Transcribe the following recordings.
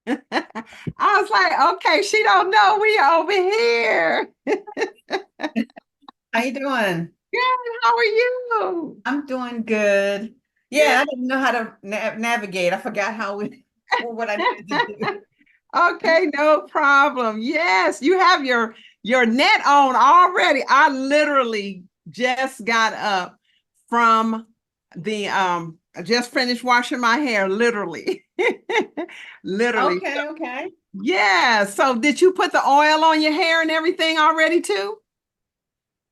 I was like, okay, she don't know we over here. How you doing? Good, how are you? I'm doing good. Yeah, I Good. didn't know how to navigate. I forgot how we or what I needed to do. Okay, no problem. Yes, you have your net on already. I literally just got up from the I just finished washing my hair, literally. Literally. Okay, okay. Yeah. So did you put the oil on your hair and everything already too?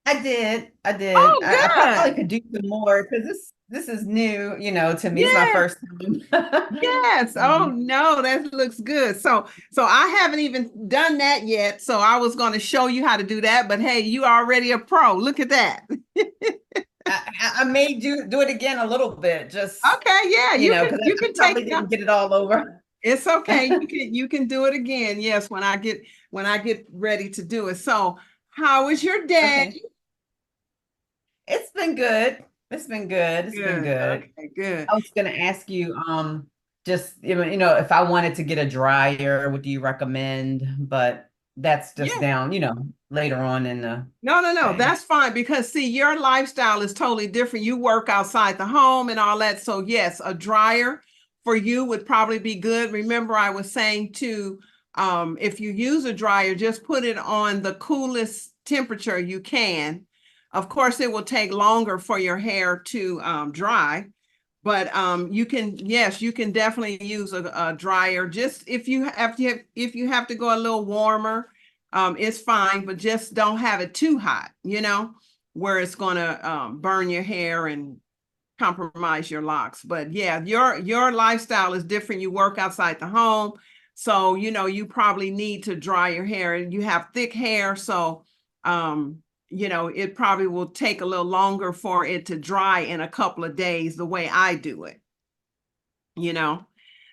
I did. I did. Oh, I probably good. could do some more because this is new, to me. It's my Yeah. first time. Yes. Oh no, that looks good. So I haven't even done that yet. So I was going to show you how to do that, but hey, you already a pro. Look at that. I may do it again a little bit, just Okay, yeah, you can because you I can take probably it out. didn't get it all over. It's okay. You can do it again. Yes, when I get ready to do it. So, how was your day? Okay. It's been good. It's been good. It's been Good. good. Okay, good. I was gonna ask you, just if I wanted to get a dryer, what do you recommend? But that's just Yeah. down, later on in the No, no, no. thing. That's fine because see, your lifestyle is totally different. You work outside the home and all that. So, yes, a dryer for you would probably be good. Remember, I was saying to if you use a dryer, just put it on the coolest temperature you can. Of course, it will take longer for your hair to dry, but you can, yes, you can definitely use a dryer. Just if you have to go a little warmer, it's fine, but just don't have it too hot, where it's gonna burn your hair and compromise your locks. But yeah, your lifestyle is different. You work outside the home, so you probably need to dry your hair, and you have thick hair, so it probably will take a little longer for it to dry in a couple of days the way I do it, you know.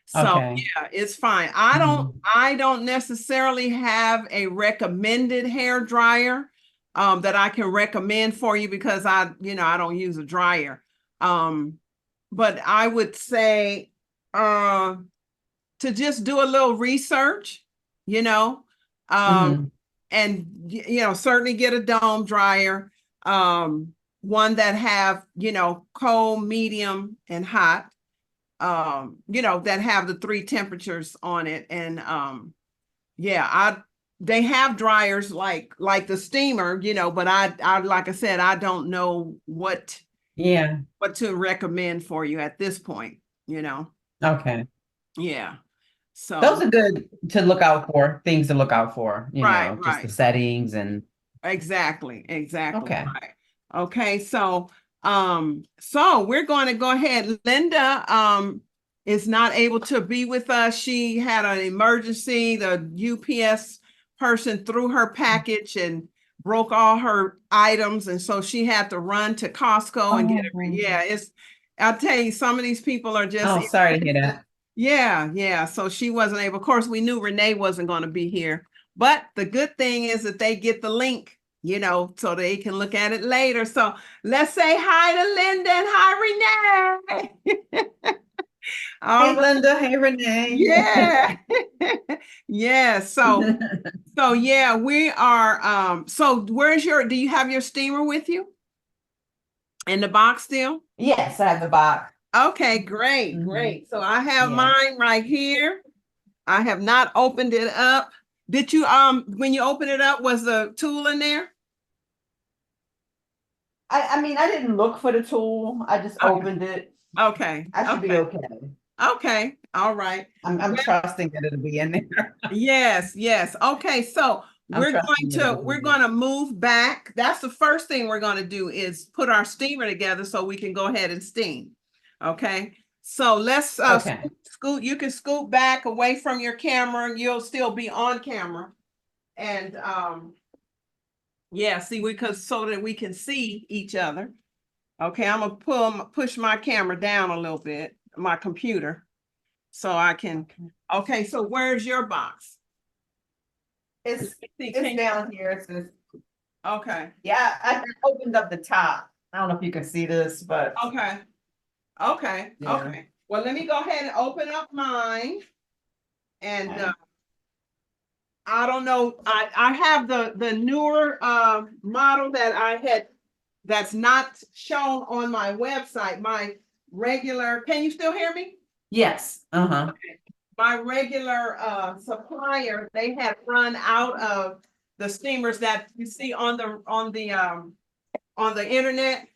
So Okay. yeah, it's fine. I don't Mhm. I don't necessarily have a recommended hair dryer that I can recommend for you because I don't use a dryer. Um but I would say uh to just do a little research, you know, um Mhm. and certainly get a dome dryer, one that have, cold, medium and hot, that have the three temperatures on it. And yeah, they have dryers like the steamer, but I like I said, I don't know Yeah. what to recommend for you at this point, you know. Okay. Yeah. So Those are good to look out for, things to look out for, right, just the right. settings and Exactly okay. right. Okay, so we're going to go ahead. Linda is not able to be with us. She had an emergency. The UPS person threw her package and broke all her items, and so she had to run to Costco and get it. Oh, Yeah, I'll tell you, some of these people are just oh, sorry to hear that. yeah, yeah. So she wasn't able. Of course, we knew Rene wasn't going to be here, but the good thing is that they get the link, so they can look at it later. So let's say hi to Linda and hi, Rene. All Hey, right. Linda. Hey, Renee. Yeah. Yeah. So yeah, we are so do you have your steamer with you in the box still? Yes, I have the box. Okay, great, Hmm. great. So I have Yeah. mine right here. I have not opened it up. Did you when you open it up, was the tool in there? I mean, I didn't look for the tool. I just Okay. opened it. Okay. I should be Okay. okay. Okay. All right. I'm Well, trusting that it'll be in there. yes, yes. Okay, so I'm we're going trusting that to it'll be we're in there. going to move back. That's the first thing we're going to do is put our steamer together so we can go ahead and steam. Okay. So let's Okay. scoot. You can scoot back away from your camera and you'll still be on camera. And yeah, see, because so that we can see each other. Okay, I'm gonna push my camera down a little bit, my computer, so I can. Okay. Okay, so where's your box? It's See, it's down here. It's this. okay, Yeah, I opened up the top. I don't know if you can see this, but okay, yeah. okay. Well, let me go ahead and open up mine. And Okay. I don't know, I have the newer model that I had that's not shown on my website. My regular, can you still hear me? Yes. Uh-huh. My regular supplier, they had run out of the steamers that you see on the internet.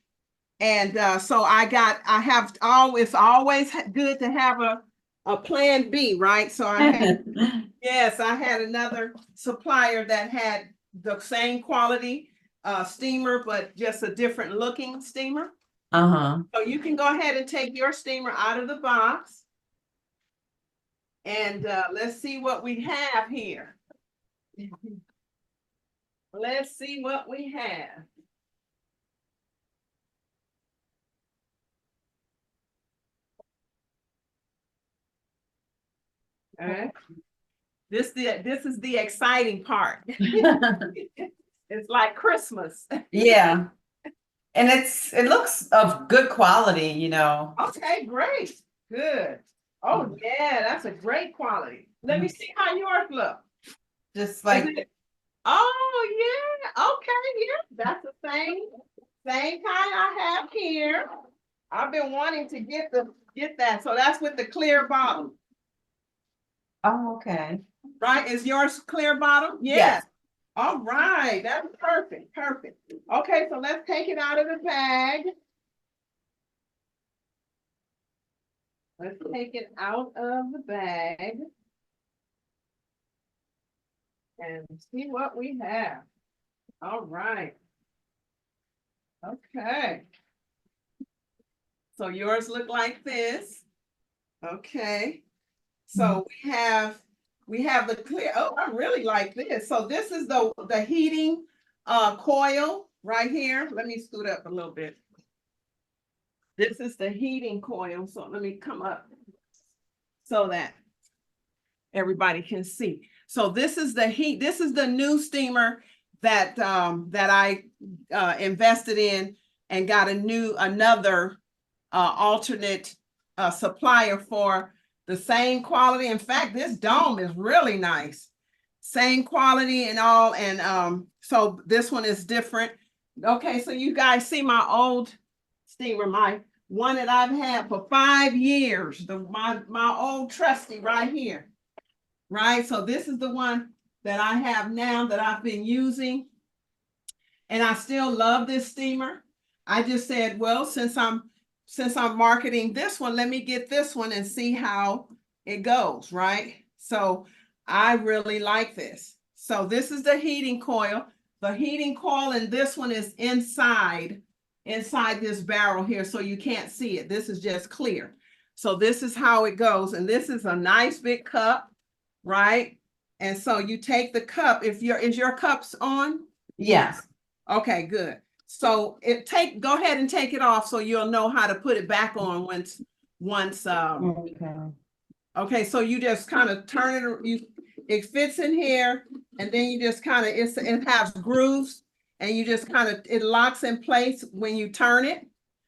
And so I have always, always good to have a plan B, right? So I had, yes, I had another supplier that had the same quality steamer, but just a different looking steamer. Uh-huh. So you can go ahead and take your steamer out of the box. And let's see what we have here. Let's see what we have. All right. This is the exciting part. It's like Christmas. Yeah. And it looks of good quality, you know. Okay, great. Good. Oh yeah, that's a great quality. Let me see how yours look. Just Is like, it- Oh yeah. Okay, yeah. That's the same kind I have here. I've been wanting to get that. So that's with the clear bottom, oh, okay. right? Is yours clear bottom? Yes. Yes. All right. That's perfect. Perfect. Okay, so let's take it out of the bag. Let's take it out of the bag and see what we have. All right. Okay. So yours look like this. Okay. So we have the clear. Oh, I really like this. So this is the heating coil right here. Let me scoot up a little bit. This is the heating coil. So let me come up so that everybody can see. So this is the heat. This is the new steamer that I invested in and got another alternate supplier for the same quality. In fact, this dome is really nice. Same quality and all. And so this one is different. Okay, so you guys see my old steamer, my one that I've had for 5 years, my old trusty right here. Right. So this is the one that I have now that I've been using. And I still love this steamer. I just said, well, since I'm marketing this one, let me get this one and see how it goes, right? So I really like this. So this is the heating coil. The heating coil in this one is inside this barrel here, so you can't see it. This is just clear. So this is how it goes. And this is a nice big cup, right? And so you take the cup. Is your cups on? Yes. Okay, good. So go ahead and take it off so you'll know how to put it back on once Okay. okay, so you just kind of turn it, it fits in here, and then you just kind of it has grooves, and you just kind of it locks in place when you turn it.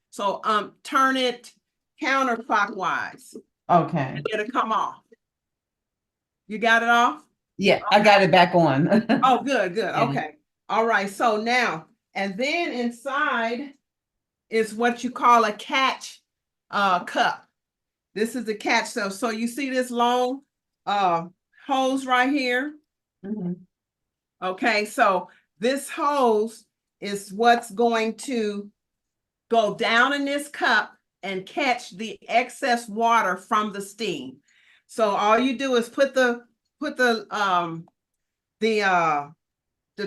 So turn it counterclockwise. Okay. It'll come off. You got it off? Yeah, I got it back on. Oh, good, good. Yeah. Okay. All right. So now, and then inside is what you call a catch cup. This is the catch. So you see this long hose right here? Mhm. Okay. So this hose is what's going to go down in this cup and catch the excess water from the steam. So all you do is put the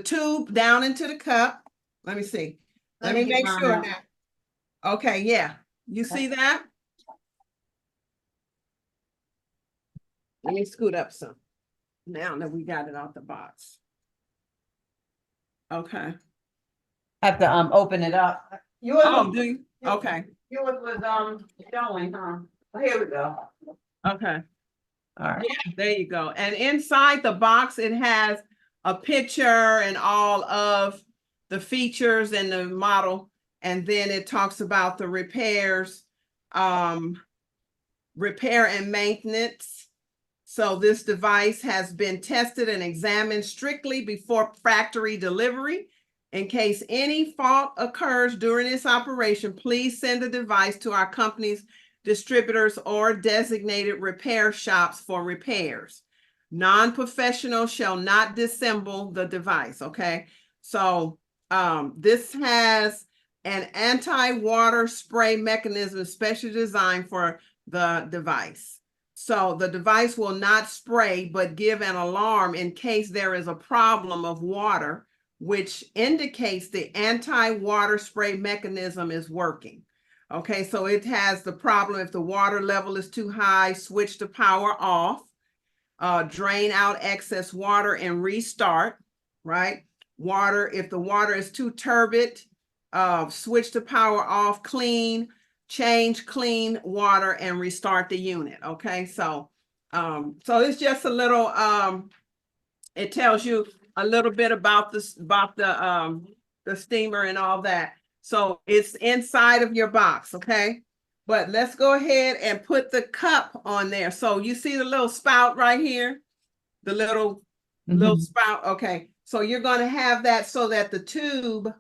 tube down into the cup. Let me see. Let me make sure now. Okay, yeah. You see that? Let me scoot up some. Now that we got it off the box. Okay. Have to open it up. Oh, do you? Okay. Yours was showing, huh? Oh, here we go. Okay. All right. Yeah, there you go. And inside the box, it has a picture and all of the features and the model. And then it talks about the repairs, repair and maintenance. So this device has been tested and examined strictly before factory delivery. In case any fault occurs during this operation, please send the device to our company's distributors or designated repair shops for repairs. Non-professionals shall not disassemble the device, okay? So this has an anti-water spray mechanism specially designed for the device. So the device will not spray, but give an alarm in case there is a problem of water, which indicates the anti-water spray mechanism is working. Okay, so it has the problem if the water level is too high, switch the power off, drain out excess water and restart, right? Water, if the water is too turbid, switch the power off, clean, change clean water and restart the unit. Okay, so it's just a little it tells you a little bit about this, about the steamer and all that. So it's inside of your box, okay? But let's go ahead and put the cup on there. So you see the little spout right here, the little spout. Okay, so you're going to have that so that the tube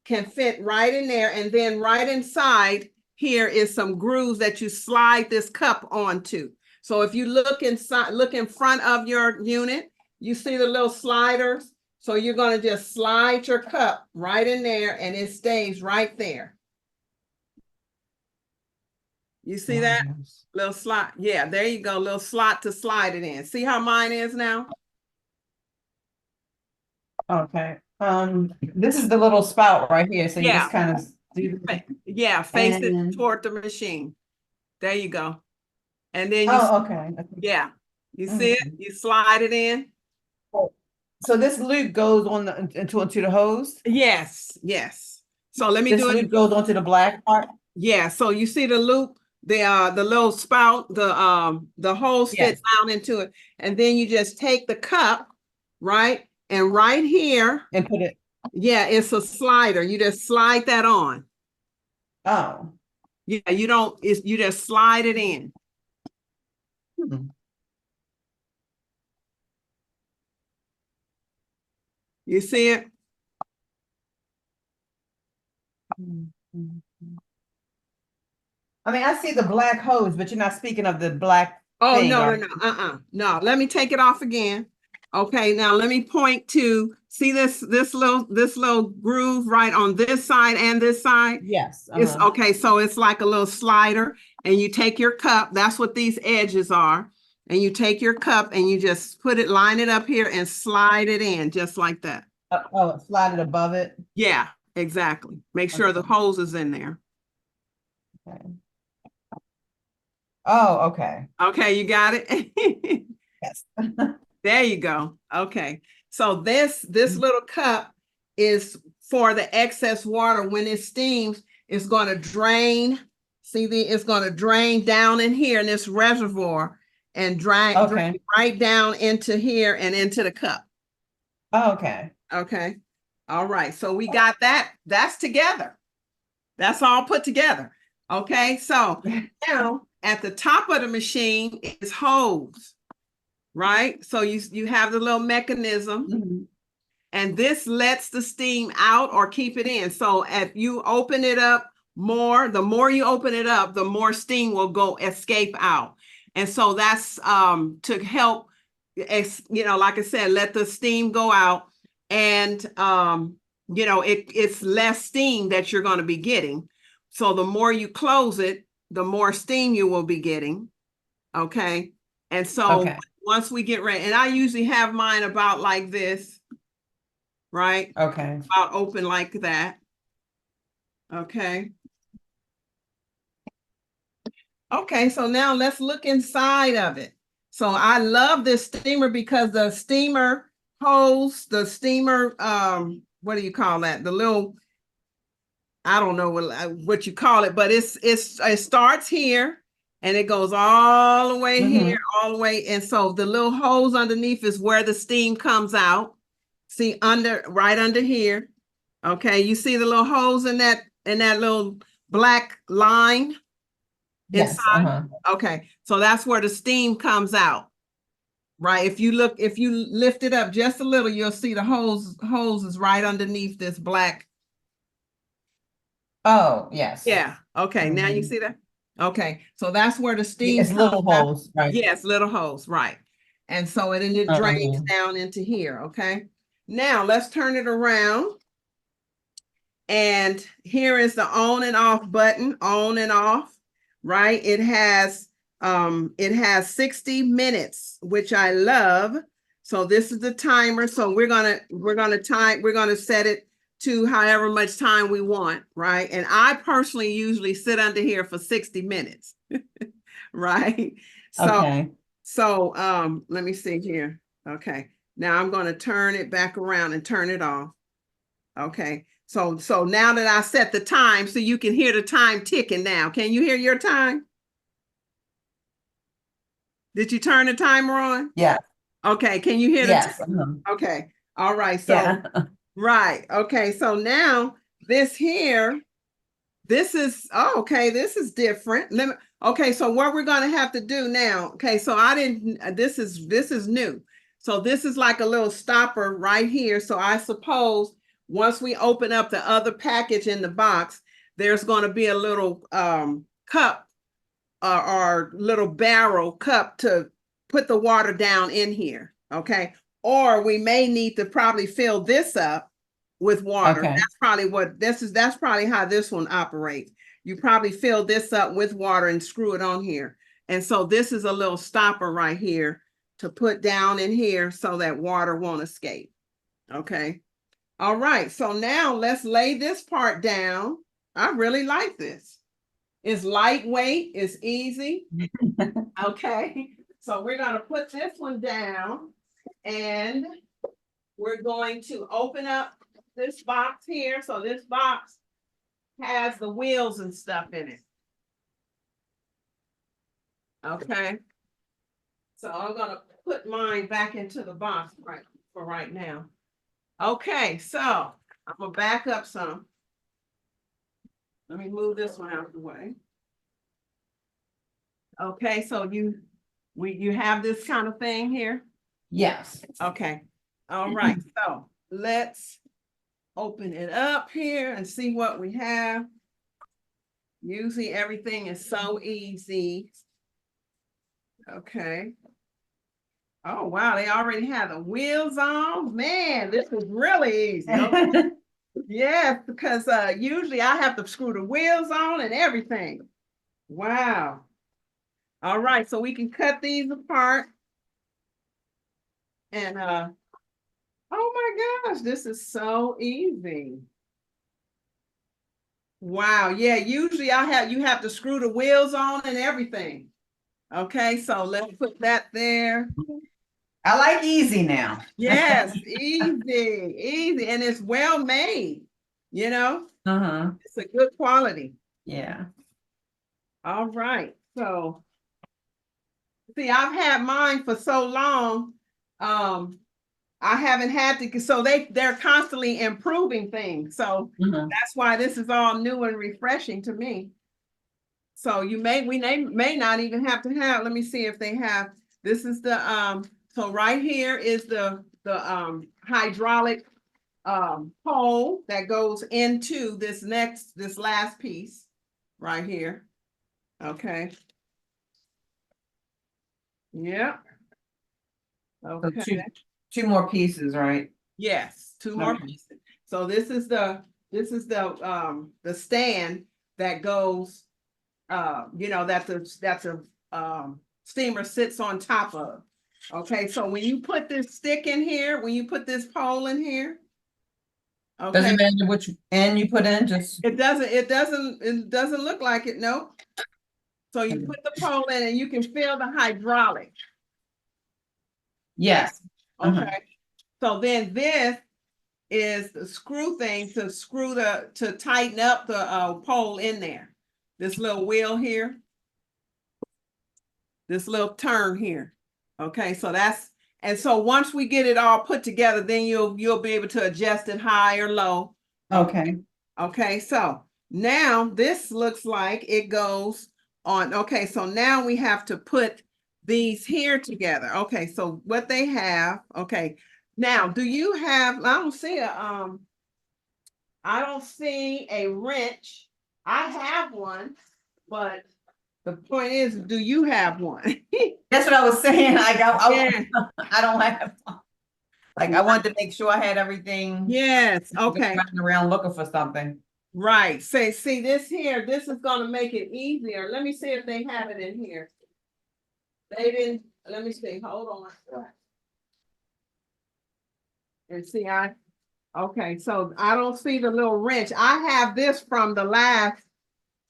can fit right in there, and then right inside here is some grooves that you slide this cup onto. So if you look inside, look in front of your unit, you see the little sliders. So you're going to just slide your cup right in there and it stays right there. You see that little slot? Yeah, there you go. Little slot to slide it in. See how mine is now? Okay. This is the little spout right here. So you Yeah. just kind of do Yeah, face it toward the machine. There you go. And then you okay. yeah, you see it? You slide it in. So this loop goes on into the hose? Yes, yes. So let me This do it. loop goes onto the black part? Yeah, so you see the loop, the little spout, the hose fits down into it, and then you just take the cup, right? And right here, And put it. Yeah, it's a slider. You just slide that on. Oh. Yeah, you don't, you just slide it in. You see it? I mean, I see the black hose, but you're not speaking of the black thing. No, let me take it off again. Okay, now let me point to, see this little groove right on this side and this side? Yes. It's okay, so it's like a little slider, and you take your cup, that's what these edges are, and you take your cup and you just put it, line it up here and slide it in just like that. Slide it above it? Yeah, exactly. Make sure the hose is in there. Okay. Oh, okay. Okay, you got it? Yes. There you go. Okay. So this little cup is for the excess water. When it steams, it's going to drain. See, it's going to drain down in here in this reservoir and drain right down into here and into the cup. Oh, okay. Okay. All right. So we got that. That's together. That's all put together. Okay. So now at the top of the machine is hose. Right? So you have the little mechanism, and this lets the steam out or keep it in. So if you open it up more, the more you open it up, the more steam will escape out. And so that's to help, like I said, let the steam go out. And, it's less steam that you're going to be getting. So the more you close it, the more steam you will be getting. Okay. And so once we get ready, and I usually have mine about like this, right? Okay. About open like that. Okay. Okay, so now let's look inside of it. So I love this steamer because the steamer hose, the steamer, what do you call that? The little, I don't know what you call it, but it starts here. And it goes all the way here, all the way. And so the little hose underneath is where the steam comes out. See, right under here. Okay, you see the little hose in that little black line inside? Okay, so that's where the steam comes out. Right. If you lift it up just a little, you'll see the hose is right underneath this black. Oh, yes. Yeah. Okay. Now you see that? Okay. So that's where the steam It's little comes out. holes, right? Yes, little hose, right. And so it drains down into here. Okay. Now let's turn it around. And here is the on and off button, on and off, right? It has 60 minutes, which I love. So this is the timer. So we're gonna set it to however much time we want, right? And I personally usually sit under here for 60 minutes, right? Okay. So let me see here. Okay. Now I'm going to turn it back around and turn it off. Okay. So now that I set the time, so you can hear the time ticking now. Can you hear your time? Did you turn the timer on? Yeah. Okay. Can you hear Yes. Okay. All right. So Yeah. right. Okay. So now this here, this is okay. This is different. Okay. So what we're gonna have to do now? Okay. So this is new. So this is like a little stopper right here. So I suppose once we open up the other package in the box, there's going to be a little cup or little barrel cup to put the water down in here. Okay. Or we may need to probably fill this up with water. Okay. That's probably what this is. That's probably how this one operates. You probably fill this up with water and screw it on here. And so this is a little stopper right here to put down in here so that water won't escape. Okay. All right. So now let's lay this part down. I really like this. It's lightweight, it's easy. Okay. So we're going to put this one down and we're going to open up this box here. So this box has the wheels and stuff in it. Okay. So I'm going to put mine back into the box for right now. Okay. So I'm going to back up some. Let me move this one out of the way. Okay. So you have this kind of thing here? Yes. Okay. All right. So let's open it up here and see what we have. Usually everything is so easy. Okay. Oh, wow. They already have the wheels on. Man, this is really easy. Okay. Yes, because usually I have to screw the wheels on and everything. Wow. All right. So we can cut these apart. And oh my gosh, this is so easy. Wow. Yeah, usually you have to screw the wheels on and everything. Okay, so let's put that there. I like easy now. Yes, easy. And it's well made, you know? It's a good quality. Yeah. All right. So see, I've had mine for so long. I haven't had to, so they're constantly improving things. So that's why this is all new and refreshing to me. So we may not even have to have, let me see if they have, this is the, so right here is the hydraulic pole that goes into this last piece right here. Okay. Yeah. Okay. So two more pieces, right? Yes, two more pieces. So this is the stand that goes, that's a steamer sits on top of. Okay, so when you put this stick in here, when you put this pole in here, okay. Doesn't matter which end you put in, just it doesn't look like it, no. So you put the pole in and you can feel the hydraulic. yes. Okay. So then this is the screw thing to tighten up the pole in there. This little wheel here. This little turn here. Okay, so once we get it all put together, then you'll be able to adjust it high or low. Okay. Okay, so now this looks like it goes on. Okay, so now we have to put these here together. Okay, so what they have, okay. Now, do you have, I don't see a wrench. I have one, but the point is, do you have one? That's what I was saying. Like Yeah. I don't have one. Like I wanted to make sure I had everything. Yes, I'm just okay. running around looking for something. Right. Say, see this here, this is gonna make it easier. Let me see if they have it in here. They didn't, let me see, hold on. And see, okay, so I don't see the little wrench. I have this from the last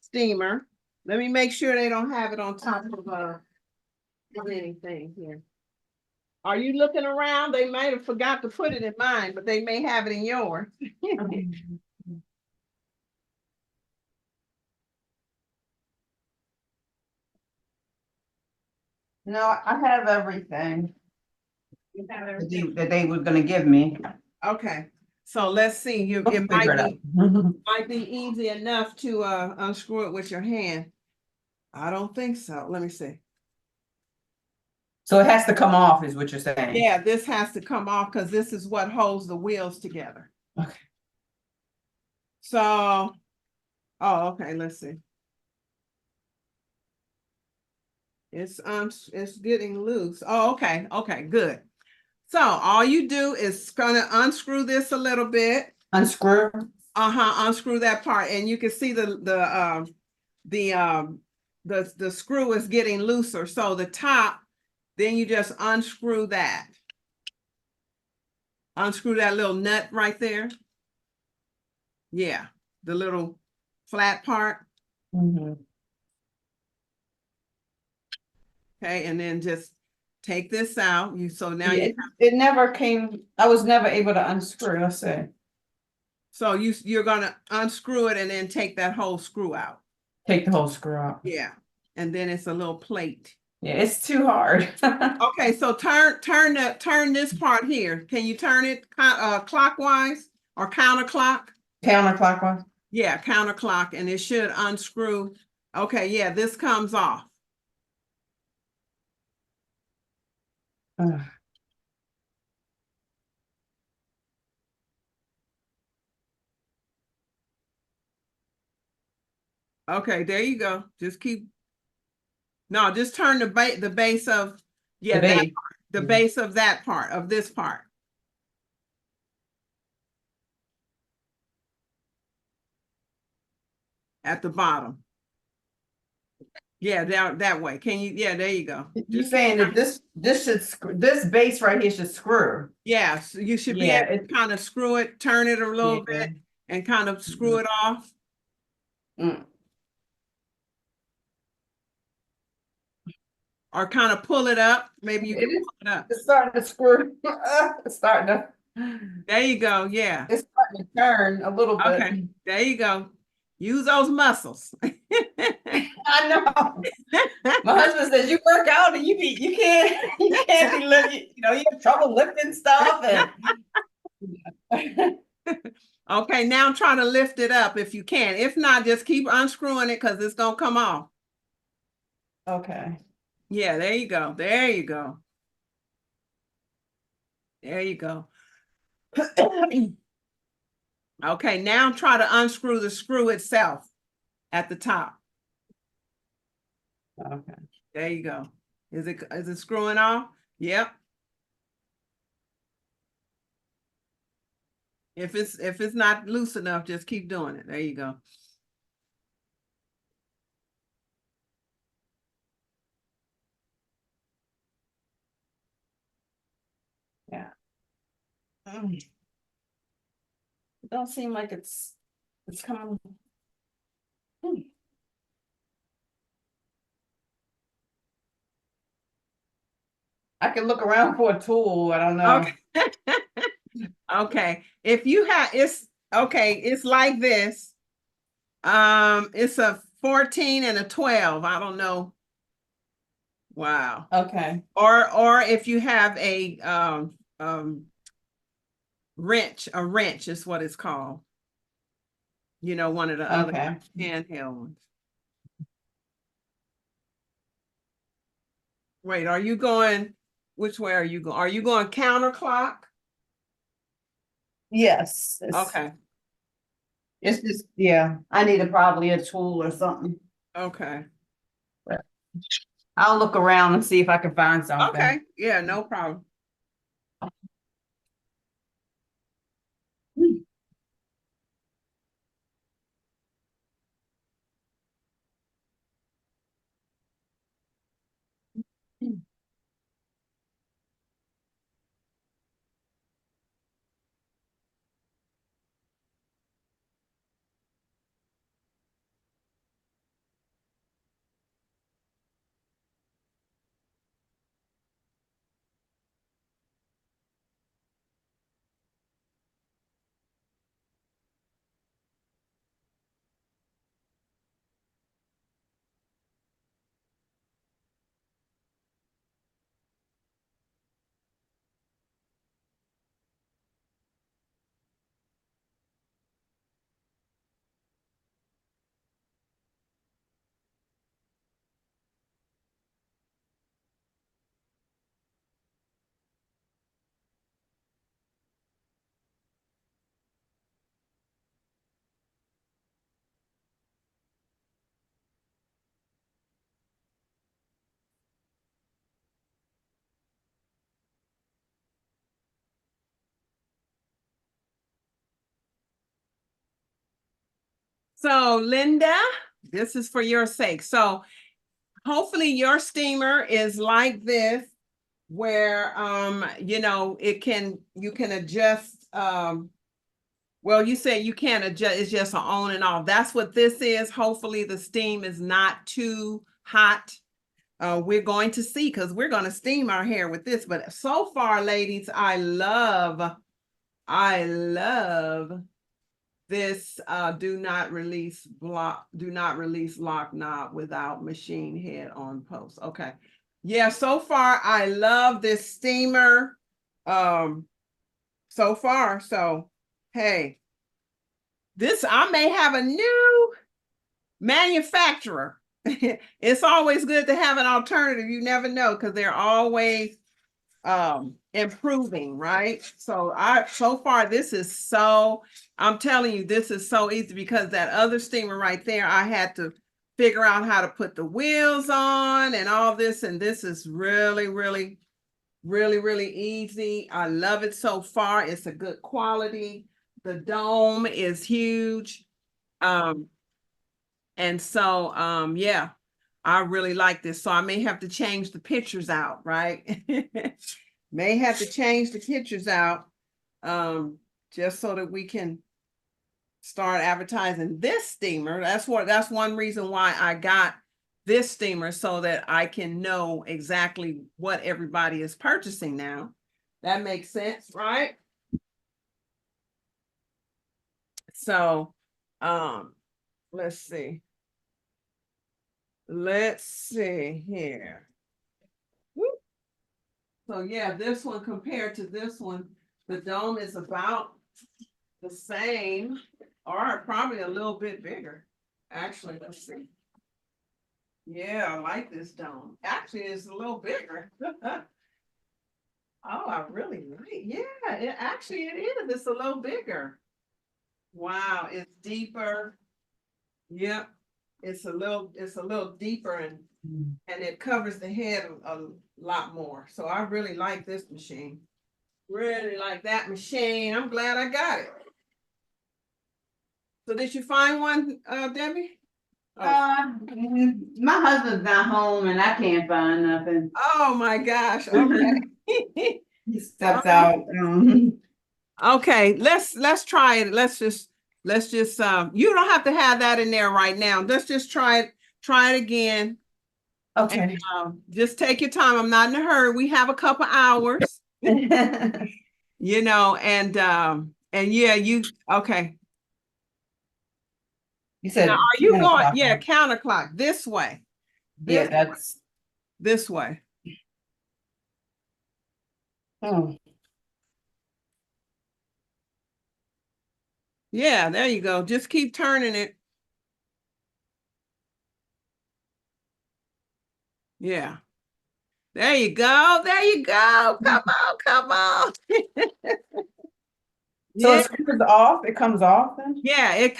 steamer. Let me make sure they don't have it on top of anything here. Are you looking around? They might have forgot to put it in mine, but they may have it in yours. No, I have everything You have that everything? they were gonna give me. Okay, so let's see. We'll It figure it out. might be easy enough to unscrew it with your hand. I don't think so. Let me see. So it has to come off, is what you're saying? Yeah, this has to come off because this is what holds the wheels together. Okay. So, oh, okay, let's see. It's getting loose. Oh, okay, okay, good. So all you do is gonna unscrew this a little bit. Unscrew. Unscrew that part, and you can see the screw is getting looser. So the top, then you just unscrew that. Unscrew that little nut right there. Yeah, the little flat part. Mhm. Okay, and then just take this out. So now Yeah, it never came. I was never able to unscrew. Let's see. so you're gonna unscrew it and then take that whole screw out. Take the whole screw out. Yeah, and then it's a little plate. Yeah, it's too hard. Okay, so turn this part here. Can you turn it clockwise or counterclock? Counterclockwise. Yeah, counterclock, and it should unscrew. Okay, yeah, this comes off. Ugh. Okay, there you go. Just keep. No, just turn the base of The that base. part, the base of that part of this part. At the bottom. Yeah, that way. Can you? Yeah, there you go. You saying that this base right here should screw? Yeah, so you should be Yeah, able to kind of screw it, turn it a little yeah. bit, and kind of screw it off. Mm. Or kind of pull it up. Maybe you can pull it up. It's starting to screw. It's starting to. There you go. Yeah. It's starting to turn a little bit. Okay. There you go. Use those muscles. I know. My husband says you work out and you can't be lifting, you have trouble lifting stuff and Okay, now try to lift it up if you can. If not, just keep unscrewing it because it's gonna come off. okay. Yeah, there you go. There you go. There you go. Okay, now try to unscrew the screw itself at the top. Okay. There you go. Is it screwing off? Yep. If it's not loose enough, just keep doing it. There you go. Yeah. It don't seem like it's coming. I can look around for a tool. I don't know. Okay. Okay. If you have it's okay, it's like this. It's a 14 and a 12. I don't know. Wow. Okay. Or if you have a a wrench is what it's called. One of the other Okay. handheld ones. Wait, are you going, which way are you going? Are you going counterclock? Yes. Okay, It's just, yeah, I need probably a tool or something. okay, But I'll look around and see if I can find something. okay. Yeah, no problem. So Linda, this is for your sake. So hopefully your steamer is like this, where you know, you can adjust. Well, you said you can't adjust, it's just an on and off. That's what this is. Hopefully the steam is not too hot. We're going to see, because we're going to steam our hair with this. But so far, ladies, I love this do not release lock knob without machine head on post. Okay. Yeah, so far I love this steamer. So far. So hey, this, I may have a new manufacturer. It's always good to have an alternative. You never know, because they're always improving, right? So far this is so, I'm telling you, this is so easy, because that other steamer right there, I had to figure out how to put the wheels on and all this, and this is really, really, really, really easy. I love it so far. It's a good quality. The dome is huge. And so yeah, I really like this. So I may have to change the pictures out, right? May have to change the pictures out, just so that we can start advertising this steamer. That's one reason why I got this steamer, so that I can know exactly what everybody is purchasing now. That makes sense, right? So let's see. Let's see here. Whoop. So yeah, this one compared to this one, the dome is about the same, or probably a little bit bigger. Actually, let's see. Yeah, I like this dome. Actually, it's a little bigger. Oh, I really like. Yeah, it is. It's a little bigger. Wow, it's deeper. Yep, it's a little deeper, and it covers the head a lot more. So I really like this machine. Really like that machine. I'm glad I got it. So did you find one, Debbie? My husband's not home and I can't find nothing. Oh my gosh. Okay. He steps out. Okay, let's try it. Let's just you don't have to have that in there right now. Let's just try it again. Okay. And just take your time. I'm not in a hurry. We have a couple hours. You know, and yeah, okay. You said Now, are you going? o'clock, Yeah, right? counterclock this way. Yeah, that's This way. oh. Yeah, there you go. Just keep turning it. Yeah. There you go. There you go. Come on, come on. So Yeah, it screws off, it comes off then? yeah, it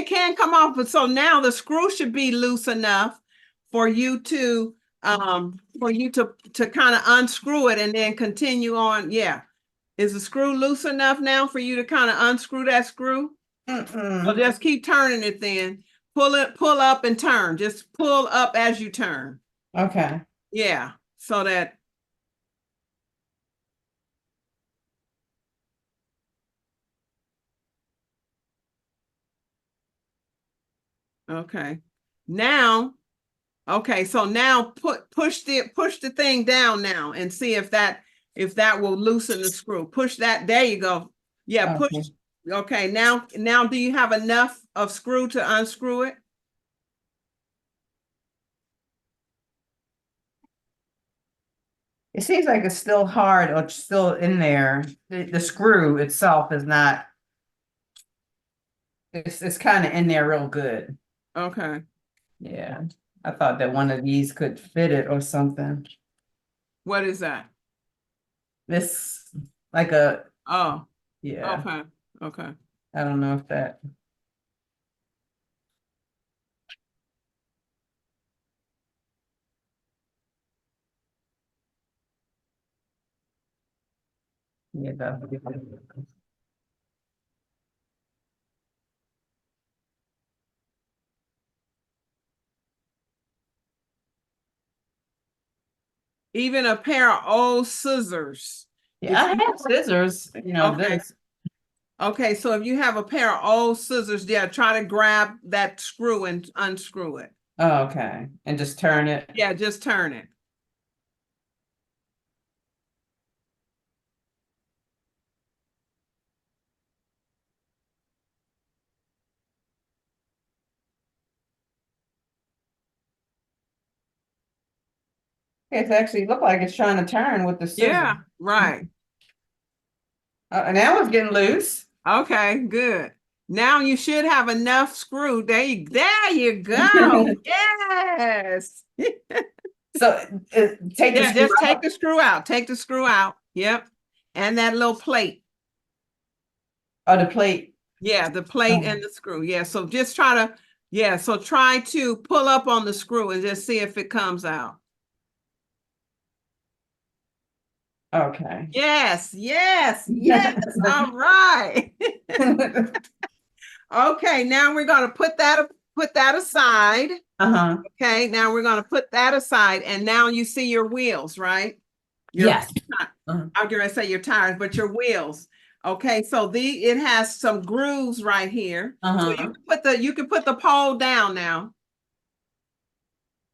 can come off, but so now the screw should be loose enough for you to kind of unscrew it and then continue on. Yeah. Is the screw loose enough now for you to kind of unscrew that screw? So just keep turning it then. Pull up and turn. Just pull up as you turn. Okay. Yeah. So that, okay. Now, okay, so now push the thing down now and see if that will loosen the screw. Push that. There you go. Yeah, push. Okay. Okay, now do you have enough of screw to unscrew it? It seems like it's still hard or it's still in there. The screw itself is not, it's kind of in there real good. Okay. Yeah. I thought that one of these could fit it or something. What is that? This, like a, Oh, yeah, okay. Okay. I don't know if that. Yeah, Even a pair of old scissors. yeah, I have scissors, Okay. this. Okay, so if you have a pair of old scissors, yeah, try to grab that screw and unscrew it. Oh, okay. And just turn it. Yeah, just turn it. It actually looked like it's trying to turn with the scissors. Yeah, right. And that was getting loose. Okay, good. Now you should have enough screw. There you go. Yes. So take the Yeah, screw just take out. the screw out. Take the screw out. Yep. And that little plate. Oh, the plate. Yeah, the plate and the screw. Yeah, so just try to pull up on the screw and just see if it comes out. Okay. Yes, yes, yes. All right. Okay, now we're gonna put that aside. Uh-huh. Okay, now we're gonna put that aside, and now you see your wheels, right? Yes. I'm gonna say your tires, but your wheels. Okay, so it has some grooves right here. So Uh-huh. you can put the pole down now.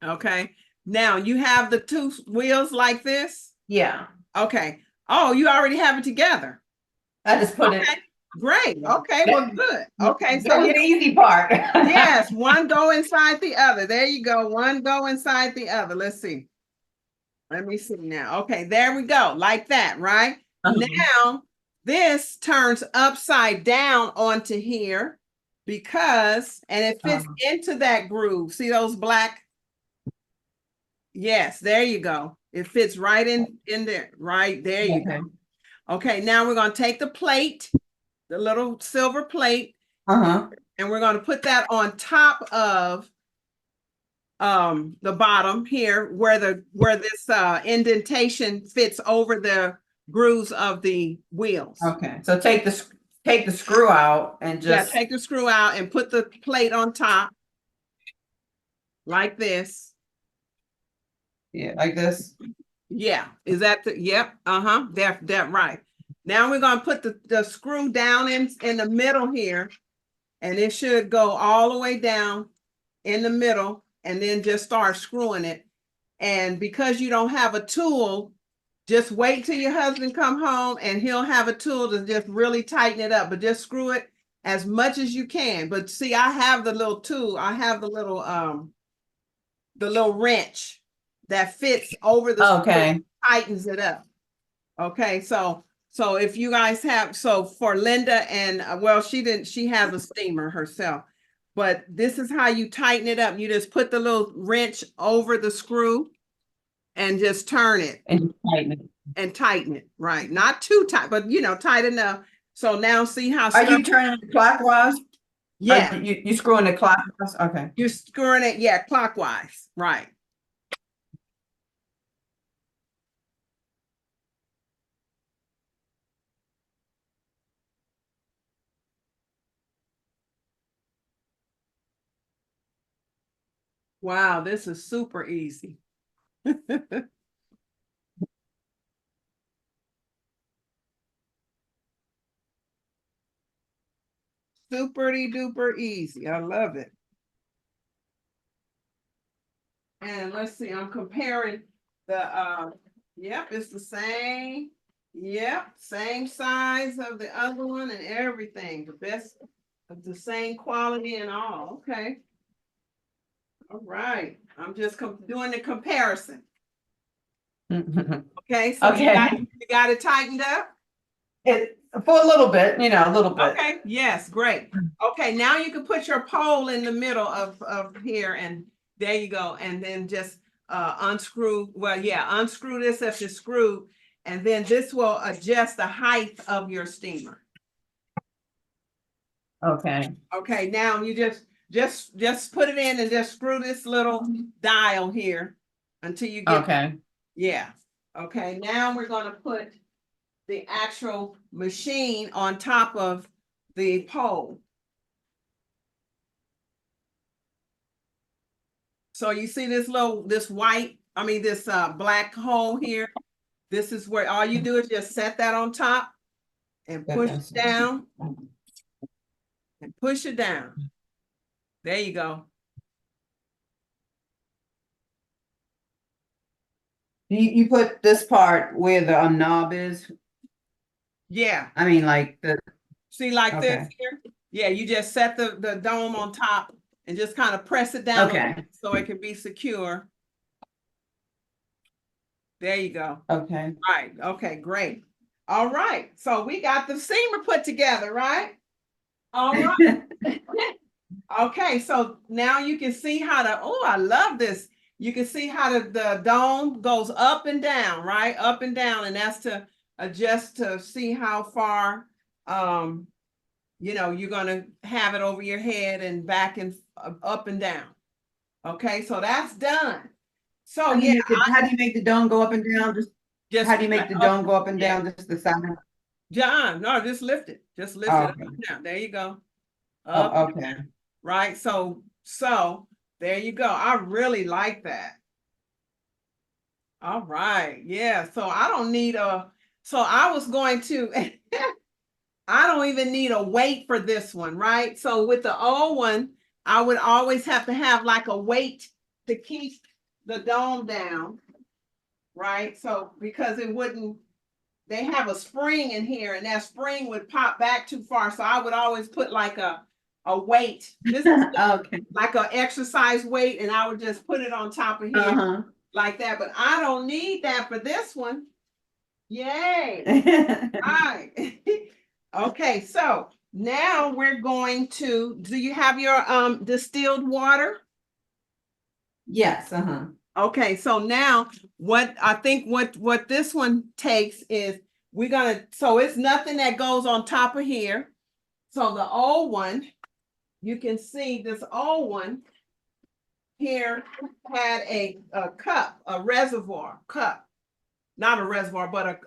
Okay, now you have the two wheels like this. Yeah. Okay. Oh, you already have it together. I just put it. Okay, great. Okay, well, good. Okay, That so was the easy part. yes, one go inside the other. There you go. One go inside the other. Let's see. Let me see now. Okay, there we go. Like that, right? Now, this turns upside down onto here and it fits into that groove. See those black? Yes, there you go. It fits right in there. Right there you go. Okay, now we're going to take the plate, the little silver plate, and we're going to put that on top of the bottom here where this indentation fits over the grooves of the wheels. Okay. So take the screw out and just take the screw out and put the plate on top like this. Yeah, like this. Yeah, is that yep, that right. Now we're gonna put the screw down in the middle here, and it should go all the way down in the middle, and then just start screwing it. And because you don't have a tool, just wait till your husband come home and he'll have a tool to just really tighten it up, but just screw it as much as you can. But see, I have the little tool. I have the little wrench that fits over the screw, tightens it up. Okay, so if you guys have, so for Linda and well, she has a steamer herself, but this is how you tighten it up. You just put the little wrench over the screw and just turn it And tighten it. and tighten it, right? Not too tight, but tight enough. So now see how Are you turning it clockwise? yeah, You screwing it clockwise? Okay. you're screwing it, yeah, clockwise, right. Wow, this is super easy. Superty duper easy. I love it. And let's see, I'm comparing the yep, it's the same. Yep, same size of the other one and everything. The best of the same quality and all. Okay. All right. I'm just doing the comparison. Okay, so Okay. you got it tightened up? For a little bit, a little bit. Okay, yes, great. Okay, now you can put your pole in the middle of here, and there you go. And then just unscrew, unscrew this if it's screwed, and then this will adjust the height of your steamer. Okay. Okay, now you just put it in and just screw this little dial here until you get. Okay. Yeah. Okay, now we're gonna put the actual machine on top of the pole. So you see this this black hole here. This is where all you do is just set that on top and push it down and push it down. There you go. You put this part where the knob is? Yeah. I mean, like the. See, like Okay. this here? Yeah, you just set the dome on top and just kind of press it down Okay. so it can be secure. There you go. Okay. Right. Okay, great. All right. So we got the steamer put together, right? All right. Okay, so now you can see how I love this. You can see how the dome goes up and down, right? Up and down, and that's to adjust to see how far you're gonna have it over your head and back and up and down. Okay, so that's done. So how do you make the dome go up and down? Just how do you make the dome go up and down? Just the side? John, no, just lift it. Just lift it up and down. There you go. Up okay. Right. So there you go. I really like that. All right. Yeah. So I don't need I was going to I don't even need a weight for this one, right? So with the old one, I would always have to have like a weight to keep the dome down, right? So because they have a spring in here and that spring would pop back too far. So I would always put like a weight, just okay. like an exercise weight, and I would just put it on top of here like that. But I don't need that for this one. Yay. All right. Okay, so now we're going to, do you have your distilled water? Yes. Okay, so now what I think what this one takes is so it's nothing that goes on top of here. So the old one, you can see this old one here had a cup, a reservoir cup, not a reservoir, but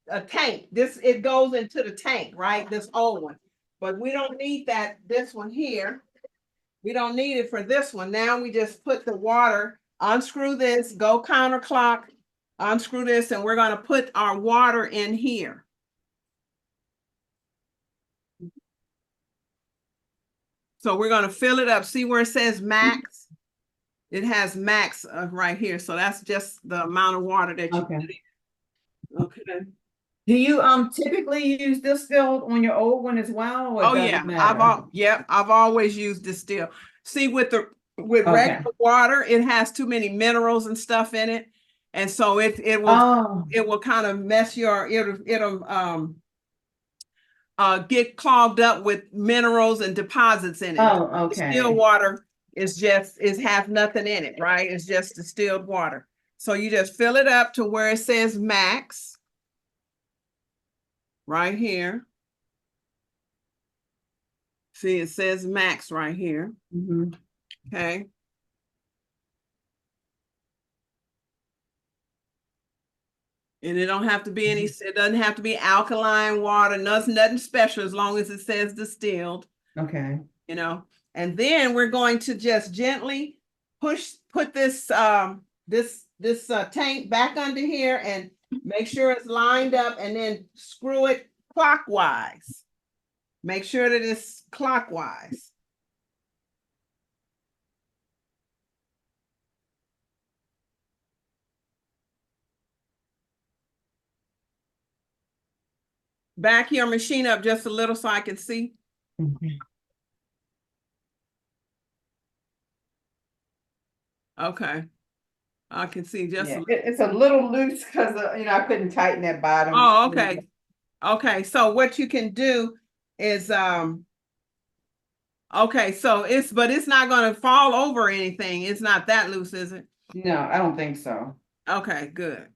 a tank. It goes into the tank, right? This old one, but we don't need that. This one here, we don't need it for this one. Now we just put the water, unscrew this, go counterclock, unscrew this, and we're going to put our water in here. So we're going to fill it up. See where it says max? It has max right here. So that's just the amount of water that you put in. Okay. Do you typically use distilled on your old one as well? Or I've always used distilled. See, with regular water, it has too many minerals and stuff in it. And so it will kind of mess it'll get clogged up with minerals and deposits in it. Oh, okay. Distilled water It has nothing in it, right? It's just distilled water. So you just fill it up to where it says max. Right here. See, it says max right here. Mhm. Okay. And it don't have to be any, it doesn't have to be alkaline water, nothing special, as long as it says distilled, Okay. you know. And then we're going to just gently put this tank back under here and make sure it's lined up, and then screw it clockwise. Make sure that it's clockwise. Back your machine up just a little so I can see. Mhm. Okay. I can see just Yeah, a little. it's a little loose because I couldn't tighten that bottom. Oh, okay. Okay, so what you can do is okay, so but it's not gonna fall over anything. It's not that loose, is it? No, I don't think so. Okay, good.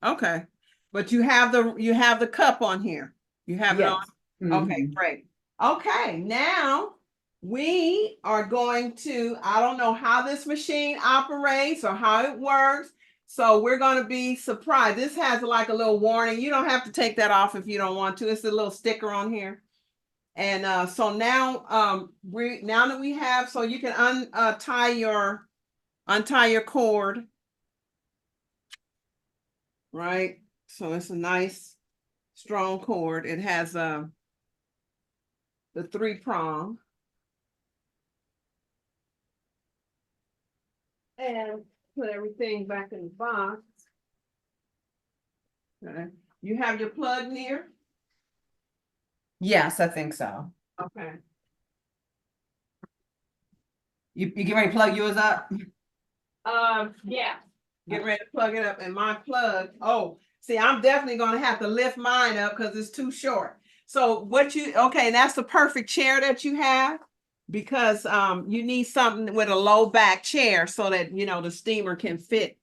Okay. But you have the cup on here. You have it on. Yes. Okay, Mhm. great. Okay, now we are going to, I don't know how this machine operates or how it works. So we're going to be surprised. This has like a little warning. You don't have to take that off if you don't want to. It's a little sticker on here. And so now now that we have, so you can untie your cord, right? So it's a nice strong cord. It has the 3-prong. And put everything back in the box. Okay. You have your plug near? Yes, I think so. Okay. You get ready to plug yours up? Yeah. Get ready to plug it up. And my plug, oh, see, I'm definitely gonna have to lift mine up because it's too short. So okay, that's the perfect chair that you have, because you need something with a low back chair so that the steamer can fit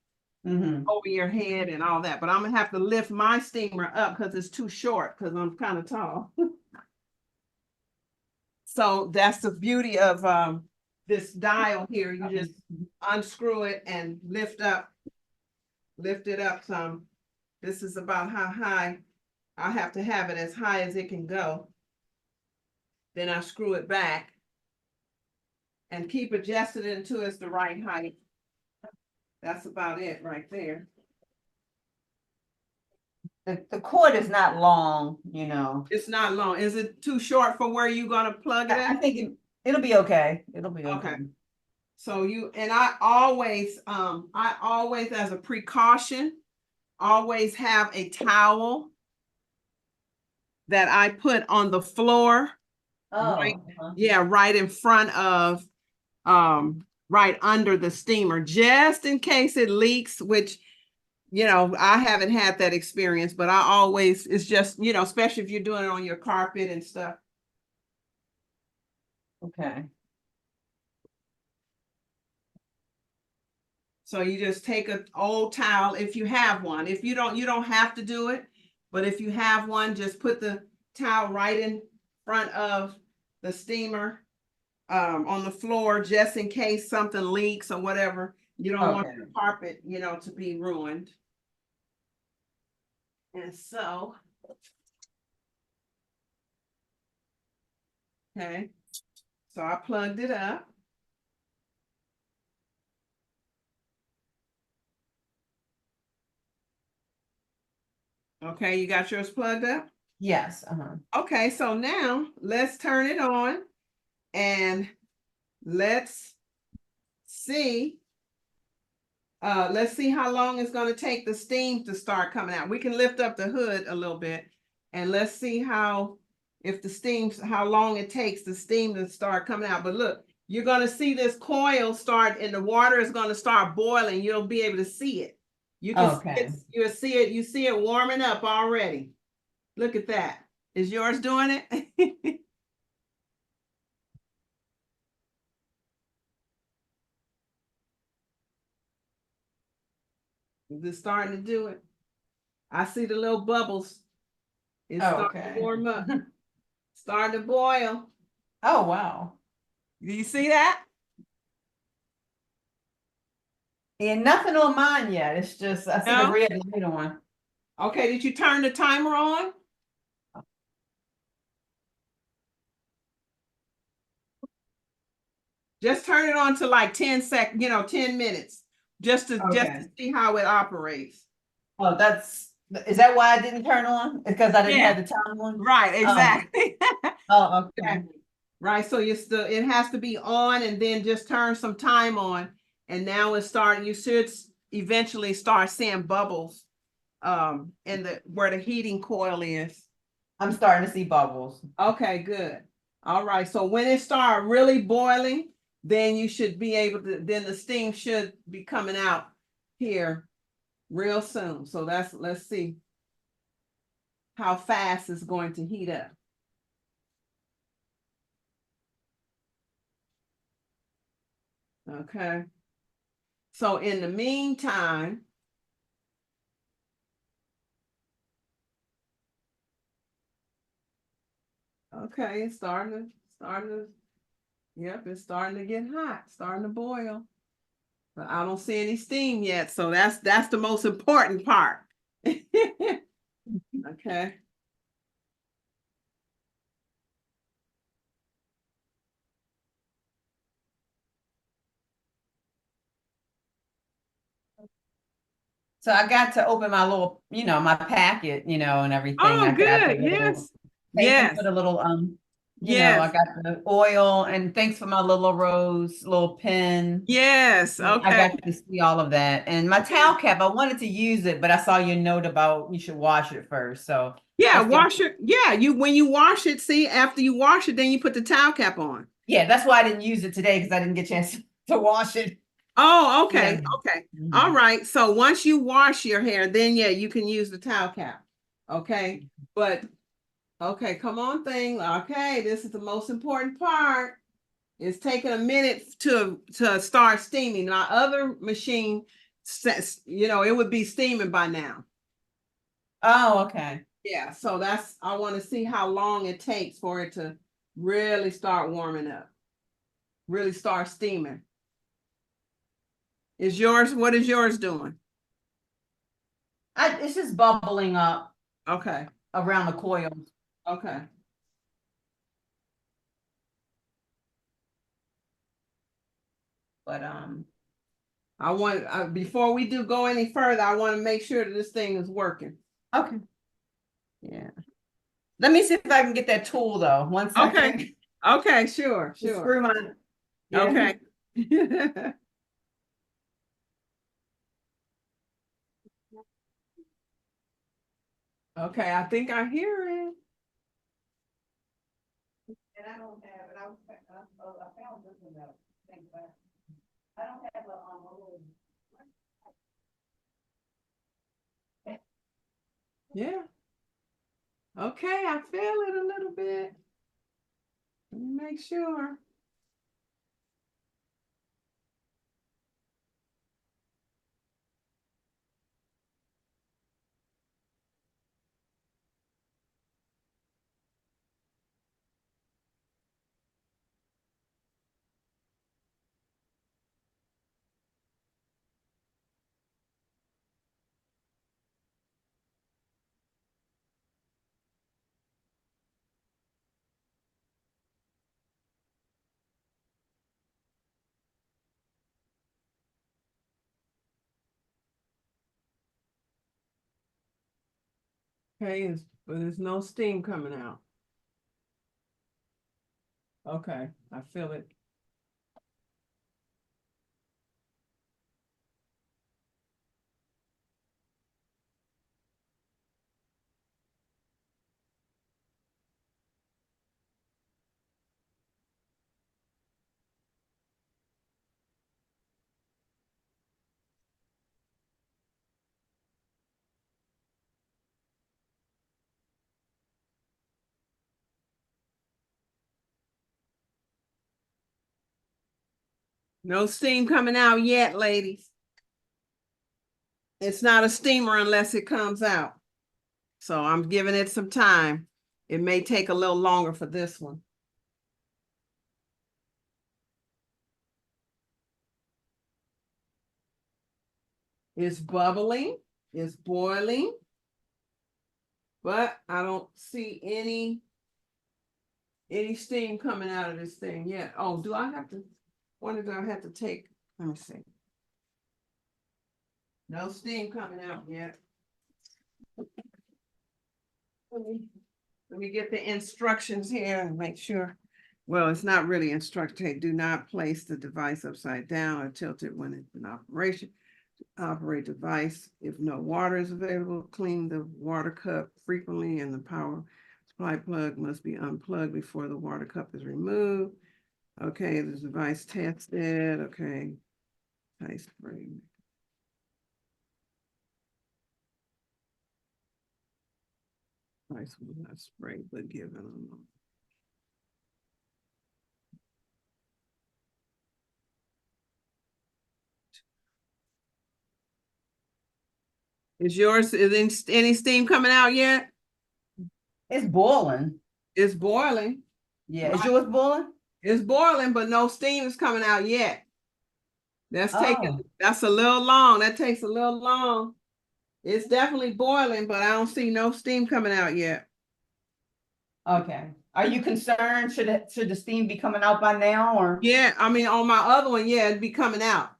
over your head and all that. But I'm gonna have to lift my steamer up because it's too short because I'm kind of tall. So that's the beauty of this dial here. You just unscrew it and lift it up some. This is about how high. I have to have it as high as it can go. Then I screw it back and keep adjusting it until it's the right height. That's about it right there. The cord is not long. It's not long. Is it too short for where you're gonna plug it I in? think it'll be okay. It'll be okay. Okay. So I always as a precaution, always have a towel that I put on the floor. Right, yeah, right in front of, right under the steamer, just in case it leaks, which, I haven't had that experience, but it's just, especially if you're doing it on your carpet and stuff. Okay. So you just take an old towel if you have one. If you don't have to do it, but if you have one, just put the towel right in front of the steamer, on the floor, just in case something leaks or whatever. You don't want the carpet, to be ruined. And so, okay, so I plugged it up. Okay, you got yours plugged up? Yes. Okay, so now let's turn it on and let's see. Let's see how long it's going to take the steam to start coming out. We can lift up the hood a little bit and let's see how long it takes the steam to start coming out. But look, you're going to see this coil start and the water is going to start boiling. You'll be able to see it. You can see it. You see it warming up already. Look at that. Is yours doing it? Is it starting to do it? I see the little bubbles. It's Oh, starting to okay. warm up. Starting to boil. Oh, wow. Do you see that? And nothing on mine yet. It's just, I see the No? red light on. Okay, did you turn the timer on? Just turn it on to like 10 seconds, 10 minutes, just to Okay. see how it operates. Oh, is that why I didn't turn on? Because I didn't Yeah, have the time on? right, Oh, exactly. oh, okay. Exactly. Right, so it has to be on and then just turn some time on. And now it's starting, you should eventually start seeing bubbles in the where the heating coil is. I'm starting to see bubbles. Okay, good. All right, so when it starts really boiling, then you should be able to, then the steam should be coming out here real soon. So let's see how fast it's going to heat up. Okay. So in the meantime, okay, it's yep, it's starting to get hot, starting to boil. But I don't see any steam yet, so that's the most important part. Okay. So I got to open my little, my packet, and everything. Oh, I got the good. little, Yes. thank you Yes. for the little, I Yes. got the oil, and thanks for my little rose, little pin. Yes. I Okay. got to see all of that. And my towel cap, I wanted to use it, but I saw your note about you should wash it first. So Yeah, let's get, wash it. Yeah, when you wash it, see, after you wash it, then you put the towel cap on. yeah, that's why I didn't use it today because I didn't get a chance to wash it. Oh, okay. Yeah. Okay. All Mhm. right. So once you wash your hair, then yeah, you can use the towel cap. Okay. But okay, come on thing. Okay, this is the most important part. It's taking a minute to start steaming. My other machine says, it would be steaming by now. Oh, okay. Yeah, so I want to see how long it takes for it to really start warming up, really start steaming. What is yours doing? It's just bubbling up Okay, around the coils. okay. But before we do go any further, I want to make sure that this thing is working. okay. Yeah. Let me see if I can get that tool though. One Okay. second. Okay, sure, The sure. screw my yeah. Okay. Okay, I think I hear it. And I don't have it. I found this one though. I don't have a little. Yeah. Okay, I feel it a little bit. Let me make sure. Okay, but there's no steam coming out. Okay, I feel it. No steam coming out yet, ladies. It's not a steamer unless it comes out. So I'm giving it some time. It may take a little longer for this one. It's bubbling, it's boiling, but I don't see any steam coming out of this thing yet. Oh, do I have to, when do I have to take, let me see. No steam coming out yet. Let me get the instructions here and make sure. Well, it's not really instructed. Do not place the device upside down or tilt it when it's in operation. Operate device. If no water is available, clean the water cup frequently and the power supply plug must be unplugged before the water cup is removed. Okay, the device tested. Okay. Ice spray. Ice will not spray, but given them. Is yours, is any steam coming out yet? It's boiling. It's boiling. Yeah, is yours boiling? It's boiling, but no steam is coming out yet. That's Oh. that's a little long. That takes a little long. It's definitely boiling, but I don't see no steam coming out yet. Okay. Are you concerned? Should the steam be coming out by now or? Yeah, I mean, on my other one, yeah, it'd be coming out.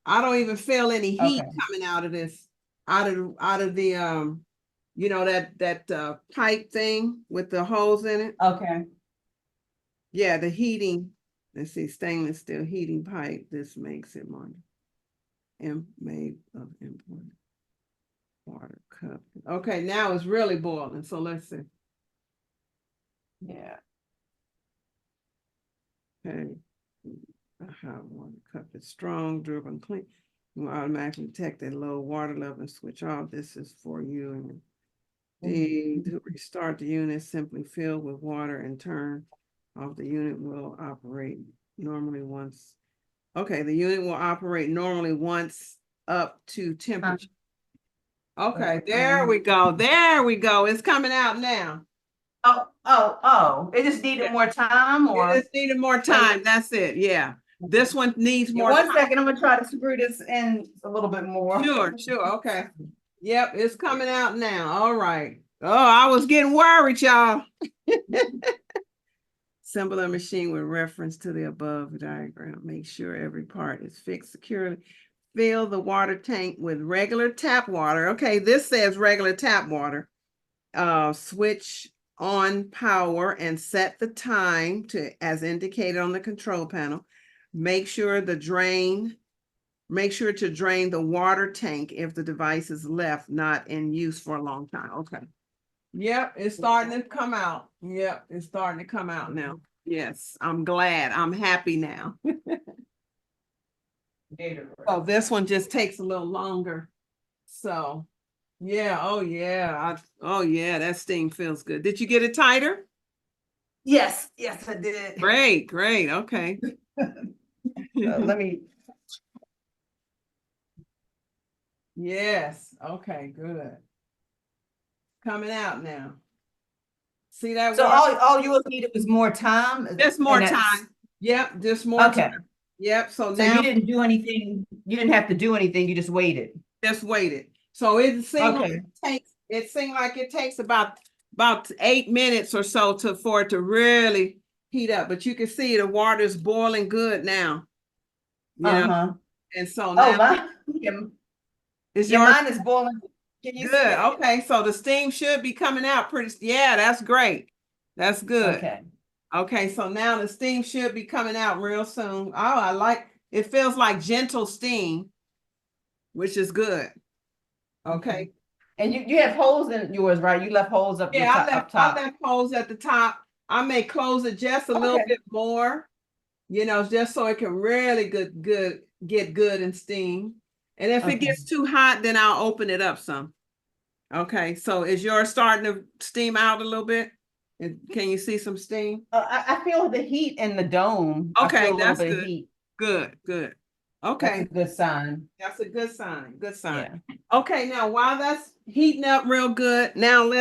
I don't even feel any heat Okay. coming out of this, out of the you know, that pipe thing with the holes in it. Okay. Yeah, the heating. Let's see, stainless steel heating pipe. This makes it more made of imported water cup. Okay, now it's really boiling. So let's see. Yeah. Okay. A hot water cup is strong, durable, and clean. You will automatically detect a low water level and switch off. This is for you. And to restart the unit, simply fill with water and turn off. The unit will operate normally once. Okay, the unit will operate normally once up to temperature. Okay, there we go. There we go. It's coming out now. Oh. It just needed more time or? It just needed more time. That's it. Yeah. This one needs more One time. second, I'm gonna try to screw this in a little bit more. Sure. Okay. Yep, it's coming out now. All right. Oh, I was getting worried, y'all. Assemble a machine with reference to the above diagram. Make sure every part is fixed securely. Fill the water tank with regular tap water. Okay, this says regular tap water. Switch on power and set the time to as indicated on the control panel. Make sure to drain the water tank if the device is left not in use for a long time. Okay. Yep, it's starting to come out. Yep, it's starting to come out now. Yes, I'm glad. I'm happy now. Oh, this one just takes a little longer. So, yeah, oh yeah, that steam feels good. Did you get it tighter? Yes, I did. Great, okay. Let me. Yes, okay, good. Coming out now. See that? So all you needed was more time? Just more time. Yep, just more time. Yep, so now. You didn't do anything, you didn't have to do anything, you just waited. Just waited. So it seemed like it takes about 8 minutes or so for it to really heat up. But you can see the water's boiling good now. You know? And so now mine is boiling. Can you good. See okay, so the steam should be coming out pretty. Yeah, that's great. That's good. Okay, so now the steam should be coming out real soon. Oh, I like it. Feels like gentle steam, which is good. Okay. And you have holes in yours, right? You left holes up. Yeah, I left holes at the top. I may close it just a little bit more, just so it can really get good and steam. And if it gets too hot, then I'll open it up some. Okay, so is yours starting to steam out a little bit? Can you see some steam? I feel the heat in the dome. Okay, that's good. Good. That's a Okay. good sign. That's a good sign. Good Yeah. sign. Okay, now while that's heating up real good, now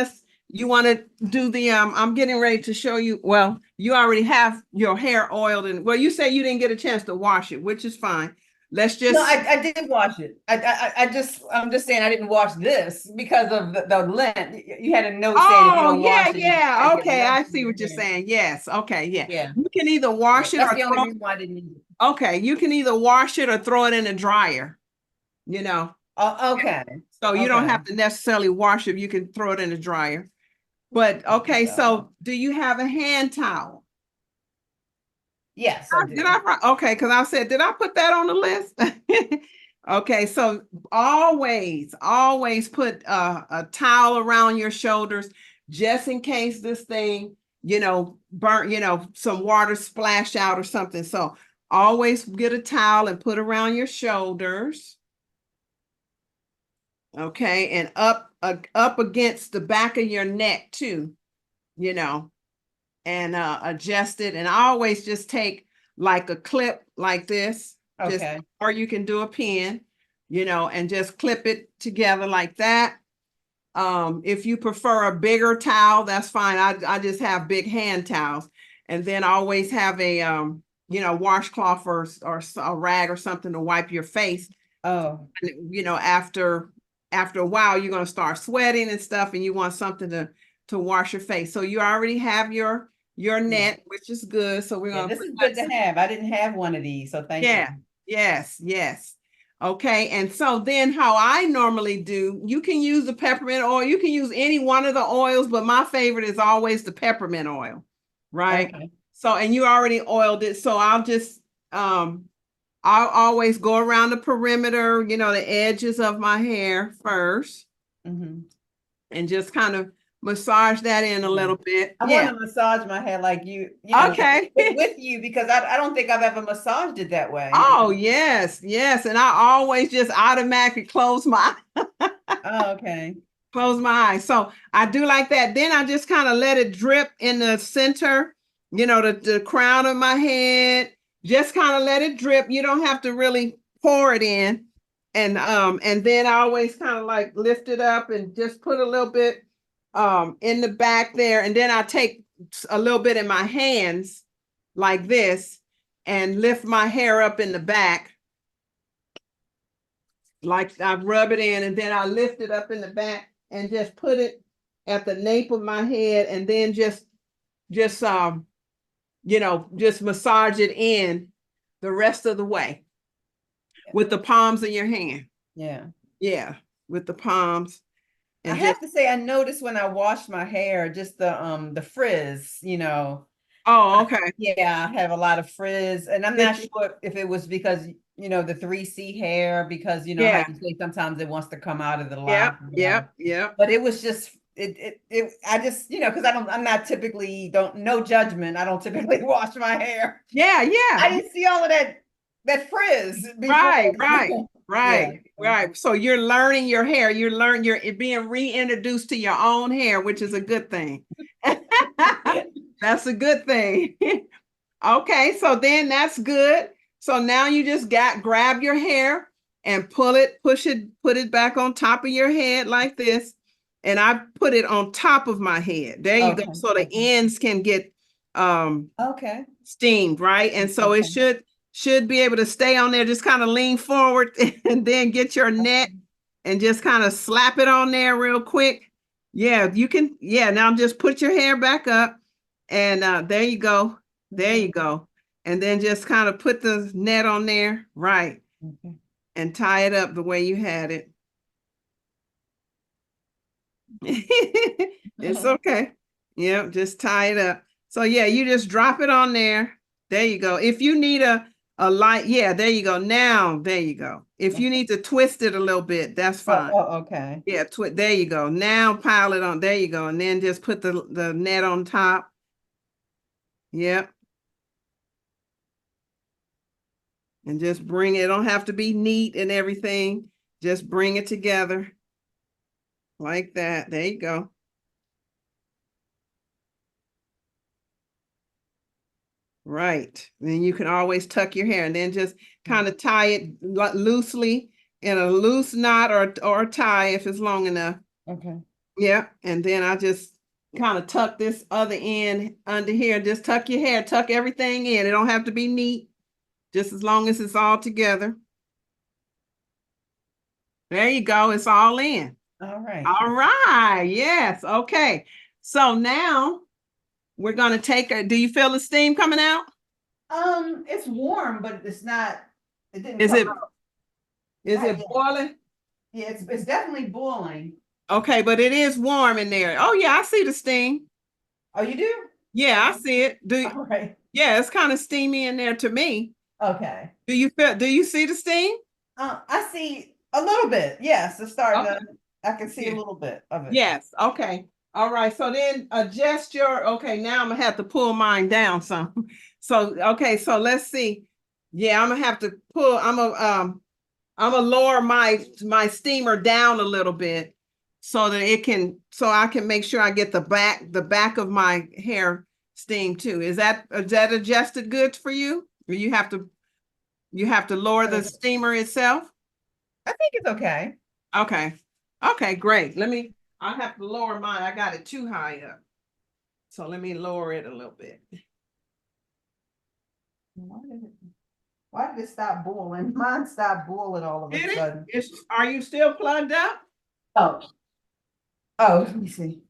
you want to do the I'm getting ready to show you. Well, you already have your hair oiled and well, you say you didn't get a chance to wash it, which is fine. Let's No, just I did wash it. I'm just saying I didn't wash this because of the lint. You had a note saying if you Oh, don't yeah, wash it, you yeah. might get Okay, lint I in see your what you're hair. saying. Yes. Okay, yeah. Yeah. You can either Yeah. wash it That's or the only throw reason why I didn't use it. okay, you can either wash it or throw it in the dryer, you know. Oh, okay. So you don't Okay. have to necessarily wash it, you can throw it in the dryer. But okay, so do you have a hand towel? Yes, I Did do. I, okay, because I said, did I put that on the list? Okay, so always put a towel around your shoulders just in case this thing, burnt, some water splash out or something. So always get a towel and put around your shoulders. Okay, and up against the back of your neck too, you know, and adjust it. And I always just take like a clip like this, just Okay. or you can do a pin, and just clip it together like that. If you prefer a bigger towel, that's fine. I just have big hand towels, and then always have a washcloth or a rag or something to wipe your face. Oh, After a while, you're gonna start sweating and stuff, and you want something to wash your face. So you already have your yeah. net, which is good. So we're Yeah, gonna this put is good that. to have. I didn't have one of these, so thank you. Yeah, yes, yes. Okay, and so then how I normally do, you can use the peppermint oil, you can use any one of the oils, but my favorite is always the peppermint oil, right? Okay. So, and you already oiled it, so I'll always go around the perimeter, the edges of my hair first, Hmm. and just kind of massage that in a little bit. I want Yeah. to massage my hair like Okay. with you because I don't think I've ever massaged it that way. Oh, yes, yes. And I always just automatically Oh, okay. close my eyes. So I do like that. Then I just kind of let it drip in the center, the crown of my head. Just kind of let it drip. You don't have to really pour it in. And then I always kind of like lift it up and just put a little bit in the back there. And then I take a little bit in my hands like this and lift my hair up in the back. Like I rub it in and then I lift it up in the back and just put it at the nape of my head and then just just massage it in the rest of the way with the palms of your hand. Yeah. Yeah, with the palms I and just have to say, I noticed when I wash my hair, just the frizz, oh, okay. yeah, I have a lot of frizz, and I'm not It's, sure if it was because, the 3C hair, because how yeah, you say sometimes it wants to come out of the yep, lock or whatever. yep, yep. But it was just I just, because I'm not typically don't no judgment. I don't typically wash my hair. Yeah, I yeah. didn't see all of that frizz before. Right, right, Yeah. right, right. So you're learning your hair. You're being reintroduced to your own hair, which is a good thing. That's a good thing. Okay, so then that's good. So now you just grab your hair and put it back on top of your head like this. And I put it on top of my head. There you go. Okay. So the ends can get Okay. steamed, right? And so it Okay. should be able to stay on there. Just kind of lean forward and then get your net and just kind of slap it on there real quick. Yeah, you can. Yeah, now just put your hair back up and there you go. There you go. And then just kind of put the net on there, right? Okay. And tie it up the way you had it. It's okay. Yeah, just tie it up. So yeah, you just drop it on there. There you go. If you need a light, yeah, there you go. Now, there you go. If you need to twist it a little bit, that's fine. Okay. Yeah, there you go. Now pile it on. There you go. And then just put the net on top. Yep. And just bring it. Don't have to be neat and everything. Just bring it together like that. There you go. Right. Then you can always tuck your hair and then just kind of tie it loosely in a loose knot or tie if it's long enough. Okay. Yeah. And then I just kind of tuck this other end under here. Just tuck your hair, tuck everything in. It don't have to be neat, just as long as it's all together. There you go. It's all in. All right. All right. Yes. Okay. So now we're going to take do you feel the steam coming out? It's warm, but it's not, it didn't Is come it, out. is Not it yet. boiling? Yeah, it's definitely boiling. Okay, but it is warm in there. Oh yeah, I see the steam. Oh, you do? Yeah, I see it. All right. Yeah, it's kind of steamy in there to me. Okay. Do you see the steam? I see a little bit. Yes, it's starting Okay. I can see Yeah. a little bit of it. Yes. Okay. All right. So then adjust okay, now I'm gonna have to pull mine down some. So okay, so let's see. Yeah, I'm gonna have to pull, I'm gonna lower my steamer down a little bit so that so I can make sure I get the back of my hair steam too. Is that adjusted good for you? Or you have to lower the steamer itself? I think it's okay. Okay. Okay, great. I have to lower mine. I got it too high up. So let me lower it a little bit. Why did it stop boiling? Mine stopped boiling all of a sudden. Are you still plugged up? Oh. Oh, let me see.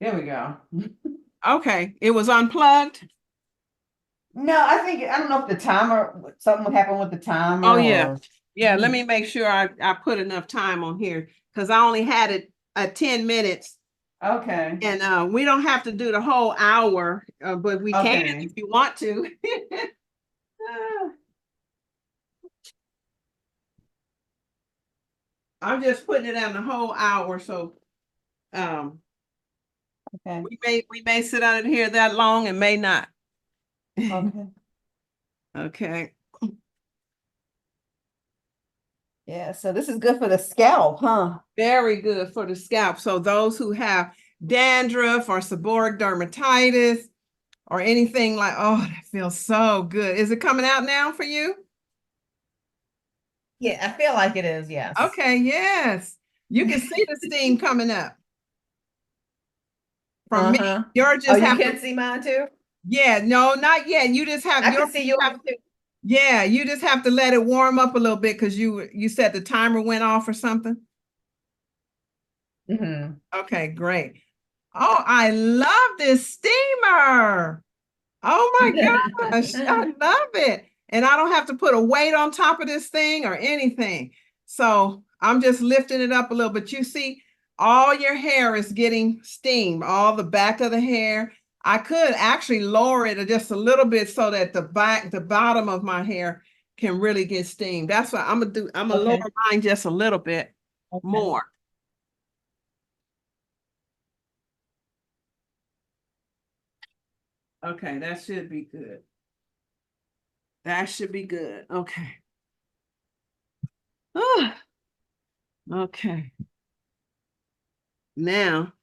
There we go. Okay, it was unplugged. No, I don't know if something would happen with the timer. Oh yeah. Yeah, let me make sure I put enough time on here because I only had it at 10 minutes. Okay. And we don't have to do the whole hour, but we can if you want to. I'm just putting it on the whole hour, so Okay. we may sit out here that long and may not. Okay. Okay. Yeah, so this is good for the scalp, huh? Very good for the scalp. So those who have dandruff or seborrheic dermatitis or anything like, oh, that feels so good. Is it coming out now for you? Yeah, I feel like it is, yes. Okay, yes. You can see the steam coming up. From me. Yours just you can see mine too? Yeah, no, not yet. You just have I can see yours too. Yeah, you just have to let it warm up a little bit because you said the timer went off or something. Okay, great. Oh, I love this steamer. Oh my gosh, I love it. And I don't have to put a weight on top of this thing or anything. So I'm just lifting it up a little, but you see, all your hair is getting steamed, all the back of the hair. I could actually lower it just a little bit so that the bottom of my hair can really get steamed. That's what I'm gonna do. I'm gonna lower mine just a little bit more. Okay, that should be good. That should be good. Okay. Oh, okay. Now,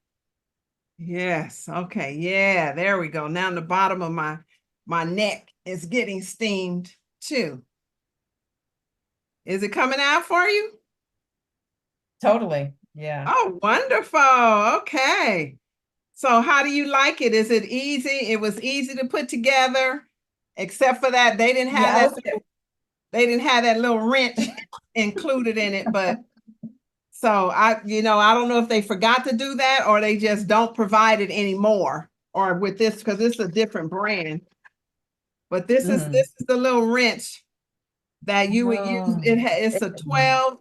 yes. Okay. Yeah, there we go. Now the bottom of my neck is getting steamed too. Is it coming out for you? Totally. Yeah. Oh, wonderful. Okay. So how do you like it? Is it easy? It was easy to put together, except for that they didn't have that little wrench included in it, but so I don't know if they forgot to do that or they just don't provide it anymore or with this because this is a different brand. But this is the little wrench that you would use. It's a 12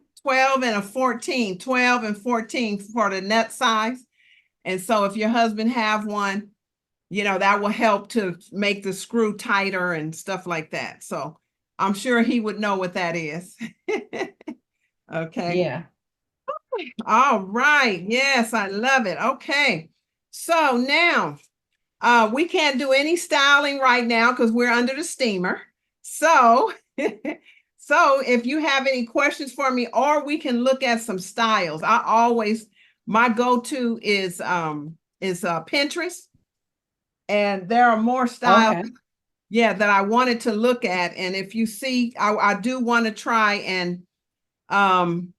and a 14, 12 and 14 for the nut size. And so if your husband have one, that will help to make the screw tighter and stuff like that. So I'm sure he would know what that is. Okay. Yeah. All right. Yes, I love it. Okay. So now we can't do any styling right now because we're under the steamer. So So if you have any questions for me, or we can look at some styles. My go-to is Pinterest, and there are more styles, Okay. yeah, that I wanted to look at. And if you see, I do want to try um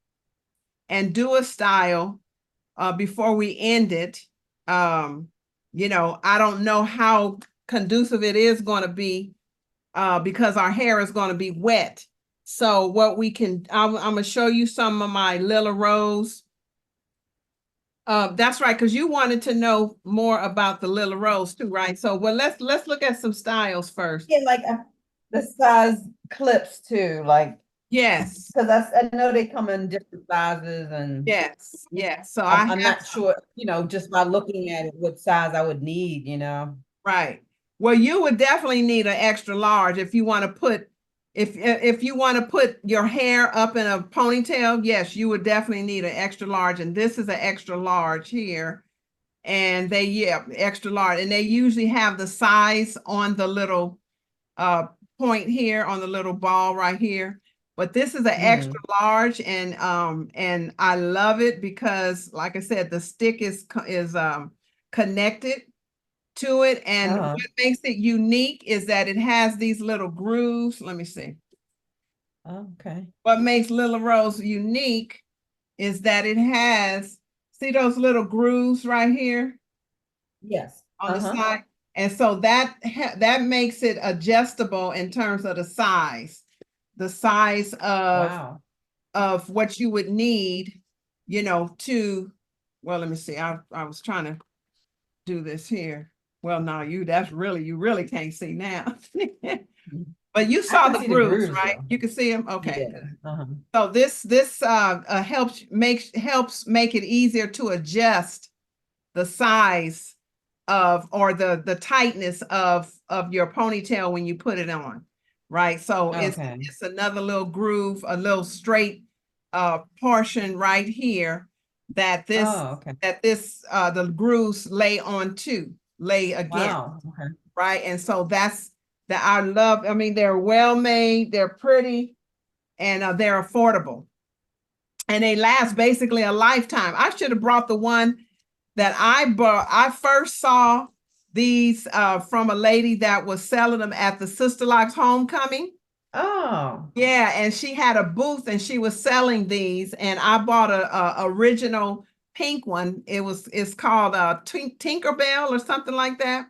and do a style before we end it. I don't know how conducive it is going to be because our hair is going to be wet. So what I'm going to show you some of my Lila Rose. That's right, because you wanted to know more about the Lila Rose too, right? So well, let's look at some styles first. Yeah, like the size clips too, like Yes, because I know they come in different sizes, and yes. So I'm not sure, just by looking at it, what size I would need. right. Well, you would definitely need an extra large if you want to put if you want to put your hair up in a ponytail. Yes, you would definitely need an extra large, and this is an extra large here. And extra large, and they usually have the size on the little point here on the little ball right here. But this is an extra large, and I love it because, like I said, the stick is connected to it. And what makes it unique is that it has these little grooves. Let me see. Okay. What makes Lila Rose unique is that it has, see those little grooves right here Yes. on the side? And so that makes it adjustable in terms of the size Wow. of what you would need, to, well, let me see. I was trying to do this here. Well, no, you really can't see now. But you saw the grooves, right? Though. You can see them. Okay. Yeah. So this helps make it easier to adjust the size of, or the tightness of your ponytail when you put it on, right? So it's another little groove, a little straight portion right here that the grooves lay against. Wow. Okay. Right? And so that's that I love. I mean, they're well made, they're pretty, and they're affordable. And they last basically a lifetime. I should have brought the one that I bought. I first saw these from a lady that was selling them at the Sisterlocks homecoming. Oh. Yeah, and she had a booth and she was selling these, and I bought a original pink one. It's called Tinkerbell or something like that.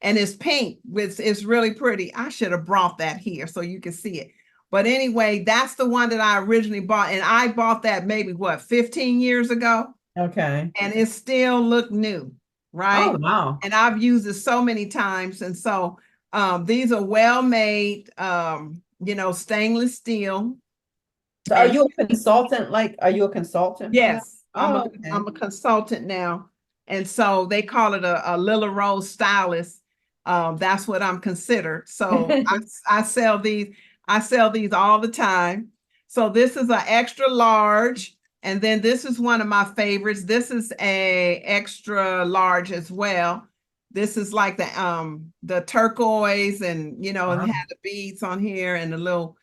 And it's pink, which is really pretty. I should have brought that here so you can see it. But anyway, that's the one that I originally bought. And I bought that maybe 15 years ago. Okay. And it still looked new, right? Oh, wow. And I've used it so many times. And so these are well made, stainless steel. So are you a consultant? Are you a consultant? Yes, Okay. I'm a consultant now. And so they call it a Lila Rose stylist. That's what I'm considered. So I sell these all the time. So this is an extra large. And then this is one of my favorites. This is a extra large as well. This is like the turquoise, and it had the beads on here and the little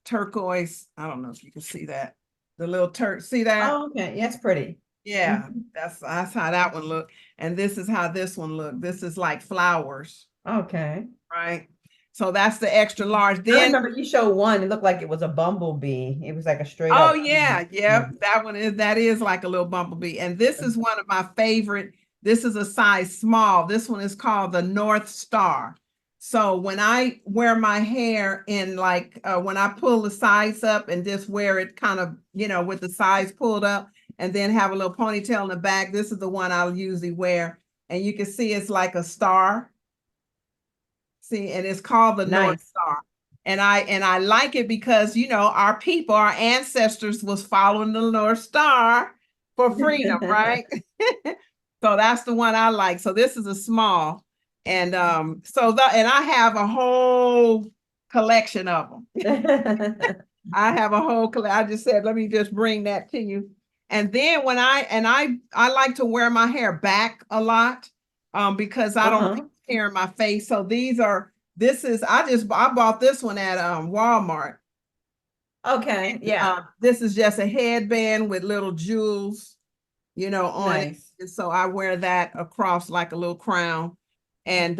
turquoise. I don't know if you can see that. The little see that? Oh, okay. Yeah, it's pretty. Yeah, that's how that one looked. And this is how this one looked. This is like flowers. Okay. Right. So that's the extra large. I Then remember you showed one, it looked like it was a bumblebee. It was like a straight oh up. yeah, that is like a little bumblebee. And this is one of my favorite. This is a size small. This one is called the North Star. So when I wear my hair in when I pull the sides up and just wear it kind of, with the sides pulled up, and then have a little ponytail in the back, this is the one I'll usually wear. And you can see it's like a star. See, and it's called the North Star. And I like it because, our ancestors was following the North Star for freedom, right? So that's the one I like. So this is a small. And and I have a whole collection of them. I have a whole I just said, let me just bring that to you. And then when I like to wear my hair back a lot because I don't like hair in my face. So I bought this one at Walmart. Okay, yeah. This is just a headband with little jewels, on it. Nice. And so I wear that across like a little crown. And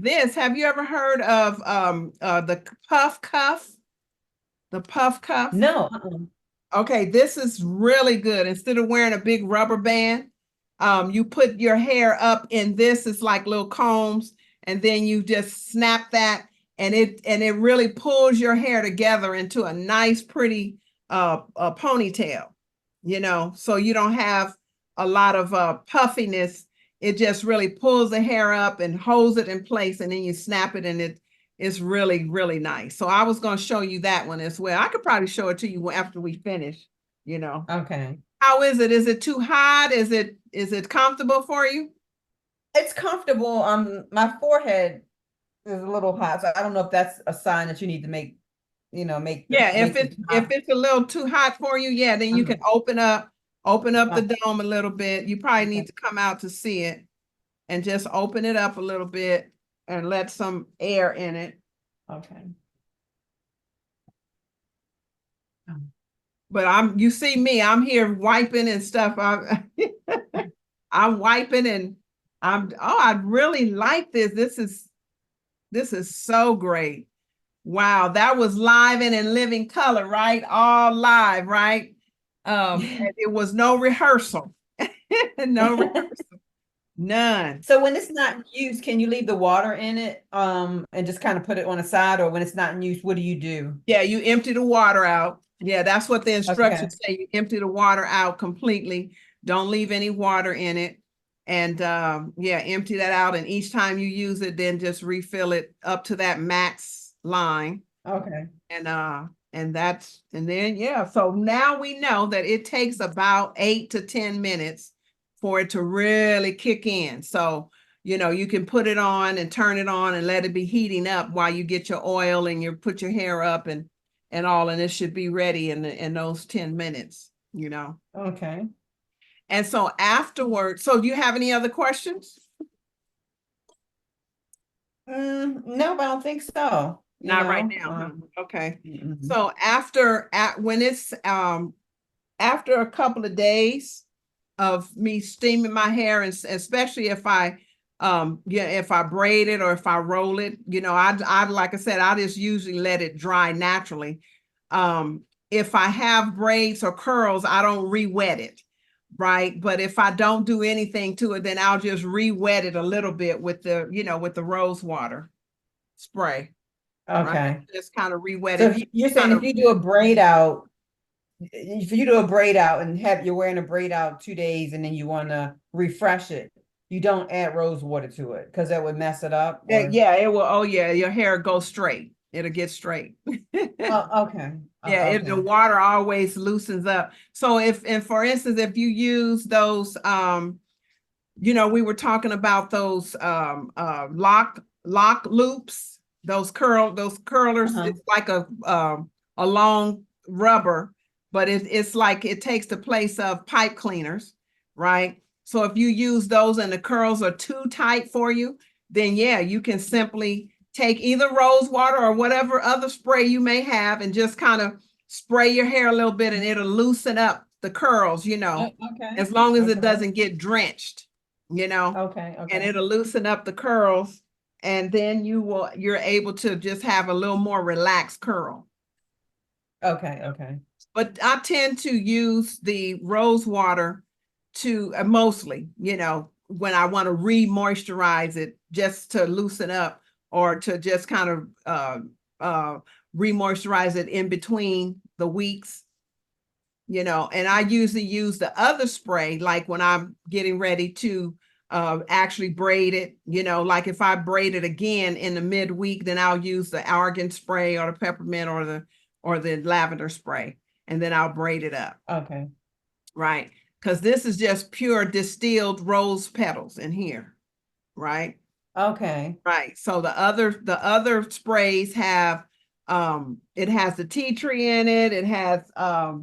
this, have you ever heard of the puff cuff? The puff cuff? No. Okay, this is really good. Instead of wearing a big rubber band, you put your hair up in this. It's like little combs, and then you just snap that, and it really pulls your hair together into a nice, pretty a ponytail. So you don't have a lot of puffiness. It just really pulls the hair up and holds it in place, and then you snap it, and it's really, really nice. So I was going to show you that one as well. I could probably show it to you after we finish. Okay. How is it? Is it too hot? Is it comfortable for you? It's comfortable. My forehead is a little hot, so I don't know if that's a sign that you need to make Yeah, make if it's a little too hot for you, yeah, then you can open up the Okay. dome a little bit. You probably Okay. need to come out to see it and just open it up a little bit and let some air in it. Okay. But you see me, I'm here wiping and stuff. I'm wiping and I really like this. This is so great. Wow, that was live and in living color, right? All live, right? And it was no rehearsal. No rehearsal. None. So when it's not used, can you leave the water in it, and just kind of put it on the side, or when it's not in use, what do you do? Yeah, you empty the water out. Yeah, that's what the Okay. instructions say. You empty the water out completely. Don't leave any water in it. And yeah, empty that out. And each time you use it, then just refill it up to that max line. Okay. And then yeah, so now we know that it takes about 8 to 10 minutes for it to really kick in. So you can put it on and turn it on and let it be heating up while you get your oil and you put your hair up and all, and it should be ready in those 10 minutes. Okay. And so afterwards, so do you have any other questions? No, I don't think so. Not right now, huh? Okay. Mhm. So when it's after a couple of days of me steaming my hair, and especially if I braid it or if I roll it, I like I said, I just usually let it dry naturally. If I have braids or curls, I don't re-wet it, right? But if I don't do anything to it, then I'll just re-wet it a little bit with the rose water spray. Right? Okay. Just kind of re-wet So it. you're saying if you do a braid out, if you do a braid out and you're wearing a braid out 2 days and then you want to refresh it, you don't add rose water to it because that would mess it up. Yeah, it will. Oh yeah, your hair goes straight. It'll get straight. Oh, okay. Yeah, the water always loosens up. So and for instance, if you use those, we were talking about those lock loops, those curlers. Uh-huh. It's like a long rubber, but it's like it takes the place of pipe cleaners, right? So if you use those and the curls are too tight for you, then yeah, you can simply take either rose water or whatever other spray you may have and just kind of spray your hair a little bit and it'll loosen up the curls, Okay. as long as it Okay. doesn't get drenched, Okay. and it'll loosen up the curls, and then you're able to just have a little more relaxed curl. Okay. Okay. But I tend to use the rose water to mostly, when I want to re-moisturize it just to loosen up or to just kind of re-moisturize it in between the weeks, and I usually use the other spray, like when I'm getting ready to actually braid it, like if I braid it again in the midweek, then I'll use the argan spray or the peppermint or the lavender spray, and then I'll braid it up. Okay. Right. Because this is just pure distilled rose petals in here. Right. Okay. Right. So the other sprays have it has the tea tree in it. It has a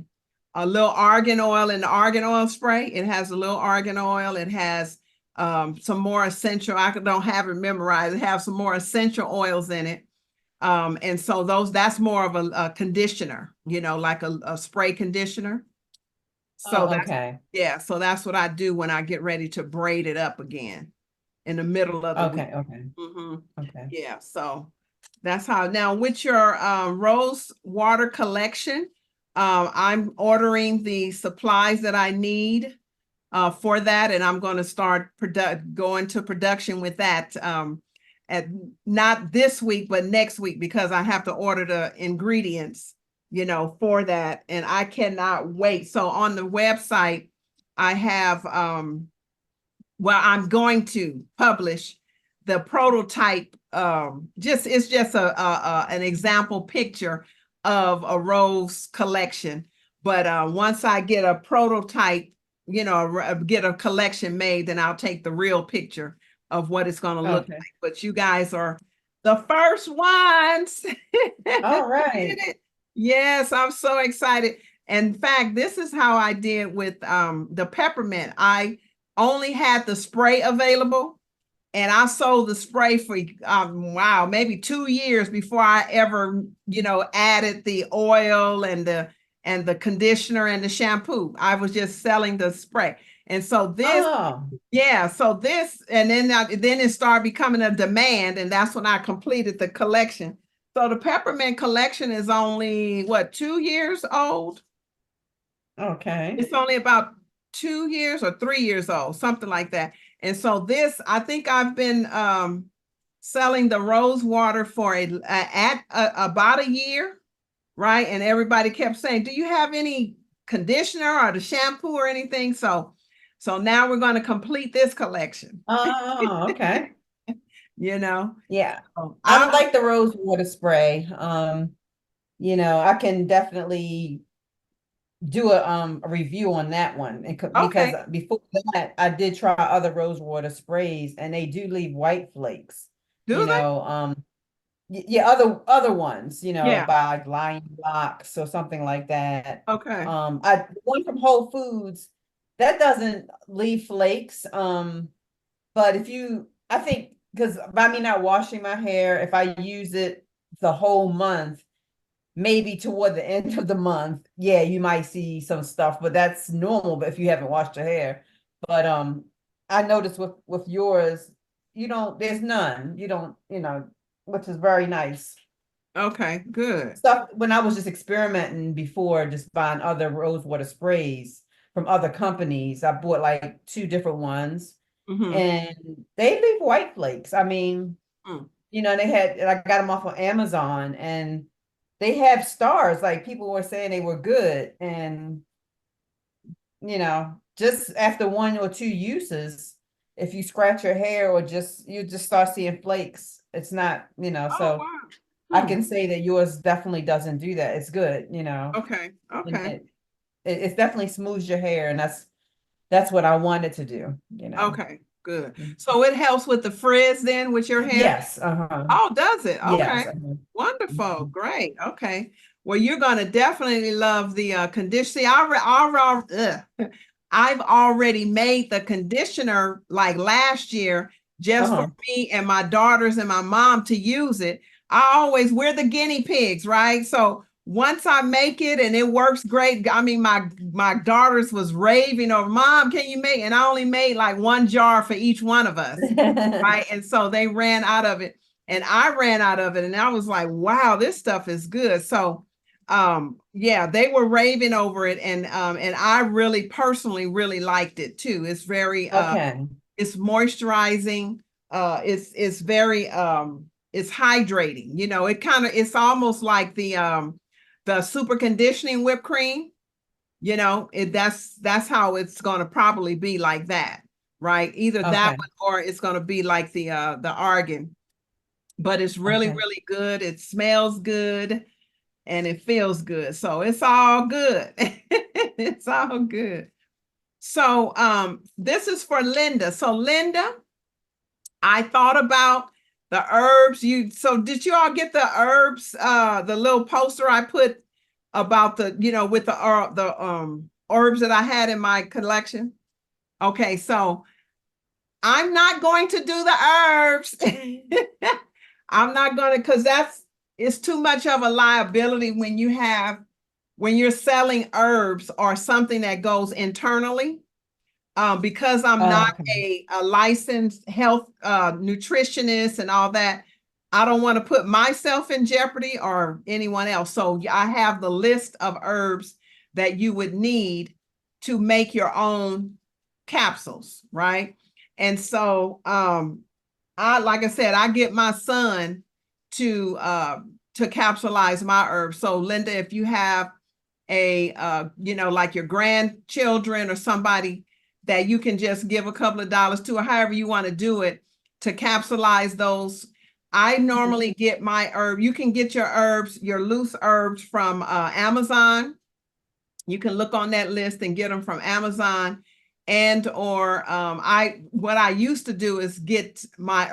little argan oil in the argan oil spray. It has a little argan oil. It has some more essential. I don't have it memorized. It has some more essential oils in it. And so that's more of a conditioner, like a spray conditioner. So Oh, okay. so that's what I do when I get ready to braid it up again in the middle of the week. Okay. Okay. Okay. Yeah, so that's how. Now with your rose water collection, I'm ordering the supplies that I need for that, and I'm going to start going to production with that at not this week, but next week, because I have to order the ingredients, for that, and I cannot wait. So on the website, I have I'm going to publish the prototype. It's just an example picture of a rose collection. But once I get a prototype, get a collection made, then I'll take the real picture of what it's going to look like. But you guys are the first ones. All right. Yes, I'm so excited. In fact, this is how I did with the peppermint. I only had the spray available, and I sold the spray for maybe 2 years before I ever added the oil and the conditioner and the shampoo. I was just selling the spray. And so this and then it started becoming a demand, and that's when I completed the collection. So the peppermint collection is only 2 years old. Okay. It's only about 2 years or 3 years old, something like that. And so I think I've been selling the rose water for about a year, right? And everybody kept saying, "Do you have any conditioner or the shampoo or anything?" So now we're going to complete this collection. Oh, okay. Yeah. I like the rose water spray. I can definitely do a review on that one, because before that I did try other rose water sprays, and they do leave white flakes. Do they? Yeah, other ones, by Lion Blocks or something like that. Okay. One from Whole Foods that doesn't leave flakes. But I think, because by me not washing my hair, if I use it the whole month, maybe toward the end of the month, yeah, you might see some stuff, but that's normal. But if you haven't washed your hair, but I noticed with yours, there's none. You don't, which is very nice. Okay, good. Stuff when I was just experimenting before, just buying other rose water sprays from other companies. I bought like 2 different ones, and they leave white flakes. I mean, I got them off of Amazon, and they have stars. Like, people were saying they were good, and just after 1 or 2 uses, if you scratch your hair or you just start seeing flakes. It's not, so wow. I can say that yours definitely doesn't do that. It's good, Okay. It definitely smooths your hair, and that's what I wanted to do, Okay, good. So it helps with the frizz then with your hair? Yes. Oh, does it? Okay. Yes. Wonderful. Great. Okay. Well, you're going to definitely love the conditioner. I've already made the conditioner like last year just for me and my daughters and my mom to use it. We're the guinea pigs, right? So once I make it and it works great, I mean, my daughters was raving over, "Mom, can you make?" And I only made like 1 jar for each one of us, right? And so they ran out of it, and I ran out of it, and I was like, "Wow, this stuff is good." So, they were raving over it, and I really personally really liked it too. It's very it's moisturizing. It's very it's hydrating. It's almost like the super conditioning whipped cream. That's how it's going to probably be, like that, right? Either that one, or it's going to be like the argan. But it's really really good. It smells good, and it feels good. So it's all good. It's all good. So this is for Linda. So Linda, I thought about the herbs. So did you all get the herbs, the little poster I put about the, with the herbs that I had in my collection? Okay, so I'm not going to do the herbs. I'm not going to, because it's too much of a liability when you're selling herbs or something that goes internally. Because I'm not Okay. a licensed health nutritionist and all that, I don't want to put myself in jeopardy or anyone else. So I have the list of herbs that you would need to make your own capsules, right? And so like I said, I get my son to capsulize my herbs. So Linda, if you have like your grandchildren or somebody that you can just give a couple of dollars to, or however you want to do it, to capsulize those. I normally get my herb. You can get your herbs, your loose herbs from Amazon. You can look on that list and get them from Amazon. And or what I used to do is get my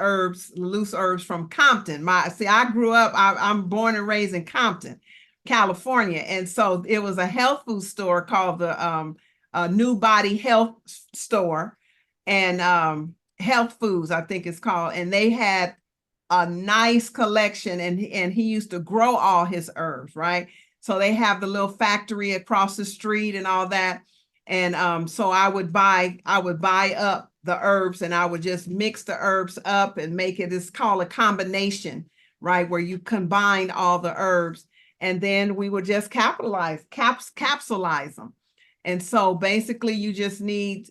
loose herbs from Compton. I grew up, I'm born and raised in Compton, California. And so it was a health food store called the New Body Health Store, and Health Foods, I think it's called. And they had a nice collection, and he used to grow all his herbs, right? So they have the little factory across the street and all that. And so I would buy up the herbs, and I would just mix the herbs up and make it. It's called a combination, right? Where you combine all the herbs, and then we would just capsulize them. And so basically you just need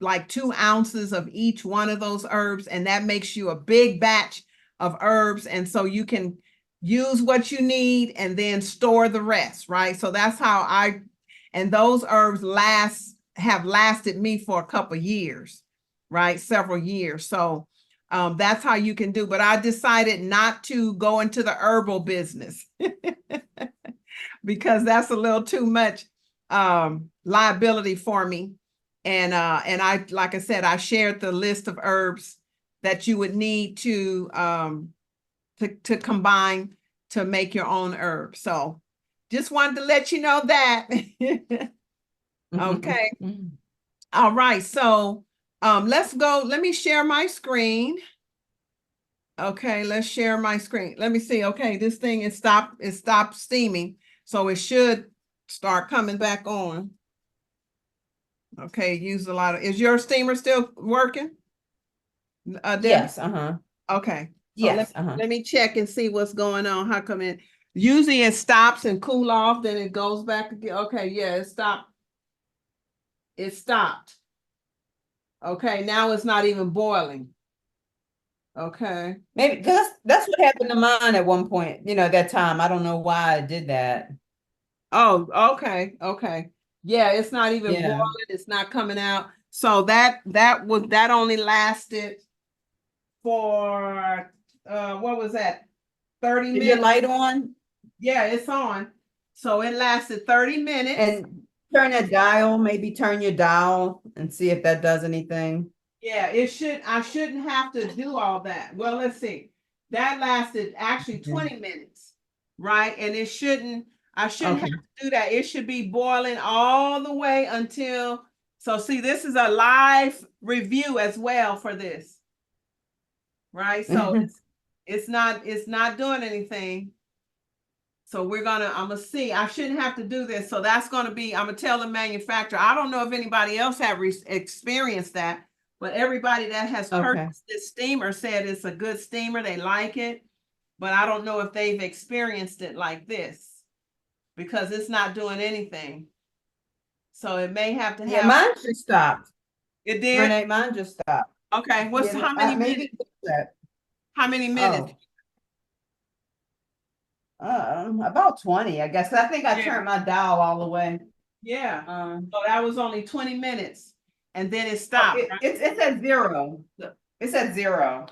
like 2 ounces of each one of those herbs, and that makes you a big batch of herbs. And so you can use what you need and then store the rest, right? So that's how and those herbs have lasted me for a couple of years, right? Several years. So that's how you can do. But I decided not to go into the herbal business because that's a little too much liability for me. And I, like I said, I shared the list of herbs that you would need to combine to make your own herb. So just wanted to let you know that. Okay. All right. So let's go. Let me share my screen. Okay, let's share my screen. Let me see. Okay, this thing is stopped steaming. So it should start coming back on. Okay, use a lot of, is your steamer still working? Debbie? Yes. Okay. So Yes. let me check and see what's going on. How come usually it stops and cool off, then it goes back again. Okay, yeah, it stopped. It stopped. Okay, now it's not even boiling. Okay. Maybe because that's what happened to mine at one point, that time. I don't know why I did that. Oh, okay. Okay. Yeah, it's not even Yeah. boiling. It's not coming out. So that only lasted for what was that? 30 Is minutes. your light on? Yeah, it's on. So it lasted 30 minutes. And turn that dial, maybe turn your dial and see if that does anything. Yeah, I shouldn't have to do all that. Well, let's see. That lasted actually 20 minutes, right? And I shouldn't have to do that. It should be boiling all the way until, so see, this is a live review as well for this, right? So it's not doing anything. So I'm gonna see, I shouldn't have to do this. So that's gonna be, I'm gonna tell the manufacturer. I don't know if anybody else have experienced that, but everybody that has purchased this steamer said it's a good steamer. They like it, but I don't know if they've experienced it like this because it's not doing anything. So it may have to have. Yeah, mine just stopped. It did? Renee, mine just stopped. Okay, how many minutes? How many minutes? About 20, I guess. I think I turned my dial all the way. Yeah. So that was only 20 minutes. And then it stopped. It's at 0. It's at 0.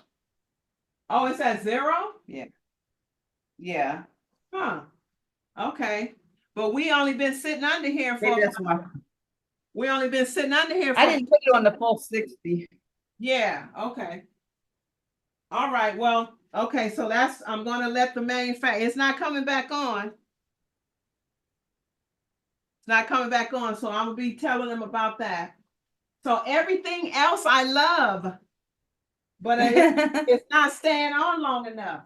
Oh, it's at 0? Yeah. Yeah. Huh. Okay. But we only been sitting under here for. Maybe that's why. We only been sitting under here for. I didn't put it on the full 60. Yeah. Okay. All right. Well, okay. So I'm going to let the manufacturer, it's not coming back on. It's not coming back on. So I'm going to be telling them about that. So everything else I love, but it's not staying on long enough.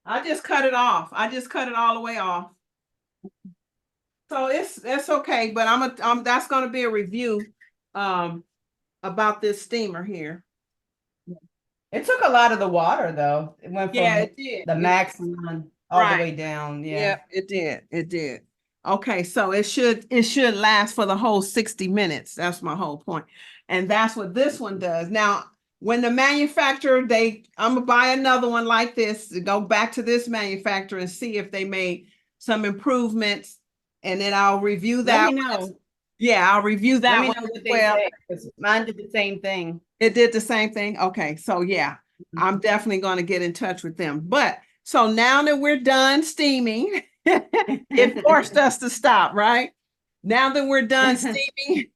I just cut it off. I just cut it all the way off. So it's okay, but that's gonna be a review about this steamer here. It took a lot of the water though. It went Yeah, from it did. the maximum all the Right. way down. Yeah. Yep, it did. It did. Okay, so it should last for the whole 60 minutes. That's my whole point. And that's what this one does. Now, when the manufacturer, I'm gonna buy another one like this to go back to this manufacturer and see if they made some improvements. And then I'll review Let that me one. know. Yeah, I'll review Let that me one know as what they well. say, 'cause mine did the same thing. It did the same thing. Okay, so yeah, I'm definitely going to get in touch with them. But so now that we're done steaming, it forced us to stop, right? Now that we're done steaming,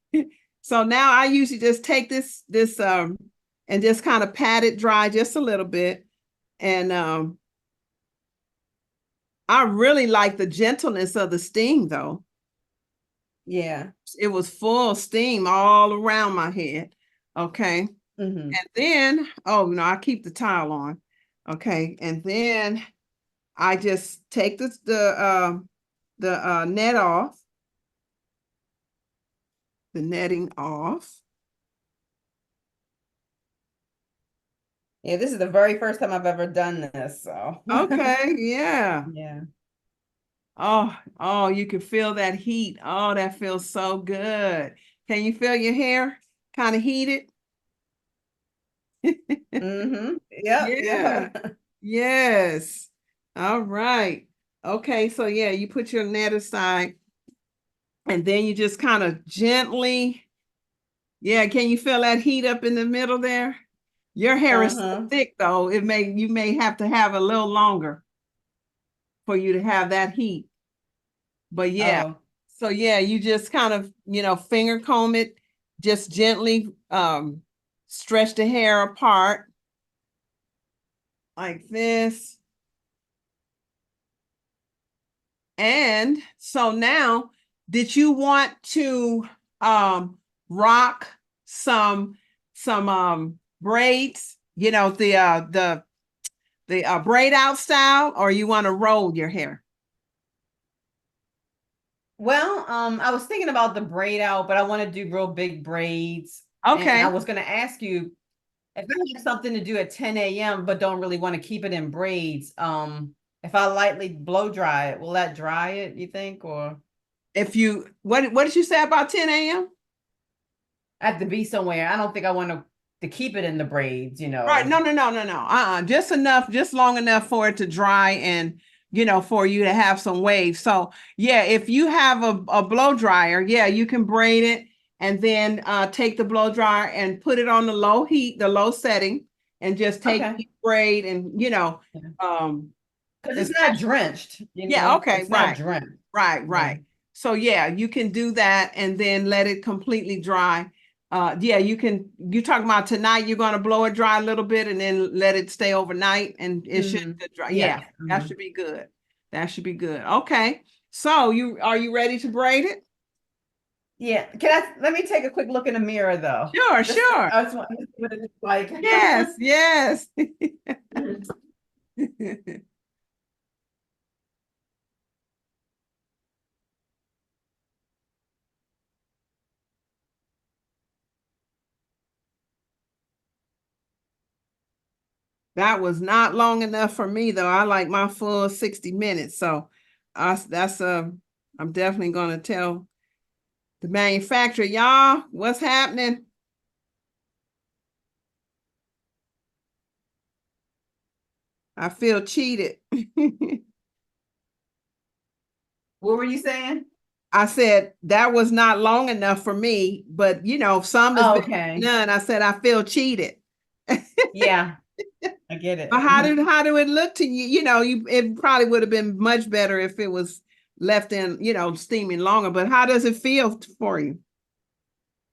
so now I usually just take this and just kind of pat it dry just a little bit. And I really like the gentleness of the steam though. Yeah. It was full steam all around my head. Okay. Mhm. And then, oh no, I keep the towel on. Okay. And then I just take the net off, the netting off. Yeah, this is the very first time I've ever done this. So Okay, yeah. yeah. Oh, you can feel that heat. Oh, that feels so good. Can you feel your hair kind of heated? Mm-hmm. Yep. Yeah. Yeah. Yes. All right. Okay, so yeah, you put your net aside and then you just kind of gently, yeah, can you feel that heat up in the middle there? Your hair is so Uh-huh. thick though, you may have to have a little longer for you to have that heat. But yeah, Oh. so yeah, you just kind of, finger comb it, just gently stretch the hair apart like this. And so now, did you want to rock some braids, the braid out style, or you want to roll your hair? Well, I was thinking about the braid out, but I want to do real big braids. And I Okay. was going to ask you if I have something to do at 10 a.m., but don't really want to keep it in braids. If I lightly blow dry it, will that dry it, you think? Or If you what did you say about 10 a.m.? I have to be somewhere. I don't think I want to keep it in the braids, you Right. know. No, no, no, no, no. Just enough, just long enough for it to dry and for you to have some waves. So yeah, if you have a blow dryer, yeah, you can braid it and then take the blow dryer and put it on the low heat, the low setting, and just take Okay. each braid and Because it's not especially, drenched, yeah, okay, it's not right. drenched. Right, Yeah. right. So yeah, you can do that and then let it completely dry. Yeah, you talking about tonight, you're gonna blow it dry a little bit and then let it stay overnight and it should dry. Yes. Yeah, that should be good. That should be good. Okay. So are you ready to braid it? Yeah. Let me take a quick look in the mirror though. Sure, Just, sure. I just want to see what it looks like. Yes, yes. That was not long enough for me though. I like my full 60 minutes. So I'm definitely gonna tell the manufacturer, y'all, what's happening? I feel cheated. What were you saying? I said that was not long enough for me, but some is Oh, better than okay. none. I said I feel cheated. Yeah, I get But it. how do it look to you? It probably would have been much better if it was left in, steaming longer. But how does it feel for you?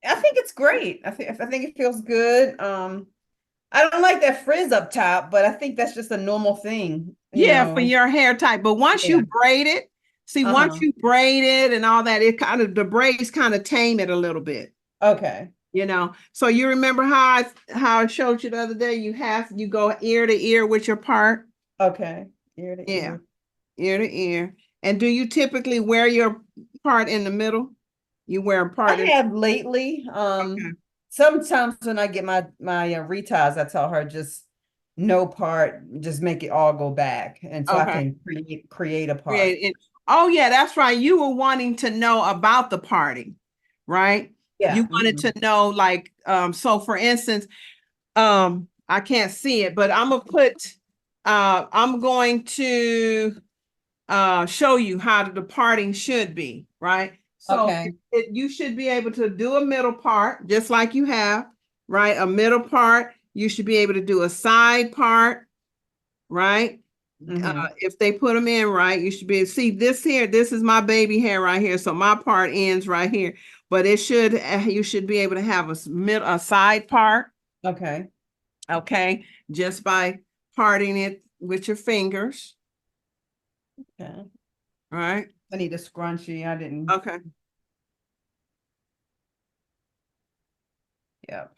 I think it's great. I think it feels good. I don't like that frizz up top, but I think that's just a normal thing, you Yeah, for know. your hair type. But once Yeah. you braid it, see, once Uh-huh. you braid it and all that, the braids kind of tame it a little bit. Okay. So you remember how I showed you the other day, you go ear to ear with your part. Okay. Ear to Yeah, ear. ear to ear. And do you typically wear your part in the middle? You wear a I part in, have lately. okay, Sometimes when I get my reties, I tell her just no part, just make it all go back, and so I okay. can create a Create part. it. Oh yeah, that's right. You were wanting to know about the party, right? You Yeah. wanted to know, like, so for instance, I can't see it, but I'm going to show you how the parting should be, right? So Okay. you should be able to do a middle part, just like you have, right? A middle part. You should be able to do a side part, right? Mm-hmm. If they put them in right, you should be able to see this here. This is my baby hair right here. So my part ends right here, but you should be able to have a side part. Okay. Okay. Just by parting it with your fingers. Okay. All right. I need a scrunchie. I didn't. Okay. Yep.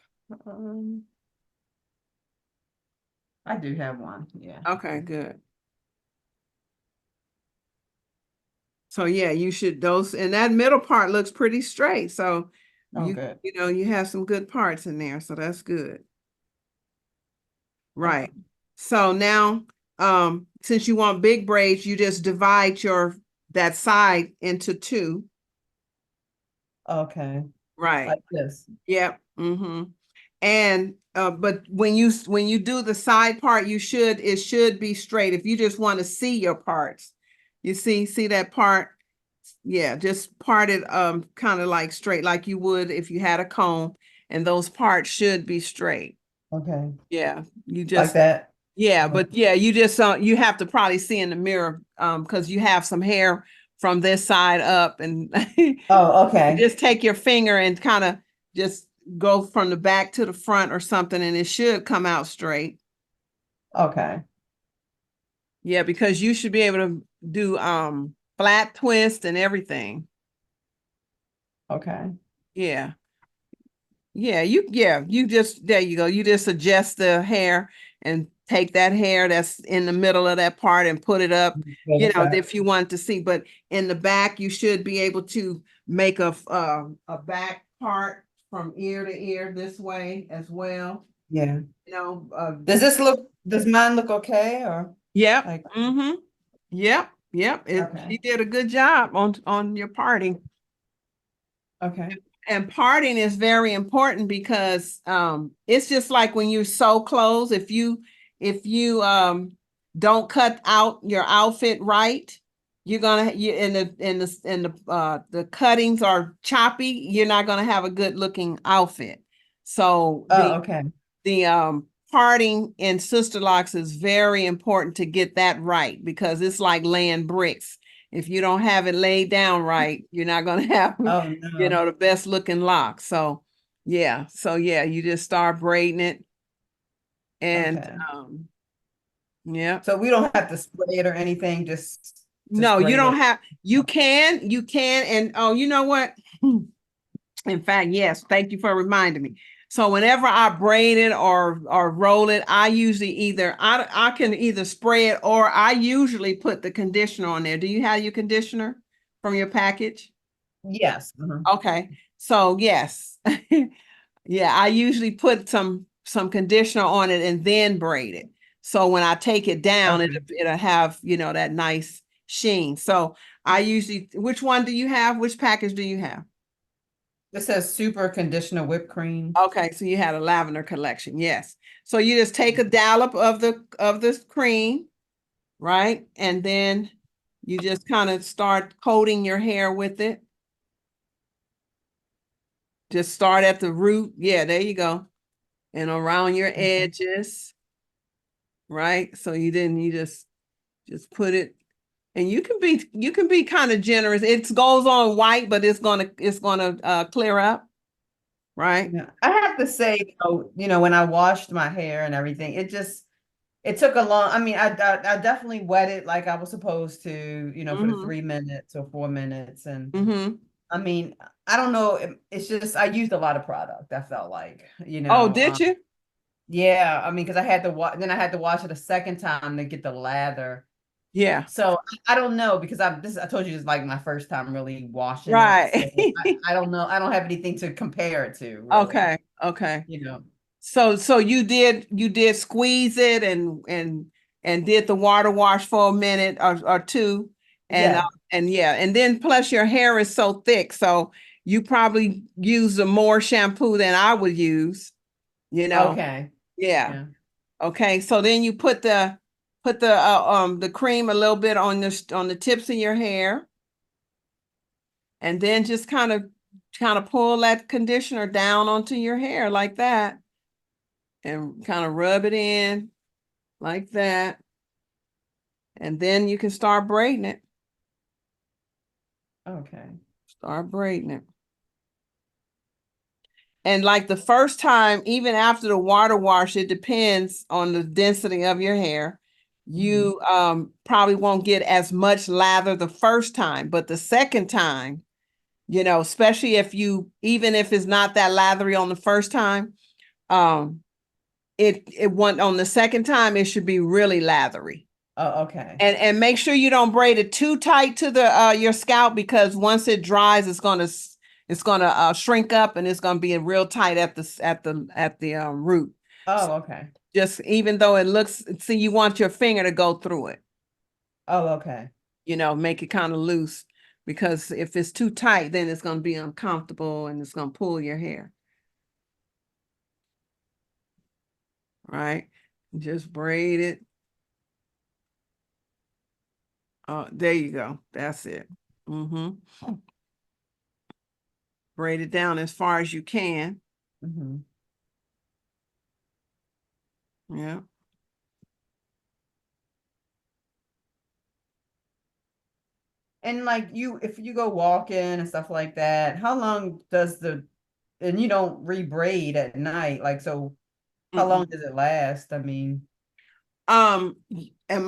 Um, I do have one. Yeah. Okay, good. So yeah, you should those and that middle part looks pretty straight. So Oh, you good. you know you have some good parts in there. So that's good. Okay. Right. So now, since you want big braids, you just divide that side into two. Okay. Right. Like this. Yep. Mm-hmm. And but when you do the side part, it should be straight. If you just want to see your parts, you see that part. Yeah, just part it kind of like straight, like you would if you had a comb, and those parts should be straight. Okay. Yeah, Like that. yeah, Okay. but yeah, you have to probably see in the mirror because you have some hair from this side up and Oh, okay. just take your finger and kind of just go from the back to the front or something and it should come out straight. Okay. Yeah, because you should be able to do flat twist and everything. Okay. Yeah. You just there you go. You just adjust the hair and take that hair that's in the middle of that part and put it up, Pull it back. if you want to see. But in the back, you should be able to make a back part from ear to ear this way as well. Yeah. You know, Does mine look okay or yep. like, Mm-hmm. Yep. okay. He did a good job on your party. Okay. And parting is very important because it's just like when you sew clothes, if you don't cut out your outfit right, you're gonna you the cuttings are choppy, you're not gonna have a good looking outfit. So Oh, okay. the parting in Sisterlocks is very important to get that right because it's like laying bricks. If you don't have it laid down right, you're not going to have, Oh, no. the best looking lock. So yeah, you just start braiding it and Okay. yeah. So we don't have to spray it or anything, just No, you braid don't it. have, you can, and oh, you know what? In fact, yes, thank you for reminding me. So whenever I braid it or roll it, I usually I can either spray it or I usually put the conditioner on there. Do you have your conditioner from your package? Yes. Okay. So yes. Yeah, I usually put some conditioner on it and then braid it. So when I take it down, Okay. it'll have, that nice sheen. So which one do you have? Which package do you have? This says super conditioner whipped cream. Okay, so you had a lavender collection. Yes. So you just take a dollop of the cream, right? And then you just kind of start coating your hair with it. Just start at the root. Yeah, there you go. And around your Mhm. edges, right? So you just put it and you can be kind of generous. It goes on white, but it's gonna clear up, right? Yeah. I have to say, when I washed my hair and everything, it took a long, I mean, I definitely wet it like I was supposed to, for the Mm-hmm. 3 minutes or 4 minutes. And Mm-hmm. I mean, I don't know. It's just, I used a lot of product, I felt like, Oh, did you? yeah, I mean, because I had to wash, then I had to wash it a second time to get the lather. Yeah. So I don't know because I told you this is like my first time really washing it. Right. So I don't know. I don't have anything to compare it to really, Okay. Okay. you know. So you did squeeze it and did the water wash for a minute or two and Yeah. and yeah, and then plus your hair is so thick, so you probably use more shampoo than I would use, you know. Okay. Yeah. Yeah. Okay. So then you put the cream a little bit on the tips of your hair, and then just kind of pull that conditioner down onto your hair like that and kind of rub it in like that. And then you can start braiding it. Okay. Start braiding it. And like the first time, even after the water wash, it depends on the density of your hair. Mhm. You probably won't get as much lather the first time, but the second time, especially even if it's not that lathery on the first time, um, it won't on the second time, it should be really lathery. Oh, okay. And make sure you don't braid it too tight to the your scalp, because once it dries, it's gonna shrink up and it's gonna be real tight at the root. So Oh, okay. just even though it looks, see, you want your finger to go through it, Oh, okay. make it kind of loose, because if it's too tight, then it's gonna be uncomfortable and it's gonna pull your hair. Right? Just braid it. There you go. That's it. Mm-hmm. Braid it down as far as you can. Hmm. Yeah. And like if you go walking and stuff like that, how long does and you don't rebraid at night, like, so how long Mm-mm. does it last? I mean, Um, and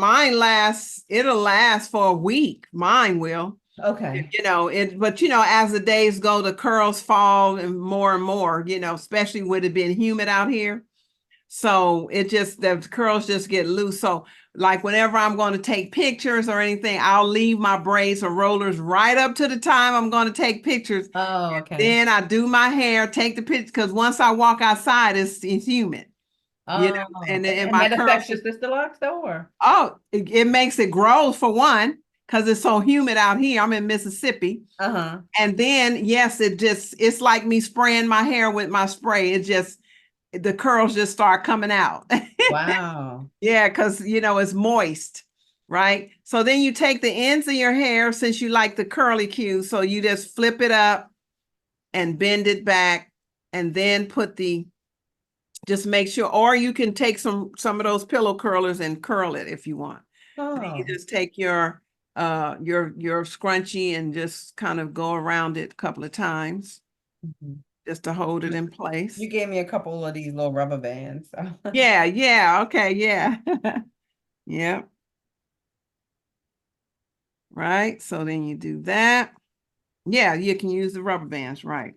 it'll last for a week. Mine will. okay. But as the days go, the curls fall and more, especially with it being humid out here. So the curls just get loose. So like whenever I'm going to take pictures or anything, I'll leave my braids or rollers right up to the time I'm going to take pictures. Oh, okay. Then I do my hair, take the picture, because once I walk outside, it's humid, Oh, and and my that curls affects your just, Sisterlocks though, or? oh, it makes it grow for one, because it's so humid out here. I'm in Mississippi. Uh-huh. And then, yes, it's like me spraying my hair with my spray. The curls just start coming out. Wow. Yeah, because, it's moist, right? So then you take the ends of your hair, since you like the curly cue. So you just flip it up and bend it back, and then just make sure, or you can take some of those pillow curlers and curl it if you want. Then you Oh. just take your scrunchie and just kind of go around it a couple of times Mhm. just to hold it in place. You gave me a couple of these little rubber bands. So. Yeah, yeah, okay, yeah. Yeah, right. So then you do that. Yeah, you can use the rubber bands, right.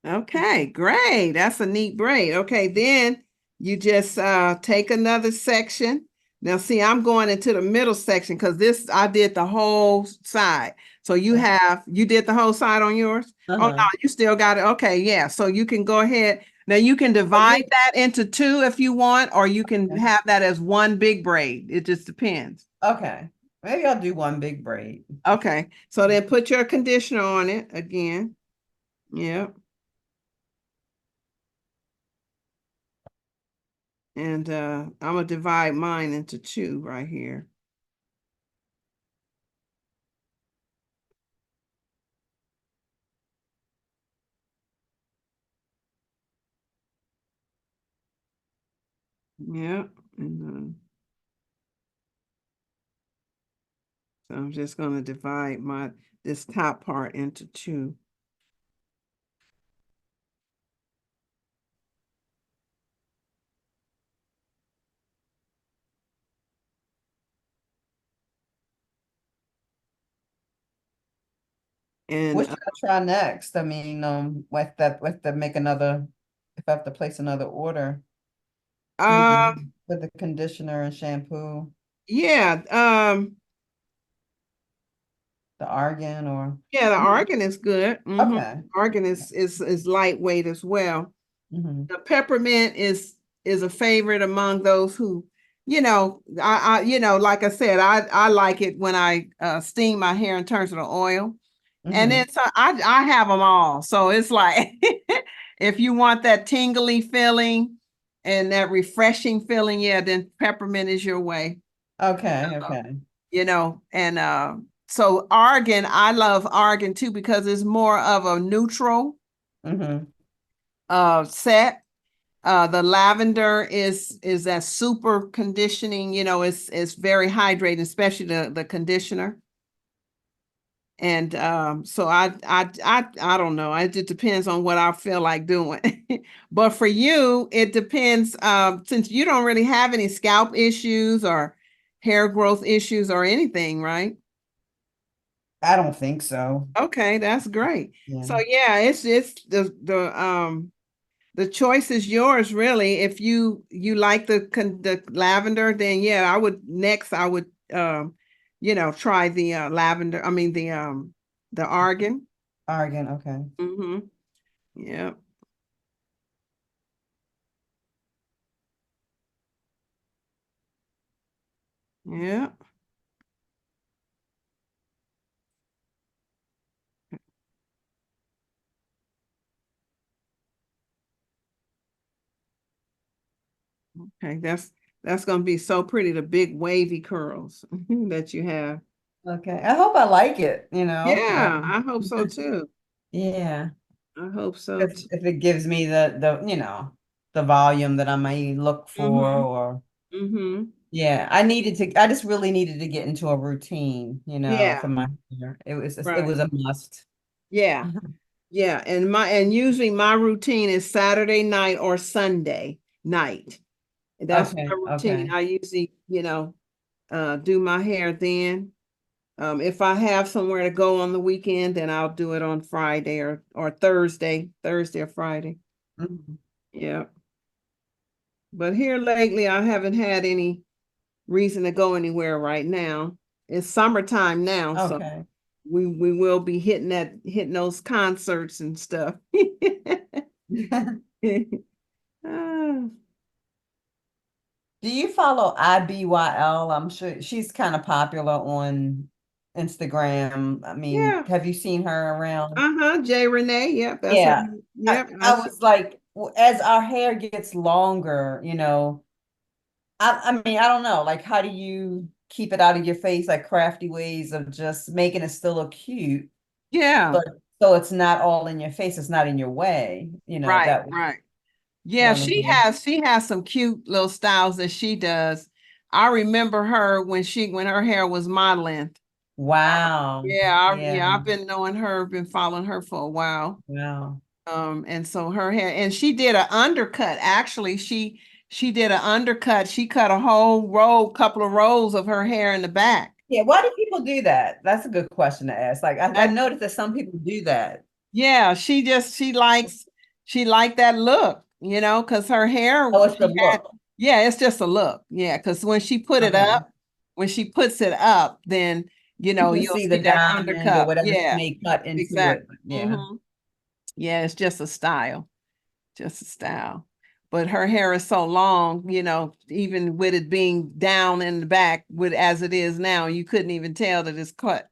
Okay, great. That's a neat braid. Okay, then you just take another section. Now, see, I'm going into the middle section because I did the whole side. So you did the whole side on yours? Oh, no, Uh-huh. you still got it. Okay, yeah. So you can go ahead. Now you can Oh, divide that into two if you want, or you can yeah. have that as one big braid. It just depends. Okay. Maybe I'll do one big braid. Okay, so then put your conditioner on it again. Yep. And I'm gonna divide mine into two right here. Yep. And so I'm just gonna divide this top part into two. And What should I try next? I mean, with the make another, if I have to place another order, um, maybe. with the conditioner and shampoo, Yeah, the argan or yeah, the argan is good. okay. Argan is lightweight as well. Hmm. The peppermint is a favorite among those who, like I said, I like it when I steam my hair in terms of the oil. And Hmm. then so I have them all. So it's like if you want that tingly feeling and that refreshing feeling, yeah, then peppermint is your way. Okay, Uh, okay. and so argan, I love argan too because it's more of a neutral Hmm. set. The lavender is that super conditioning, it's very hydrating, especially the conditioner. And so I don't know. It just depends on what I feel like doing. But for you, it depends. Since you don't really have any scalp issues or hair growth issues or anything, right? I don't think so. Okay, that's great. Yeah. So yeah, it's the choice is yours, really. If you like the lavender, then yeah, I would try the lavender. I mean the argan. Argan, okay. Mm-hmm. Yeah. Yeah. Okay. That's gonna be so pretty, the big wavy curls that you have. Okay. I hope I like it, Yeah, I hope so too. yeah. I hope so too. If it gives me the volume that I may look for Mm-hmm. or Mm-hmm. yeah, I just really needed to get into a routine, for Yeah, my hair. It right. was a must. Yeah. Yeah, and usually my routine is Saturday night or Sunday night. That's my Okay, routine. okay. I usually, do my hair then. If I have somewhere to go on the weekend, then I'll do it on Friday or Thursday or Friday. Mhm. Yeah. But here lately, I haven't had any reason to go anywhere right now. It's summertime now, so Okay. we will be hitting those concerts and stuff. Ah, Do you follow IBYL? I'm sure she's kind of popular on Instagram. I mean, yeah. have you seen her around? Uh-huh. Jay Rene. Yep, that's her. Yeah. Yep. I was like, as our hair gets longer, I mean, I don't know, like how do you keep it out of your face, like crafty ways of just making it still look cute, Yeah. but so it's not all in your face, it's not in your way, Right. that was Right. Yeah, one of the she has some cute little styles that she does. I remember her when her hair was my length. wow. Yeah, Yeah. I've been knowing her, been following her for a while. Wow. And so her hair, and she did an undercut. Actually, she did an undercut. She cut a whole couple of rows of her hair in the back. Yeah, why do people do that? That's a good question to ask. Like I That noticed that some people do that. Yeah, she liked that look, because her hair, Oh, it's the she had, look. yeah, it's just a look. Yeah, because Okay. when she puts it up, then You can you'll see the see that diamond or undercut. whatever she Yeah, may cut into it. exactly. Yeah. Yeah, it's just a style, just a style. But her hair is so long, even with it being down in the back with as it is now, you couldn't even tell that it's cut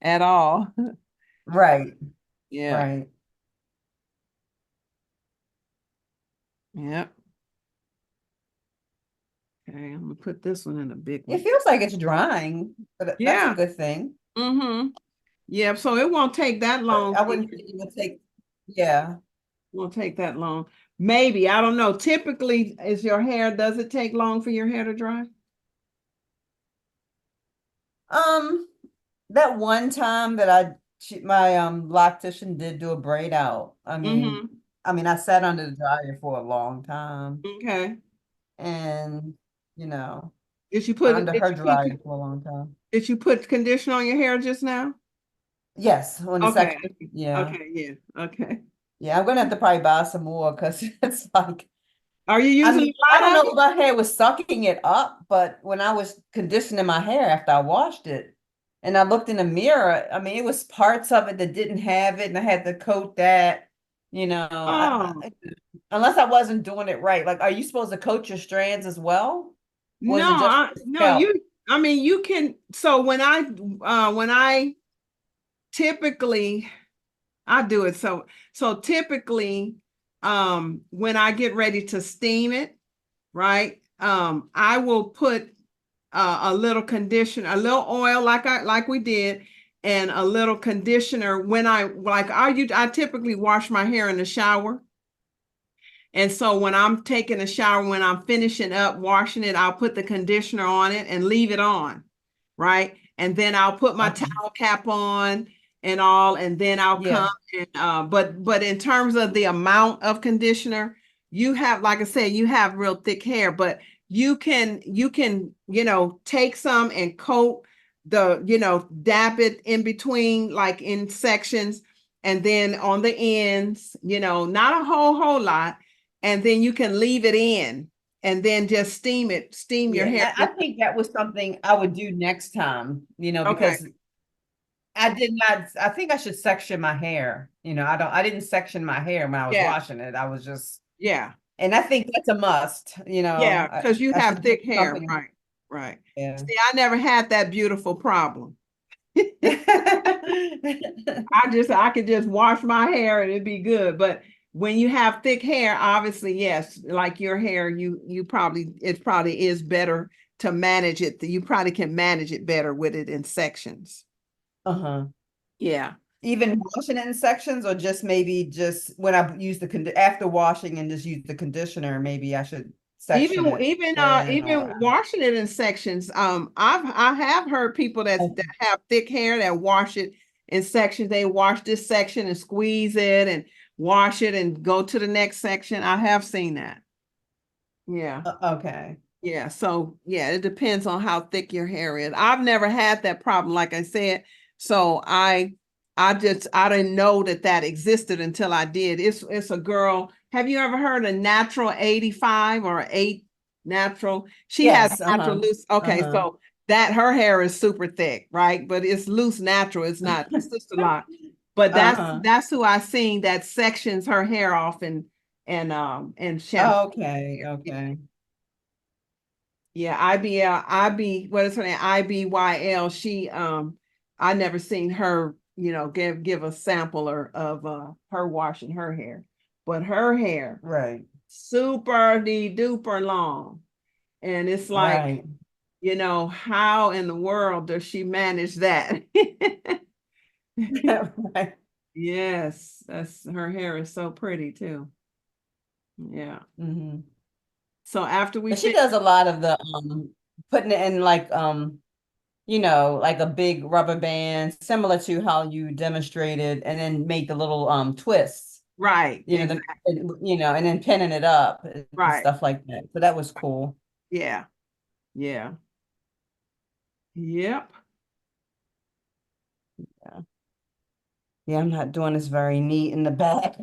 at all. Right. Yeah, Right. yeah. Okay, I'm gonna put this one in a big It one. feels like it's drying, but that's a Yeah. good thing. Mm-hmm. Yeah, so it won't take that But long I for wouldn't you. think it would take, yeah. Won't take that long. Maybe, I don't know. Typically, does it take long for your hair to dry? Um, that one time that my loctician did do a braid out. Mm-hmm. I mean, I sat under the dryer for a long time Okay. and, you know, Did you put under her dryer for a long time. did you put conditioner on your hair just now? Yes, on the Okay. second, yeah. Okay, yeah. Okay. Yeah, I'm gonna have to probably buy some more because it's like Are you I using mean, a I don't lot know of if it? my hair was sucking it up, but when I was conditioning my hair after I washed it and I looked in the mirror, I mean, it was parts of it that didn't have it, and I had to coat that, Oh, unless I wasn't doing it right. Like, are you supposed to coat your strands as well? Or is no, it just no, scalp? I mean, you can, so when I typically, I do it. So typically, when I get ready to steam it, right? I will put a little conditioner, a little oil like we did, and a little conditioner when I typically wash my hair in the shower. And so when I'm taking a shower, when I'm finishing up washing it, I'll put the conditioner on it and leave it on, right? And then I'll put my Okay. towel cap on and all, and then I'll come Yeah. and but in terms of the amount of conditioner, you have, like I said, you have real thick hair, but you can take some and coat dab it in between, like in sections, and then on the ends, not a whole lot, and then you can leave it in and then just steam your Yeah. hair I with. think that was something I would do next time, Okay. because I did not, I think I should section my hair. I didn't section my hair when I was Yeah. washing it. I was just, Yeah. and I think that's a must, Yeah. Because you I have should do thick hair. something. Right. Right. Yeah. See, I never had that beautiful problem. I could just wash my hair and it'd be good. But when you have thick hair, obviously, yes, like your hair, it probably is better to manage it. You probably can manage it better with it in sections. Uh-huh. Yeah. Even washing it in sections, or just maybe just when I use after washing and just use the conditioner, maybe I should section Even it even then, or even washing it in sections. I have heard people that have thick hair that wash it in sections. They wash this section and squeeze it and wash it and go to the next section. I have seen that. Yeah. okay. Yeah. So yeah, it depends on how thick your hair is. I've never had that problem, like I said. So I didn't know that existed until I did. It's a girl. Have you ever heard of Natural 85 or 8 Natural? She has Yes. natural Uh-huh. loose. Okay, Uh-huh. so that her hair is super thick, right? But it's loose natural. It's not Sisterlock. But Uh-huh. that's who I seen that sections her hair off and shampoo. Okay. Okay. Yeah, what is her name? IBYL. I never seen her, give a sample of her washing her hair. But her hair, Right. super duper long. And it's like, Right. how in the world does she manage that? Right. Yes, that's her hair is so pretty too. Yeah. Hmm. So after we But she finish, does a lot of the putting it in, like, like a big rubber band, similar to how you demonstrated, and then make the little twists, right, exactly. and then pinning it up and Right. stuff like that. So that was cool. Yeah. Yeah. Yep. Yeah. Yeah, I'm not doing this very neat in the back.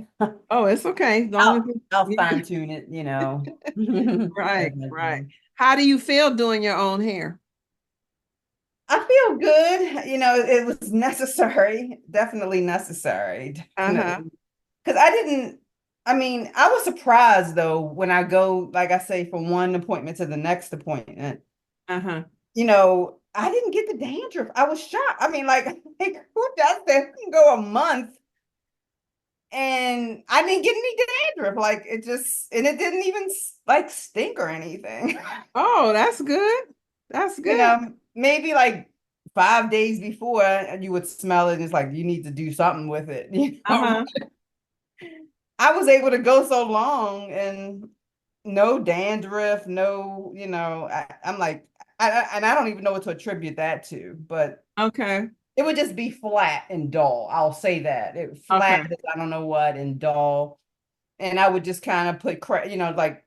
Oh, it's okay. As long as I'll I'll fine tune it, as right, I right. go. How do you feel doing your own hair? I feel good. It was necessary, definitely necessary, Uh-huh. definitely. Because I didn't, I mean, I was surprised though when I go, like I say, from one appointment to the next appointment, Uh-huh. I didn't get the dandruff. I was shocked. I mean, like, like who does that? You can go a month and I didn't get any dandruff. Like, and it didn't even like stink or anything. Oh, that's good. That's good. Maybe like 5 days before, and you would smell it. It's like you need to do something with it. Uh-huh. I was able to go so long and no dandruff, no, I'm like, and I don't even know what to attribute that to, but Okay. it would just be flat and dull. I'll say that it flat, Okay. I don't know what, and dull. And I would just kind of put, like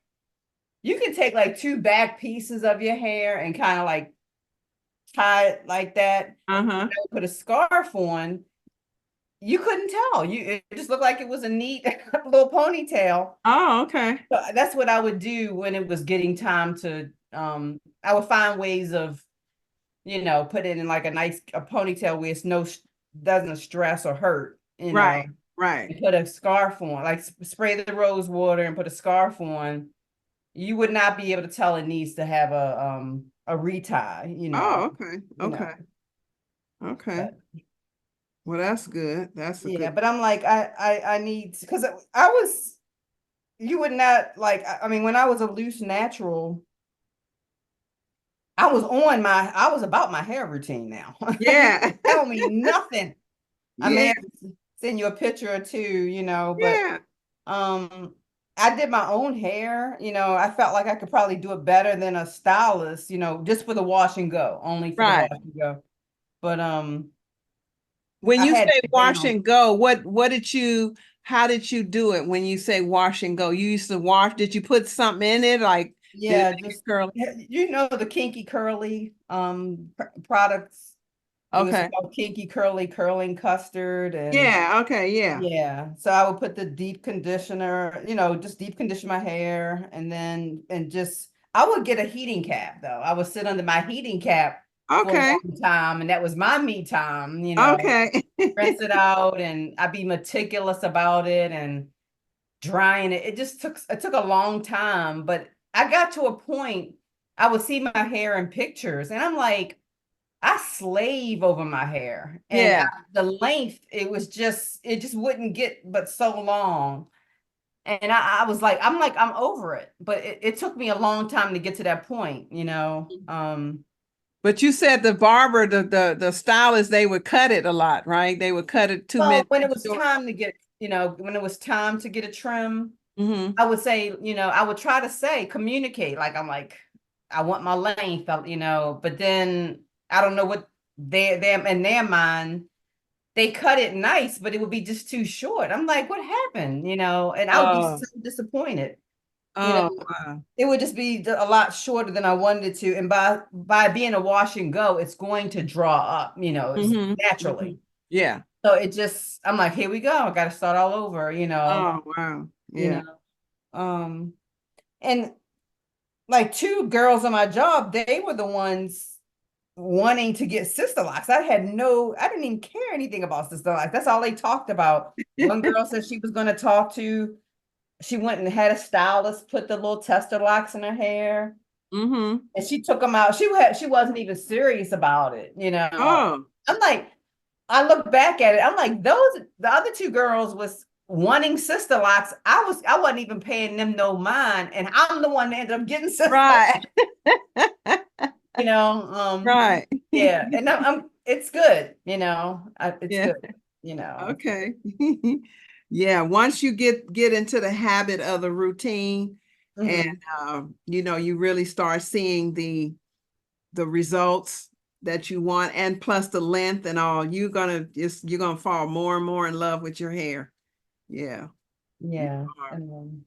you can take like two back pieces of your hair and kind of like tie it like that. Uh-huh. Put a scarf on, you couldn't tell. It just looked like it was a neat little ponytail. Oh, okay. So that's what I would do when it was getting time to I would find ways of, put it in like a ponytail where it's doesn't stress or hurt, Right, right. and put a scarf on, like spray the rose water and put a scarf on. You would not be able to tell it needs to have a retie, Oh, okay. you Okay. know. Okay. But Well, that's good. That's a yeah, good. but I'm like, I need, because I was, you would not like, I mean, when I was a loose natural, I was about my hair routine now. You Yeah. tell me nothing. I may Yeah. have to send you a picture or two, but Yeah. um I did my own hair, I felt like I could probably do it better than a stylist, just for the wash and go, only for the Right. wash and go. But When I you had say it wash down. and go, how did you do it when you say wash and go? You used to wash, did you put something in it? Like, did it Yeah, make it just curly? the kinky curly products. It was Okay. called kinky curly curling custard. And Yeah. Okay. Yeah. yeah, so I would put the deep conditioner, just deep condition my hair, and just I would get a heating cap though. I would sit under my heating cap for a Okay. long time, and that was my me time, Okay. rinse it out, and I'd be meticulous about it and drying it. It took a long time, but I got to a point I would see my hair in pictures, and I'm like, I slave over my hair, and Yeah. the length, it just wouldn't get but so long. And I was like, I'm over it. But it took me a long time to get to that point. But you said the barber, the stylist, they would cut it a lot, right? They would cut it 2 minutes Well, when it was short. time to get, when it was time to get a trim, Mm-hmm. I would say, I would try to communicate. Like, I'm like, I want my length, but then I don't know what them in their mind, they cut it nice, but it would be just too short. I'm like, what happened? And I would be Oh, so disappointed. You know, oh, wow. it would just be a lot shorter than I wanted it to. And by being a wash and go, it's going to draw up, it's Mm-hmm. Mm-hmm. naturally. Yeah. So I'm like, here we go. I got to start all over. Oh, wow. You Yeah. know. Um, and like two girls on my job, they were the ones wanting to get Sisterlocks. I didn't even care anything about Sisterlocks. That's all they talked about. One girl said she was going to talk to, she went and had a stylist put the little tester locks in her hair, Mm-hmm. and she took them out. She wasn't even serious about it. Oh, I'm like, I look back at it, I'm like, the other two girls was wanting Sisterlocks. I wasn't even paying them no mind, and I'm the one that ended up getting Sister. right. you know, um, Right. yeah, and it's good, it's Yeah. good. Okay. Yeah. Once you get into the habit of the routine and Mhm. you really start seeing the results that you want, and plus the length and all, you're gonna fall more and more in love with your hair. Yeah. You Yeah. are. And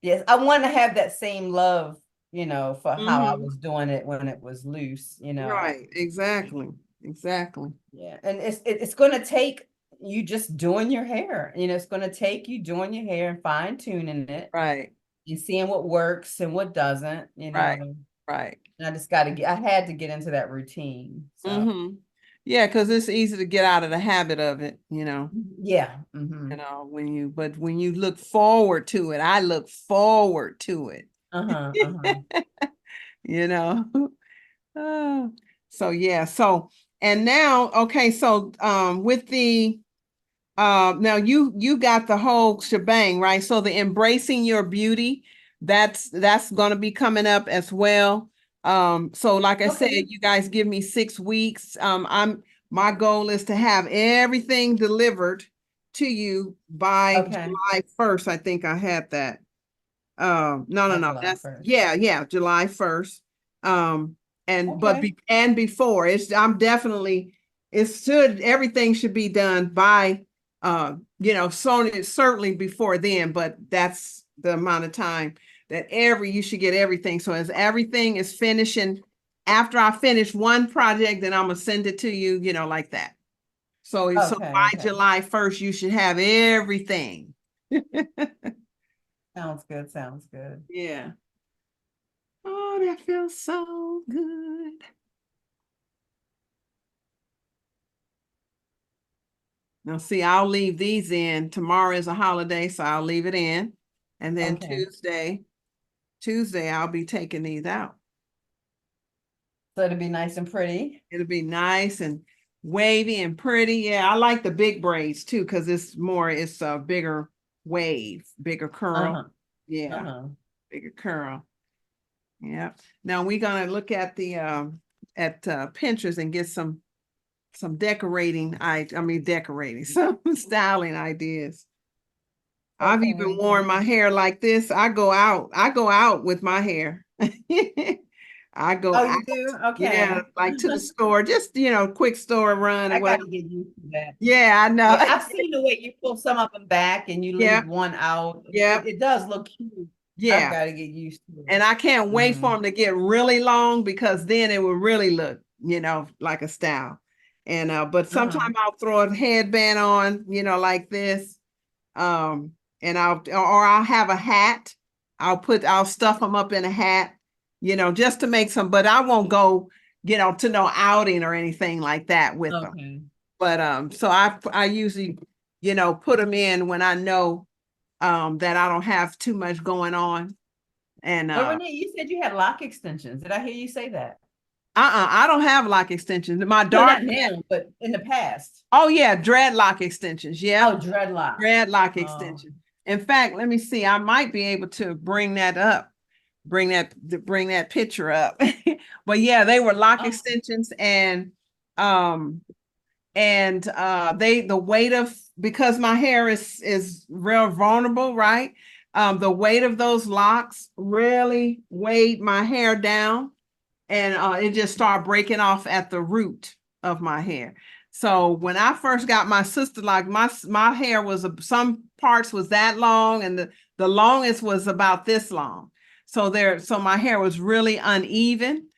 yes, I want to have that same love, for how I Mm-hmm. was doing it when it was loose. Right. Exactly. Exactly. Yeah. And it's going to take you just doing your hair. It's going to take you doing your hair and fine tuning it Right. and seeing what works and what doesn't. Right. Right. And I had to get into that routine. So, Mm-hmm. Yeah, because it's easy to get out of the habit of it. yeah. Hmm. But when you look forward to it, I look forward to it, Uh-huh. Uh-huh. you know. Oh, so yeah, and now, okay, so with the now you got the whole shebang, right? So the embracing your beauty, that's gonna be coming up as well. So like I said, Okay. you guys give me 6 weeks. My goal is to have everything delivered to you by Okay. July 1st. I think I had that. No, no, By no. July That's 1st. yeah, July 1st. Okay. And before I'm definitely everything should be done by so certainly before then, but that's the amount of time that you should get everything. So as everything is finishing, after I finish one project, then I'm gonna send it to you, like that. So Okay, by okay. July 1st, you should have everything. Sounds good, sounds good. Yeah. Oh, that feels so good. Now, see, I'll leave these in. Tomorrow is a holiday, so I'll leave it in. And then Okay. Tuesday, I'll be taking these out. So it'll be nice and pretty. It'll be nice and wavy and pretty. Yeah, I like the big braids too, because it's a bigger wave, bigger curl. Uh-huh. Yeah, Uh-huh. bigger curl. Yeah. Now we're gonna look at the Pinterest and get some decorating, some styling ideas. I've even Okay. worn my hair like this. I go out with my hair. I go Oh, out, you do? yeah, Okay. like to the store, just quick store run or I whatever. gotta get used to that. Yeah, I know. Yeah, I've seen the way you pull some of them back and you Yeah, leave one out. yeah, It does look cute. I've yeah. got to get used to it. And I can't wait for them to get really long, because then it will really look, like a style. And but Uh-huh. sometimes I'll throw a headband on, like this. Um, and I'll have a hat. I'll stuff them up in a hat, just to make some, but I won't go, to no outing or anything like that with them. Okay. But so I usually, put them in when I know that I don't have too much going on. And But Renee, you said you had lock extensions. Did I hear you say that? I don't have lock extensions. My No, dark not now, but in the past. Oh yeah, dreadlock extensions. Yeah, Oh, dreadlock. dreadlock Oh, extension. In fact, let me see. I might be able to bring that up, bring that picture up. But yeah, they were lock oh, extensions, um the weight of, because my hair is real vulnerable, right? The weight of those locks really weighed my hair down, and it just started breaking off at the root of my hair. So when I first got my Sisterlock, my hair was some parts was that long, and the longest was about this long. So my hair was really uneven.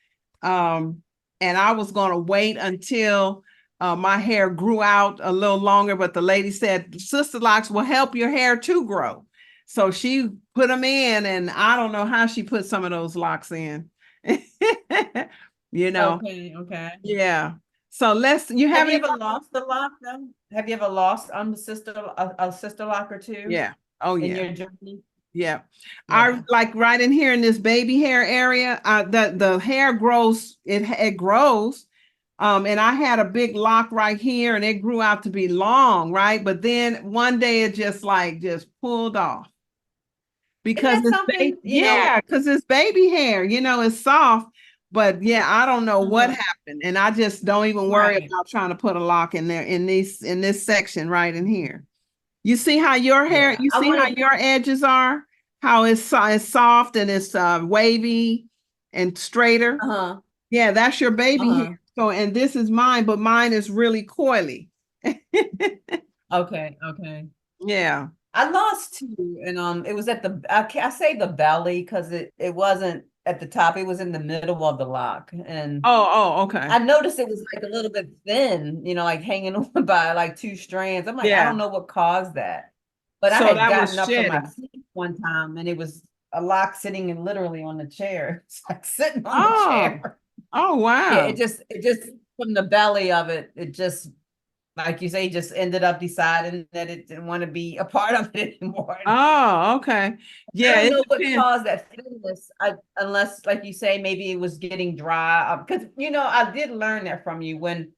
Um, and I was going to wait until my hair grew out a little longer, but the lady said Sisterlocks will help your hair to grow. So she put them in, and I don't know how she put some of those locks in. you know, okay, okay. yeah. So you have Have you any? ever lost a lock though? Have you ever lost the a sister lock or two Yeah. Oh in yeah. your journey? Yeah. I Yeah. like right in here in this baby hair area, the hair grows, it grows. And I had a big lock right here, and it grew out to be long, right? But then one day it just pulled off, Isn't because that something, because it's baby hair, it's soft. But yeah, I don't know what uh-huh, happened. And I just don't even worry right. about trying to put a lock in there in this section right in here. You see how your hair, Yeah. you I see how wanted, your edges are, how it's soft and it's wavy and straighter. uh-huh, Yeah, that's your baby hair. uh-huh. So, and this is mine, but mine is really coily. Okay, okay. Yeah. I lost two, and it was at I say the belly because it wasn't at the top, it was in the middle of the lock. And Oh, okay. I noticed it was like a little bit thin, like hanging on by like two strands. I'm like, I Yeah. don't know what caused that. But I So had that was gotten up from my shedding. seat one time and it was a lock sitting in literally on the chair. It's like sitting on the Oh, chair. oh, Yeah, wow. it just from the belly of it, it just like you say, just ended up deciding that it didn't want to be a part of it anymore. Oh, okay. I Yeah, don't it know what depends. caused that thinness, unless, like you say, maybe it was getting dry. Because I did learn that from you when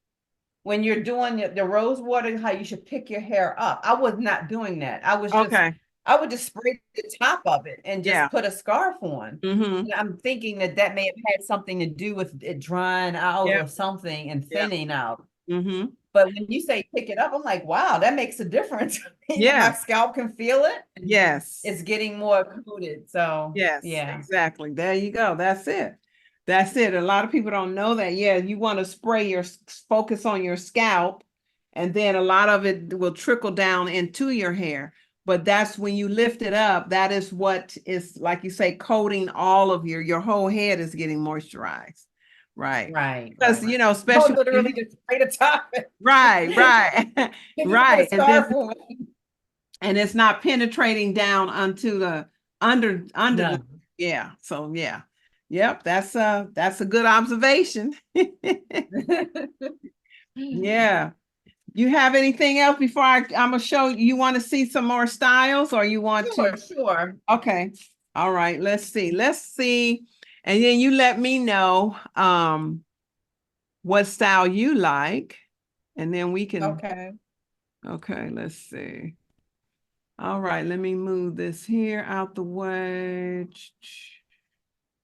you're doing the rose water, how you should pick your hair up. I was not doing that. Okay. I would just spray the top of it and Yeah. just put a scarf on. Mm-hmm. And I'm thinking that may have had something to do with it drying out Yeah. or something and Yeah. thinning out. Mm-hmm. But when you say pick it up, I'm like, wow, that makes a difference. My Yeah. scalp can feel it. And Yes. it's getting more coated. So Yes, yeah. exactly. There you go. That's it. That's it. A lot of people don't know that. Yeah, you want to spray focus on your scalp, and then a lot of it will trickle down into your hair. But that's when you lift it up, that is what is, like you say, coating all of your whole head is getting moisturized. Right. Right, Because, right. know, No, especially, literally just straight atop it. right, right, You just put a right. scarf on. And it's not penetrating down onto the under the, No. yeah. So yeah. Yep, that's a good observation. Yeah. You have anything else before I'm gonna show you? You want to see some more styles, or you want to? Sure. Okay. All right. Let's see. Let's see. And then you let me know what style you like. And then we can. Okay. Okay, let's see. All right, let me move this here out the way.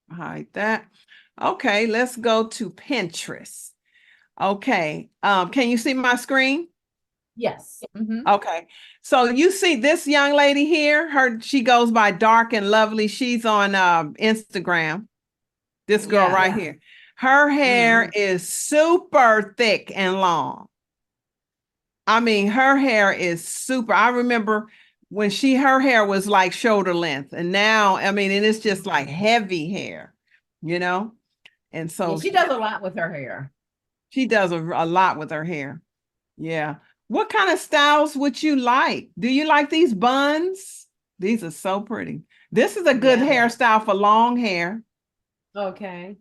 Hide that. Okay, let's go to Pinterest. Okay. Can you see my screen? Yes. Okay. So you see this young lady here, she goes by Dark and Lovely. She's on Instagram. This girl right here. Her hair is super thick and long. I mean, her hair is super. I remember when her hair was like shoulder length, and now, I mean, and it's just like heavy hair, you know? And so she does a lot with her hair. she does a lot with her hair. Yeah. What kind of styles would you like? Do you like these buns? These are so pretty. This is a good hairstyle for long hair. Okay.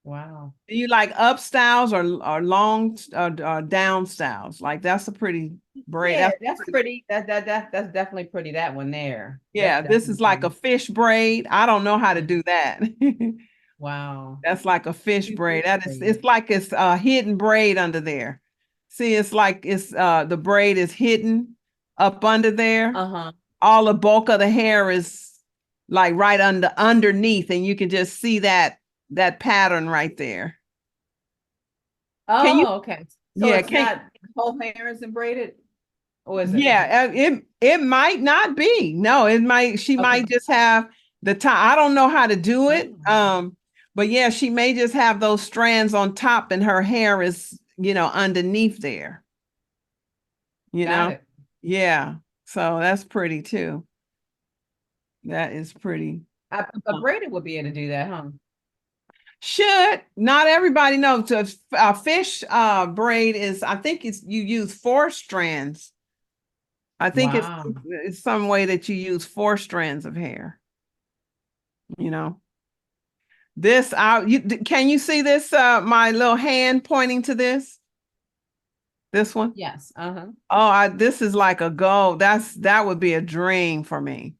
Wow. Do you like up styles or long or down styles? Like that's a pretty braid. Yeah, that's pretty. That's definitely pretty. That one there. Yeah, this is like a fish braid. I don't know how to do that. Wow. That's like a fish braid. It's like it's a hidden braid under there. See, it's like it's the braid is hidden up under there. All the bulk of the hair is like right underneath, and you can just see that pattern right there. Oh, okay. So Yeah, it's not whole hair isn't braided? Or is it? Yeah, it might not be. No, it might, she might just have the top. I don't know how to do it. But yeah, she may just have those strands on top and her hair is, underneath there. Got it. Yeah. So that's pretty too. That is pretty. A braided would be able to do that, huh? Should not everybody know a fish braid is, I think you use 4 strands. I think it's some way that you use 4 strands of hair. This can you see this my little hand pointing to this? This one? Yes. Oh, this is like a goal. That would be a dream for me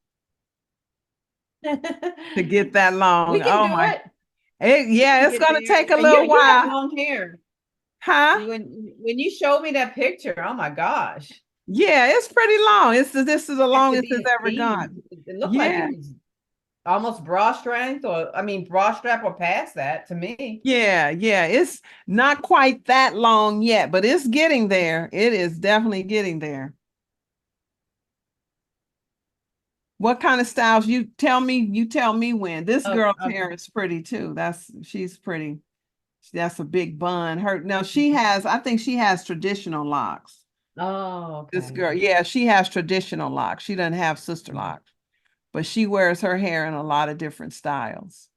to get that long. We can do it. It's gonna take a little while. You have long hair. Huh? When you showed me that picture, oh my gosh. Yeah, it's pretty long. This is the longest it's ever got. It looked like it was almost bra strength, bra strap or past that to me. Yeah, it's not quite that long yet, but it's getting there. It is definitely getting there. What kind of styles? You tell me when. This girl's hair is pretty too. She's pretty. That's a big bun. I think she has traditional locks. Oh, okay. This girl, yeah, she has traditional locks. She doesn't have Sisterlocks, but she wears her hair in a lot of different styles.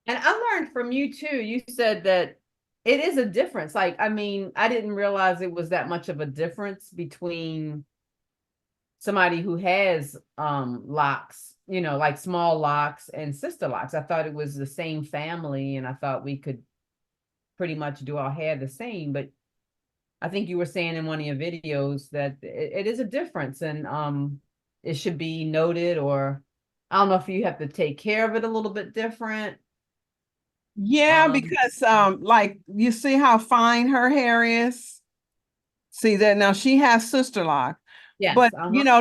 And I learned from you too. You said that it is a difference. Like, I didn't realize it was that much of a difference between somebody who has locks, like small locks and Sisterlocks. I thought it was the same family, and I thought we could pretty much do our hair the same. But I think you were saying in one of your videos that it is a difference, and it should be noted, or I don't know if you have to take care of it a little bit different. Yeah, because like you see how fine her hair is. See that now she has Sisterlock. Yes, but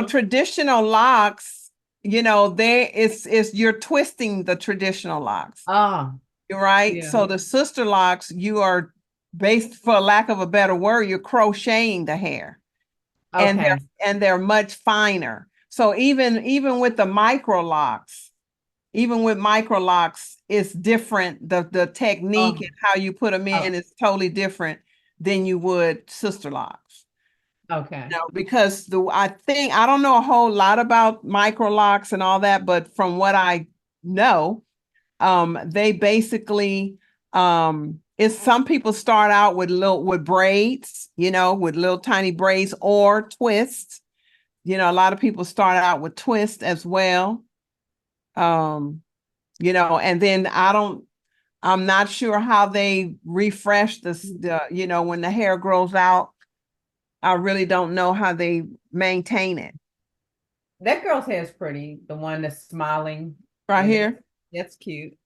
traditional locks, you're twisting the traditional locks. Right. Yeah. So the Sisterlocks, you are for lack of a better word, you're crocheting the hair. Okay. And they're much finer. So even with the micro locks, it's different. The technique and how you put them in is totally different than you would Sisterlocks. Okay. Because I don't know a whole lot about micro locks and all that, but from what I know, they basically It's some people start out with braids, with little tiny braids or twists. A lot of people start out with twists as well. Um, and then I'm not sure how they refresh when the hair grows out. I really don't know how they maintain it. That girl's hair is pretty. The one that's smiling. Right Yeah, here. that's cute.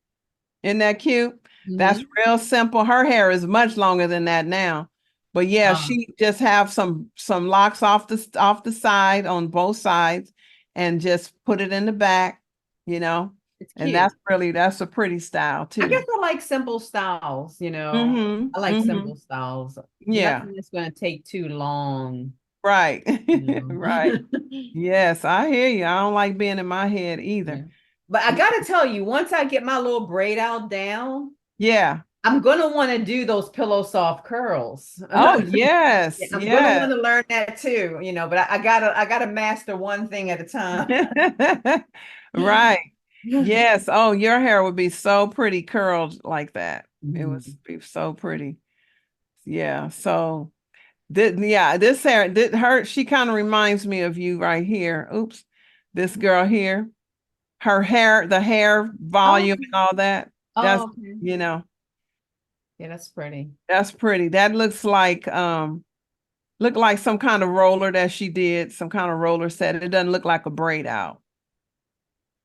Isn't that cute? That's Mhm. real simple. Her hair is much longer than that now. But yeah, Um, she just have some locks off the side on both sides and just put it in the back, you know. it's And cute. that's a pretty style I too. guess I like simple styles, you know. Mm-hmm. I like Mm-hmm. simple styles. Yeah, Nothing that's going to take too long, right. you Right. know. Yes, I hear you. I don't like being in my head Yeah. either. But I got to tell you, once I get my little braid out down, Yeah. I'm going to want to do those pillow soft curls. Oh, Yeah, yes. I'm going to Yes. want to learn that too, but I gotta master one thing at a time. Right. Yes. Oh, your hair would be so pretty curled like that. It would Mhm. be so pretty. Yeah. So this hair, she kind of reminds me of you right here. Oops. This girl here, her hair, the hair Oh, volume and all that. That's, oh, okay. you know, Yeah, that's pretty. that's pretty. That look like some kind of roller that she did, some kind of roller set. It doesn't look like a braid out.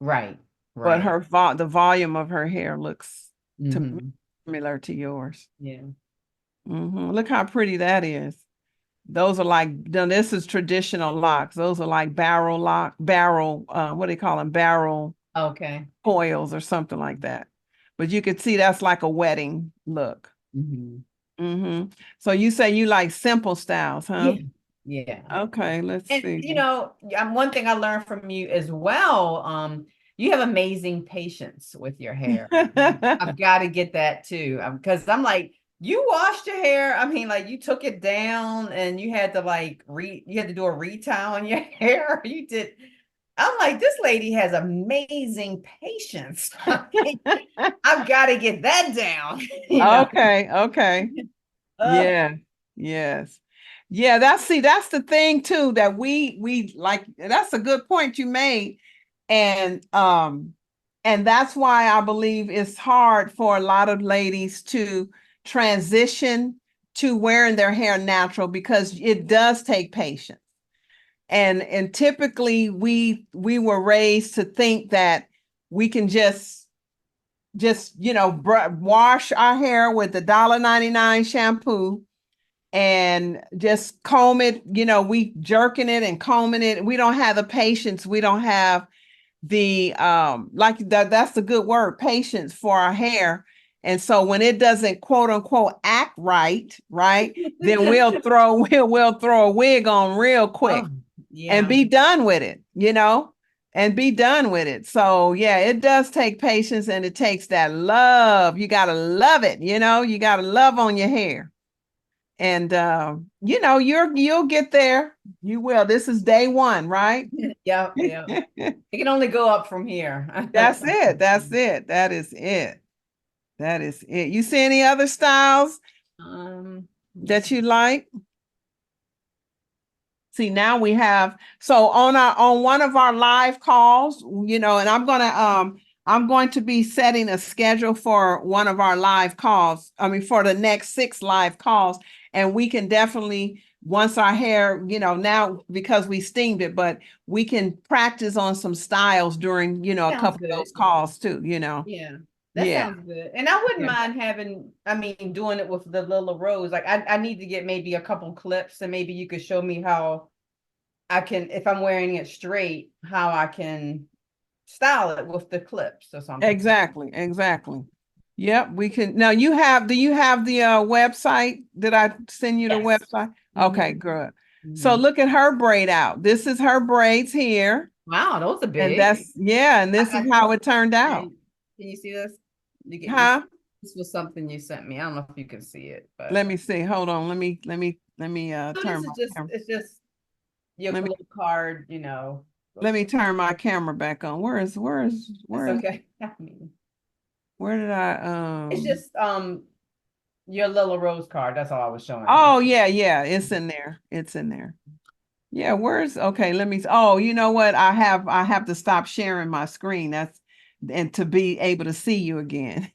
Right, But right. the volume of her hair looks to me Hmm. similar to yours. Yeah. Look how pretty that is. Those are like, now this is traditional locks. Those are like what do they call them? Barrel Okay. coils or something like that. But you could see that's like a wedding look. Hmm. hmm So you say you like simple styles, huh? Yeah. Yeah. Okay, let's And see. one thing I learned from you as well, you have amazing patience with your hair. I've got to get that too. Because I'm like, you washed your hair. I mean, like you took it down and you had to you had to do a retowel on your hair. You did. I'm like, this lady has amazing patience. I've got to get that down, Okay, okay. Uh, Yeah, yes. Yeah, that's the thing too that we like, that's a good point you made. And that's why I believe it's hard for a lot of ladies to transition to wearing their hair natural because it does take patience. And typically we were raised to think that we can just wash our hair with the $1.99 shampoo and just comb it. We jerking it and combing it. We don't have the patience. We don't have the like that's the good word, patience for our hair. And so when it doesn't quote unquote act right, then we'll throw a wig on real quick oh, and yeah. be done with it. And be done with it. So yeah, it does take patience and it takes that love. You got to love it. You got to love on your hair. And you'll get there. You will. This is day one, right? Yeah, yeah. It can only go up from here. That's it. That's it. That is it. That is it. You see any other styles that you like? See, now we have, so on one of our live calls, and I'm going to be setting a schedule for one of our live calls. I mean, for the next 6 live calls, and we can definitely, once our hair, now because we steamed it, but we can practice on some styles during, a Sounds couple of good. those calls too, Yeah, that Yeah. sounds good. And I wouldn't Yeah. mind doing it with the little rose. Like I need to get maybe a couple clips and maybe you could show me how I can, if I'm wearing it straight, how I can style it with the clips or something. Exactly, exactly. Yep, we can. Now do you have the website? Did I send you the Yes. website? Okay, Mhm. good. So Mhm. look at her braid out. This is her braids here. Wow, those are And big. and this is how it turned out. Can you see this? Huh? This was something you sent me. I don't know if you can see it, but Let me see. Hold on. Let me so turn this my is just camera. it's just your Let me little card, let those- me turn my camera back on. That's okay. I mean, Where did I it's just your little rose card. That's all I was showing Oh, you. yeah, it's in there. It's in there. Yeah, where's okay, let me oh, you know what? I have to stop sharing my screen. That's and to be able to see you again.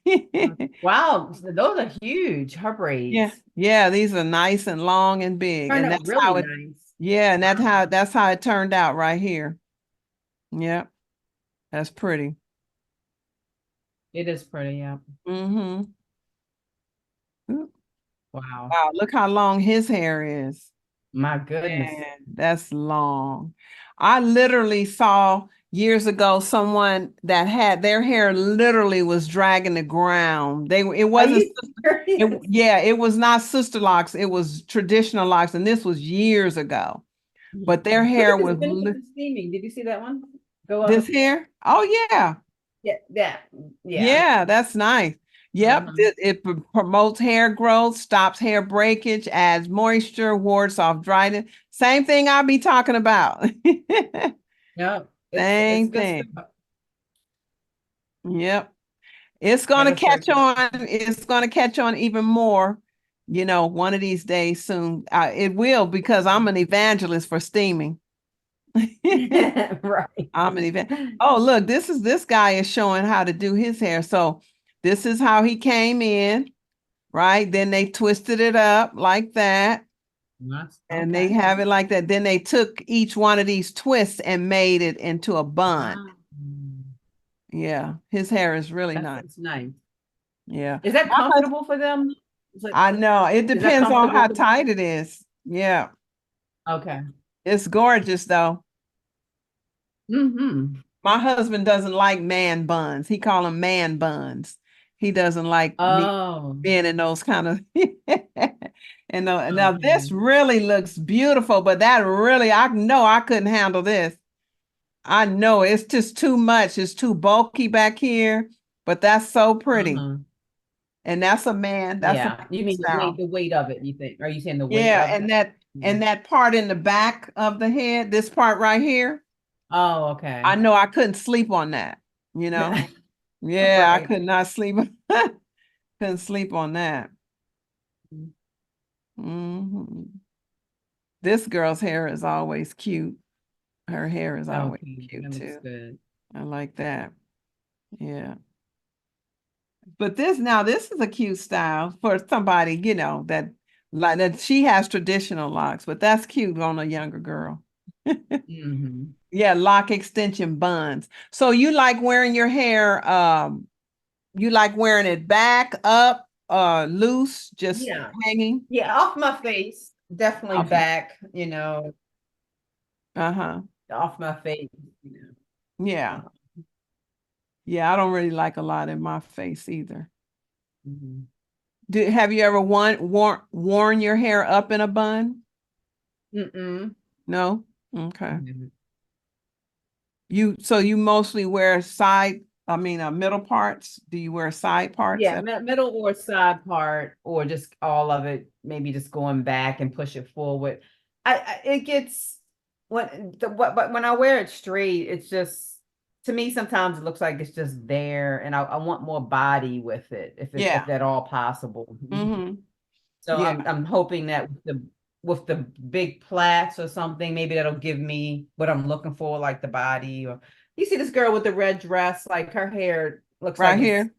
Wow, those are huge. Her Yeah. braids Yeah, these are nice and long and big. turned And out that's really how it nice. yeah, and Wow, that's how it turned out right here. Yep, that's pretty. it is pretty. Yeah. Mm-hmm. Wow. Wow, look how long his hair is. My goodness. Man, that's long. I literally saw years ago someone that had their hair literally was dragging the ground. It Are wasn't you serious? yeah, it was not sister locks, it was traditional locks, and this was years ago. But their Look hair at this was benefits of steaming. Did you see that one? Go this up. hair. Oh yeah. Yeah, yeah, yeah. Yeah, that's nice. Yep, Uh-huh. it promotes hair growth, stops hair breakage, adds moisture, wards off dryness. Same thing I'll be talking about. Yeah, it's Same good thing. stuff. Yep. It's Yeah, gonna that's very catch good. on. It's gonna catch on even more, one of these days soon. It will because I'm an evangelist for steaming. Right. I'm an event. Oh, look, this guy is showing how to do his hair. So this is how he came in, right? Then they twisted it up like that, Nice. and they Okay. have it like that. Then they took each one of these twists and made it into a bun. Wow. Yeah, his hair is really nice. That's nice. Yeah. Is that My hus- comfortable for them? Is it, I know. It is that depends on comfortable how for them? tight it is. Yeah. Okay. It's gorgeous though. Mm-hmm. My husband doesn't like man buns. He call them man buns. He doesn't like me Oh, being in those kind of and now this okay. really looks beautiful, but that really I know I couldn't handle this. I know it's just too much. It's too bulky back here, but that's so pretty. Uh-huh. And that's a Yeah. man You mean style. the weight of it, you think? Are you saying the weight Yeah, of it? and Mm. that part in the back of the head, this part right here, Oh, I okay. know I couldn't sleep on that, you know. Yeah, I Right. could not sleep. Couldn't sleep on that. Mhm. This girl's hair is always cute. Her hair is always Okay, cute that looks too. good. I like that. Yeah. But this is a cute style for somebody, that like that she has traditional locks, but that's cute on a younger girl. Hmm. Yeah, lock extension buns. So you like wearing your hair, you like wearing it back up, loose, just Yeah. hanging? Yeah, off my face. Definitely Okay. back, Uh-huh. off my face, Yeah. Yeah, I don't really like a lot in my face either. Mhm. Have you ever worn your hair up in a bun? Mm-mm. No? Okay. Mhm. So you mostly wear middle parts? Do you wear side parts? Yeah, middle or side part, or just all of it, maybe just going back and push it forward. It gets but when I wear it straight, it's just to me sometimes it looks like it's just there, and I want more body with it, if Yeah. at all possible. Mm-hmm. So Yeah. I'm hoping that with the big plaits or something, maybe that'll give me what I'm looking for, like the body. Or you see this girl with the red dress, like her hair looks Right like it's here.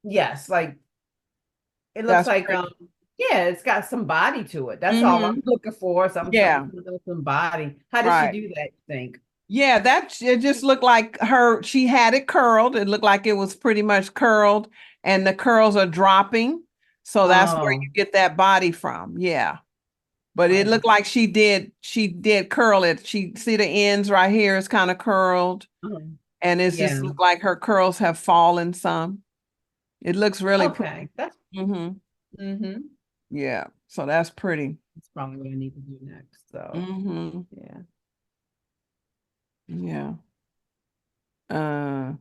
yes, like it looks That's like pretty. yeah, it's got some body to it. That's all Mm-hmm. I'm looking for. Yeah. Something with some body. How does she Right. do that, you think? Yeah, it just looked like she had it curled. It looked like it was pretty much curled, and the curls are dropping. So that's where you Oh, get that body from. Yeah. But it oh, looked like she did curl it. She see the ends right here is kind of curled, oh, and it's just yeah. looked like her curls have fallen some. It looks really Okay. pretty. That's Mm-hmm. mm-hmm. Yeah. So that's pretty. That's probably what I need to do next. So Mm-hmm. yeah. Yeah. Uh,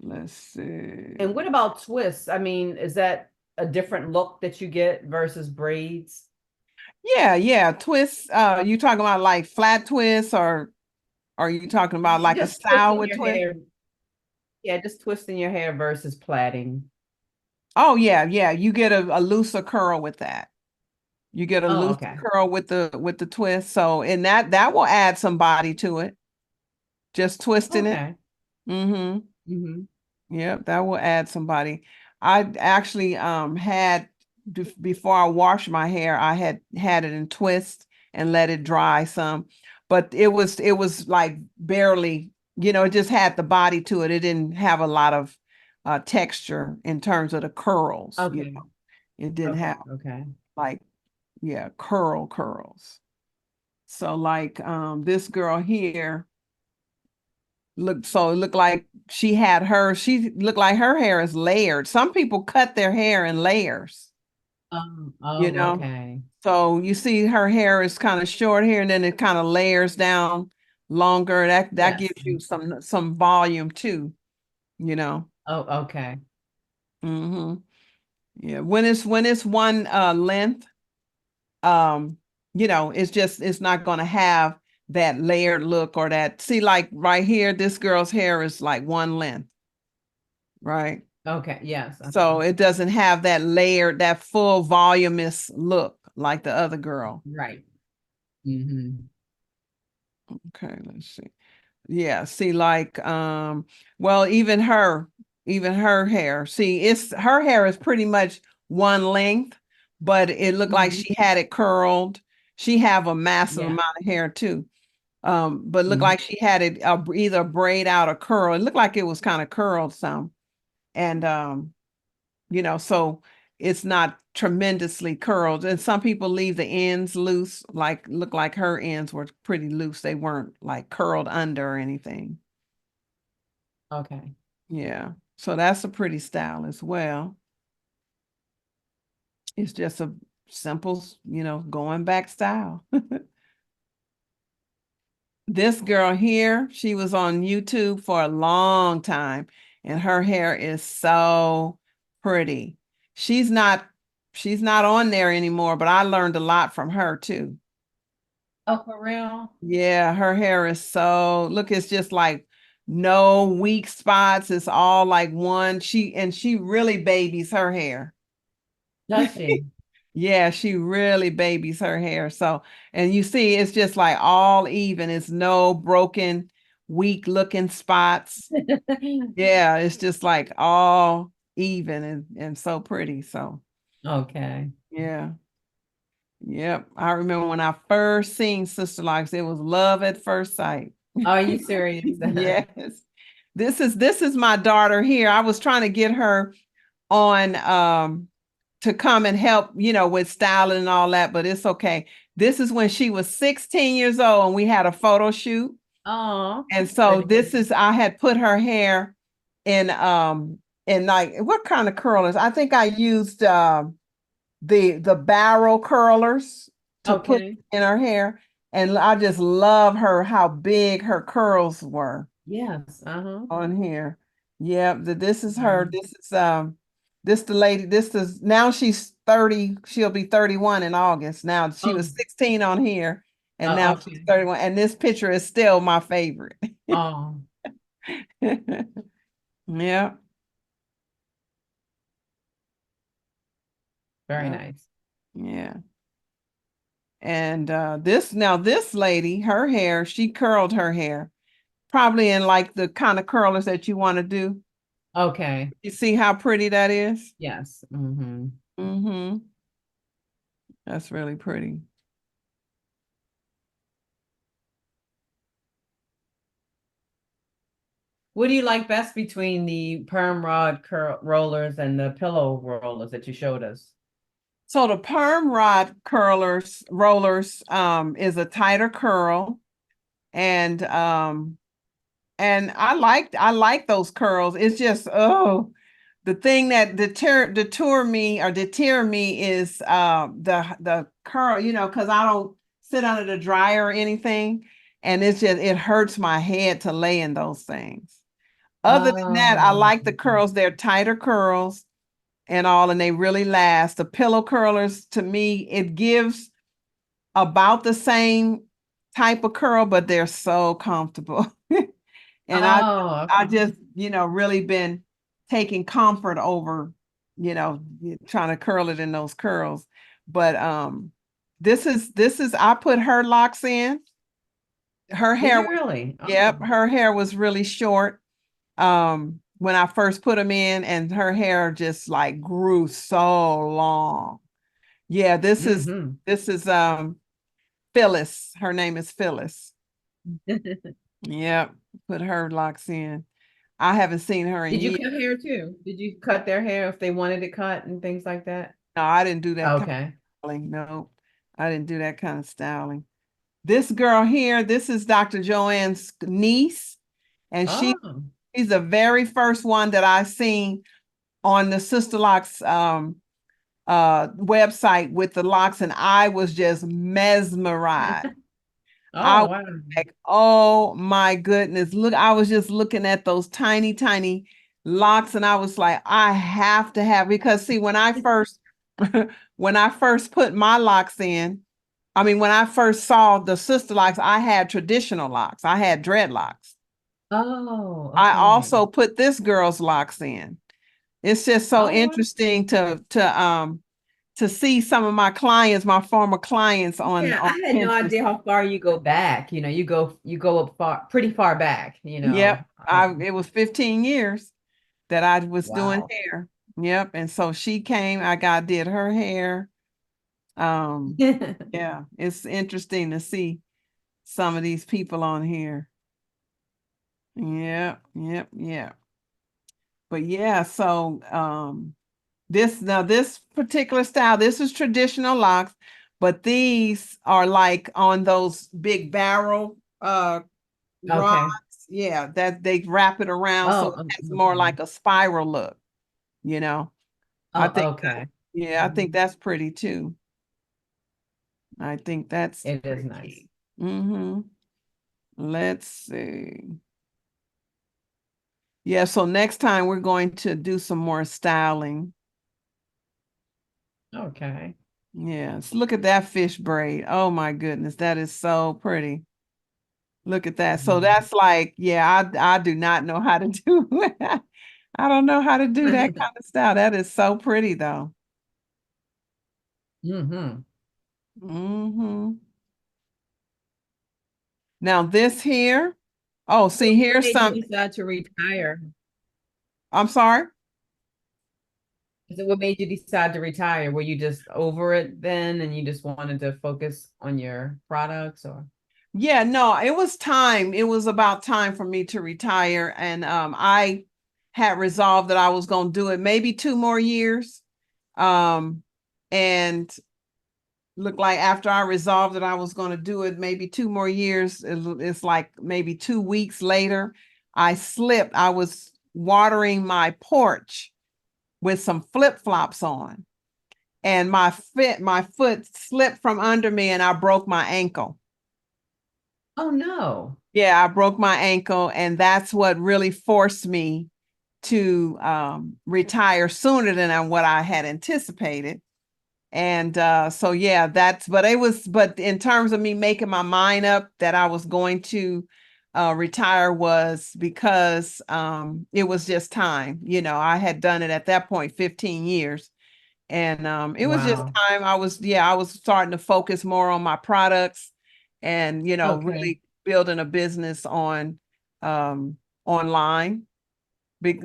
let's And see. what about twists? I mean, is that a different look that you get versus braids? Yeah. Twists. You talking about like flat twists, or are you talking about like a Just style twisting with your twist? hair. Yeah, just twisting your hair versus plaiting. Oh yeah, yeah. You get a looser curl with that. You get a Oh, looser okay. curl with the twist. So and that will add some body to it. Just twisting it. Okay. Mm-hmm. Hmm. Yep, that will add somebody. I actually had before I washed my hair, I had it in twist and let it dry some, but it was like barely, it just had the body to it. It didn't have a lot of texture in terms of the curls, Okay. It didn't Okay. have Okay. like yeah, curls. So like this girl here it looked like she looked like her hair is layered. Some people cut their hair in layers, you Oh, know. okay. So you see her hair is kind of short here and then it kind of layers down longer. That Yes. gives you some volume too, you know. Oh, okay. Hmm. Yeah. When it's one length, um, it's not gonna have that layered look or that see like right here, this girl's hair is like one length, right? Okay. Yes. So it doesn't have that full voluminous look like the other girl. Right. Hmm. Okay, let's see. Yeah, see like well even her hair. See, it's her hair is pretty much one length, but it looked like Hmm. she had it curled. She have a massive Yeah. amount of hair too. But looked Mhm. like she had it either braid out or curl. It looked like it was kind of curled some. And so it's not tremendously curled. And some people leave the ends loose, like look like her ends were pretty loose. They weren't like curled under or anything. Okay. Yeah. So that's a pretty style as well. It's just a simple, going back style. This girl here, she was on YouTube for a long time, and her hair is so pretty. She's not she's not on there anymore, but I learned a lot from her too. Oh, for real? Yeah, her hair is so look, it's just like no weak spots. It's all like one. She really babies her hair. Does she? Yeah, she really babies her hair. So, and you see, it's just like all even. It's no broken, weak looking spots. Yeah, it's just like all even and so pretty. So, Okay. yeah. Yep. I remember when I first seen Sisterlocks, it was love at first sight. Are you serious? Yes. This is my daughter here. I was trying to get her on to come and help, with styling and all that, but it's okay. This is when she was 16 years old and we had a photo shoot. Oh, And so pretty. this is I had put her hair in like what kind of curlers? I think I used the barrel curlers to put Okay. in her hair. And I just love how big her curls were Yes. Uh-huh. on here. Yeah, this is her. Um, This the lady. This is now she's 30. She'll be 31 in August. Now she oh, was 16 on here, and now she's okay. 31. And this picture is still my favorite. Oh, Yeah, very yeah, nice. yeah. And this lady, her hair, she curled her hair, probably in like the kind of curlers that you want to do. Okay. You see how pretty that is? Yes. Hmm. Mm-hmm. That's really pretty. What do you like best between the perm rod curl rollers and the pillow rollers that you showed us? So the perm rod curlers rollers is a tighter curl and I like those curls. It's just the thing that deter me is the curl, because I don't sit under the dryer or anything, and it hurts my head to lay in those things. Other than that, I Oh, like the curls. They're tighter curls and all, and they really last. The pillow curlers, to me, it gives about the same type of curl, but they're so comfortable. And I oh, I okay. just, really been taking comfort over trying to curl it in those curls. But this is I put her locks in. Her Did hair, you really? yep, Oh. her hair was really short when I first put them in, and her hair just like grew so long. Yeah, Mm-hmm. this is Phyllis. Her name is Phyllis. Yep, put her locks in. I haven't seen her in Did you years. cut hair too? Did you cut their hair if they wanted it cut and things like that? No, I didn't do that kind of Okay. styling. No, I didn't do that kind of styling. This girl here, this is Dr. Joanne's niece, and Oh. she's the very first one that I seen on the Sisterlocks website with the locks, and I was just mesmerized. I Oh, was wow. like, oh my goodness, look, I was just looking at those tiny, tiny locks, and I was like, I have to have, because see, when I first when I first put my locks in, I mean, when I first saw the Sisterlocks, I had traditional locks. I had dreadlocks. Oh, I okay. also put this girl's locks in. It's just so Oh, interesting to see some of my clients, my former clients on yeah. I had no Pinterest. idea how far you go back. You go up far, pretty far back, Yep, it was 15 years that I was doing Wow. hair. Yep, and so she came, did her hair. Um, yeah, it's interesting to see some of these people on here. Yep, yep, yep. But yeah, so this particular style, this is traditional locks, but these are like on those big barrel rods. Okay. Yeah, that they wrap it around so Oh, it has more okay. like a spiral look, you know. I think Oh, okay. yeah, I think Mhm. that's pretty too. I think that's It is nice. pretty. Mm-hmm. Let's see. Yeah, so next time we're going to do some more styling. Okay. Yes, look at that fish braid. Oh my goodness, that is so pretty. Look at that. So Mhm. that's like, yeah, I do not know how to do it. I don't know how to do that kind of style. That is so pretty though. Mm-hmm. Hmm. Now this here, oh, What see here's made some, you decide to retire? I'm sorry. So what made you decide to retire? Were you just over it then and you just wanted to focus on your products or? Yeah, no, it was time. It was about time for me to retire. And I had resolved that I was going to do it maybe 2 more years. Um, and looked like after I resolved that I was going to do it maybe 2 more years, it's like maybe 2 weeks later, I slipped. I was watering my porch with some flip-flops on, and my foot slipped from under me and I broke my ankle. Oh no. Yeah, I broke my ankle, and that's what really forced me to retire sooner than what I had anticipated. And so yeah, but in terms of me making my mind up that I was going to retire was because it was just time. I had done it at that point 15 years. And it was just Wow. time. I was starting to focus more on my products and, Okay. really building a business um, online.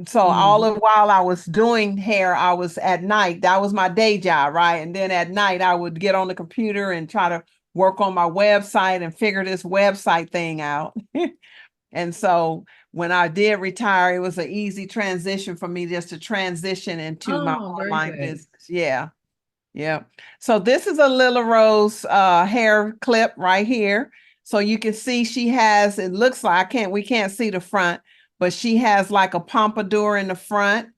So all Mhm. the while I was doing hair, I was at night. That was my day job, right? And then at night, I would get on the computer and try to work on my website and figure this website thing out. And so when I did retire, it was an easy transition for me just to transition into my Oh, very online good. business. Yeah. Yeah. So this is a Lila Rose hair clip right here. So you can see she has, it looks like we can't see the front, but she has like a pompadour in the front,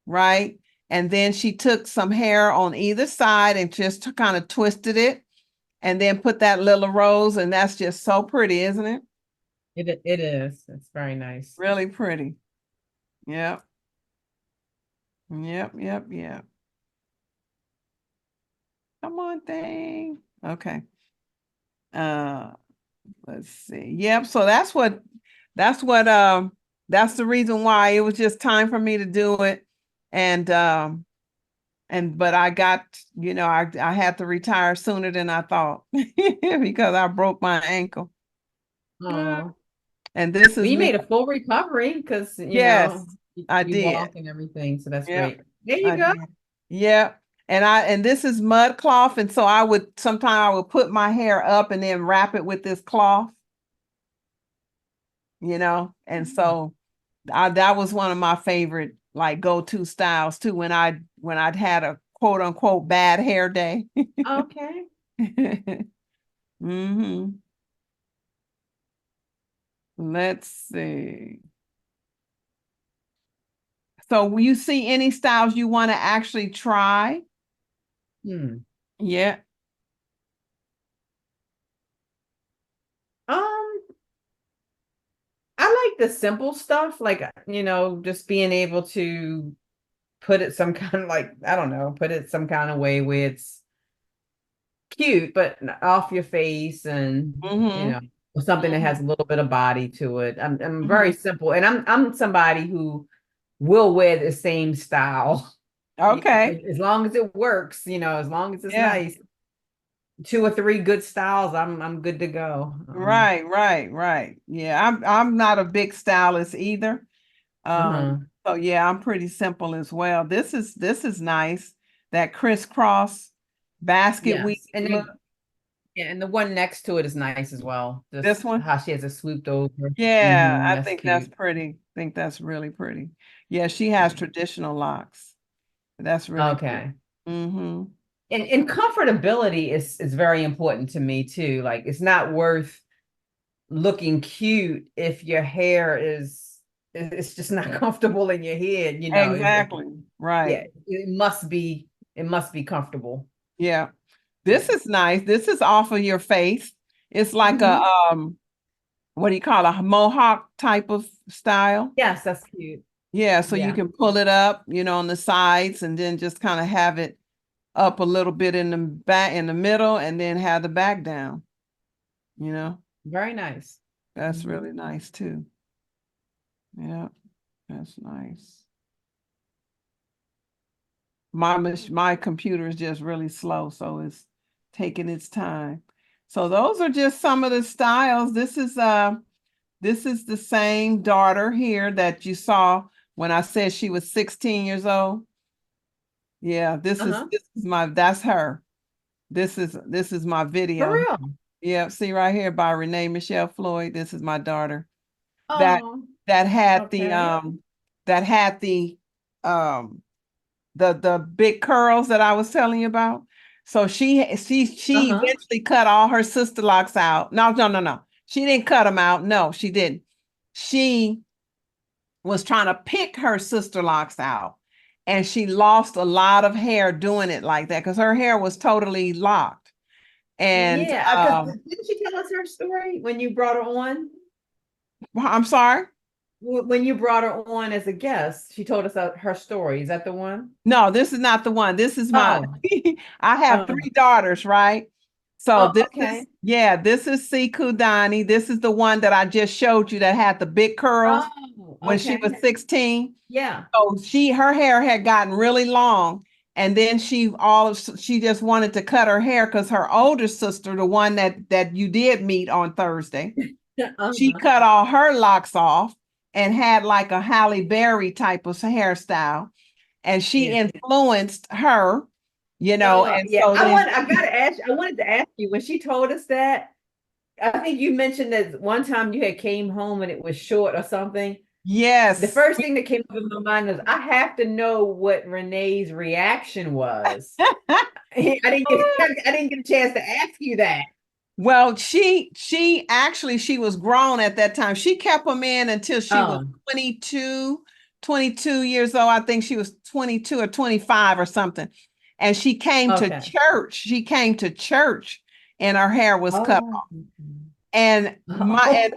right? And then she took some hair on either side and just kind of twisted it and then put that Lila Rose, and that's just so pretty, isn't it? It is. It's very nice. Really pretty. Yep. Yep. Yep. Yep. Come on, thing. Okay. Uh Let's see. Yep. So that's the reason why it was just time for me to do it. And but I got, I had to retire sooner than I thought because I broke my ankle. Oh, And this well, is you me. made a full recovery because Yes, I you did. walk and everything, so that's Yeah, great. There you I go. did. Yeah. And this is mud cloth. And so I would put my hair up and then wrap it with this cloth, and so that was one of my favorite like go-to styles too when I'd had a quote unquote bad hair day. Okay. hmm Let's see. So will you see any styles you want to actually try? Hmm. Yeah. Um, I like the simple stuff, like just being able to put it some kind of like, I don't know, put it some kind of way where it's cute, but off your face and hmm or something that has hmm a little bit of body to it. I'm very hmm simple, and I'm somebody who will wear the same style. Okay. As long as it works, as long as it's Yeah. nice. Two or three good styles, I'm good to go. Right. Yeah, I'm not a big stylist either. Uh-huh. So yeah, I'm pretty simple as well. This is nice. That crisscross basket weave Yes. And look. then yeah, and the one next to it is nice as well. This Just one. how she has it swooped over. Yeah, I That's think that's cute. pretty. I think that's really pretty. Yeah, she has traditional locks. That's really pretty. Okay. Mm-hmm. And comfortability is very important to me too. Like it's not worth looking cute if your hair is it's just not comfortable in your head, Exactly. yeah, Right. it must be comfortable. Yeah. This Yeah. is nice. This is off of your face. It's like a Mhm. what do you call a mohawk type of style? Yes, that's cute. Yeah, so you Yeah, can pull it up, on the sides and then just kind of have it up a little bit in the back in the middle and then have the back down, you know. very nice. That's Mhm. really nice too. Yeah, that's nice. My computer is just really slow, so it's taking its time. So those are just some of the styles. This is the same daughter here that you saw when I said she was 16 years old. Yeah, this is Uh-huh. this is my that's her. This is my For video. real. Yeah, see right here by Rene Michelle Floyd. This is my daughter that Oh, that had the okay. that had the big curls that I was telling you about. So she Uh-huh. eventually cut all her sister locks out. No. She didn't cut them out. No, she didn't. She was trying to pick her sister locks out. And she lost a lot of hair doing it like that because her hair was totally locked. And Yeah, because didn't she tell us her story when you brought her on? I'm sorry. When you brought her on as a guest, she told us her story. Is that the one? No, this is not the one. This is my Oh, I have oh, three daughters, right? So oh, this is okay. yeah, this is Siku Dani. This is the one that I just showed you that had the big curls Oh, when she okay. was 16. Yeah. So her hair had gotten really long, and then she just wanted to cut her hair because her older sister, the one that you did meet on Thursday, she Uh-huh. cut all her locks off and had like a Halle Berry type of hairstyle, and she Yeah. influenced her, Oh, and yeah. so then I wanted to ask you when she told us that. I think you mentioned that one time you had came home and it was short or something. The yes. first thing that came up in my mind was I have to know what Renee's reaction was. I didn't get a chance to ask you that. Well, she was grown at that time. She kept them in until she was Oh, 22 years old. I think she was 22 or 25 or something. And she came to okay. church. She came to church and her hair was cut. Oh, And my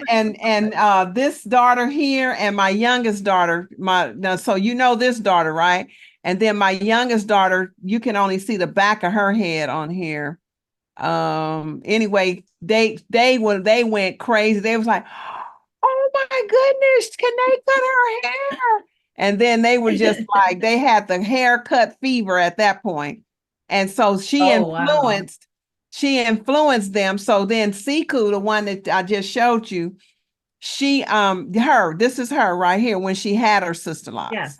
oh, this daughter here and my youngest daughter, now, so this daughter, right? And then my youngest daughter, you can only see the back of her head on here. Anyway, they went crazy. They was like, oh my goodness, can they cut her hair? And then they were just like, they had the haircut fever at that point. And so Oh, wow. she influenced them. So then Siku, the one that I just showed you, this is her right here when she had her sister Yes. locks,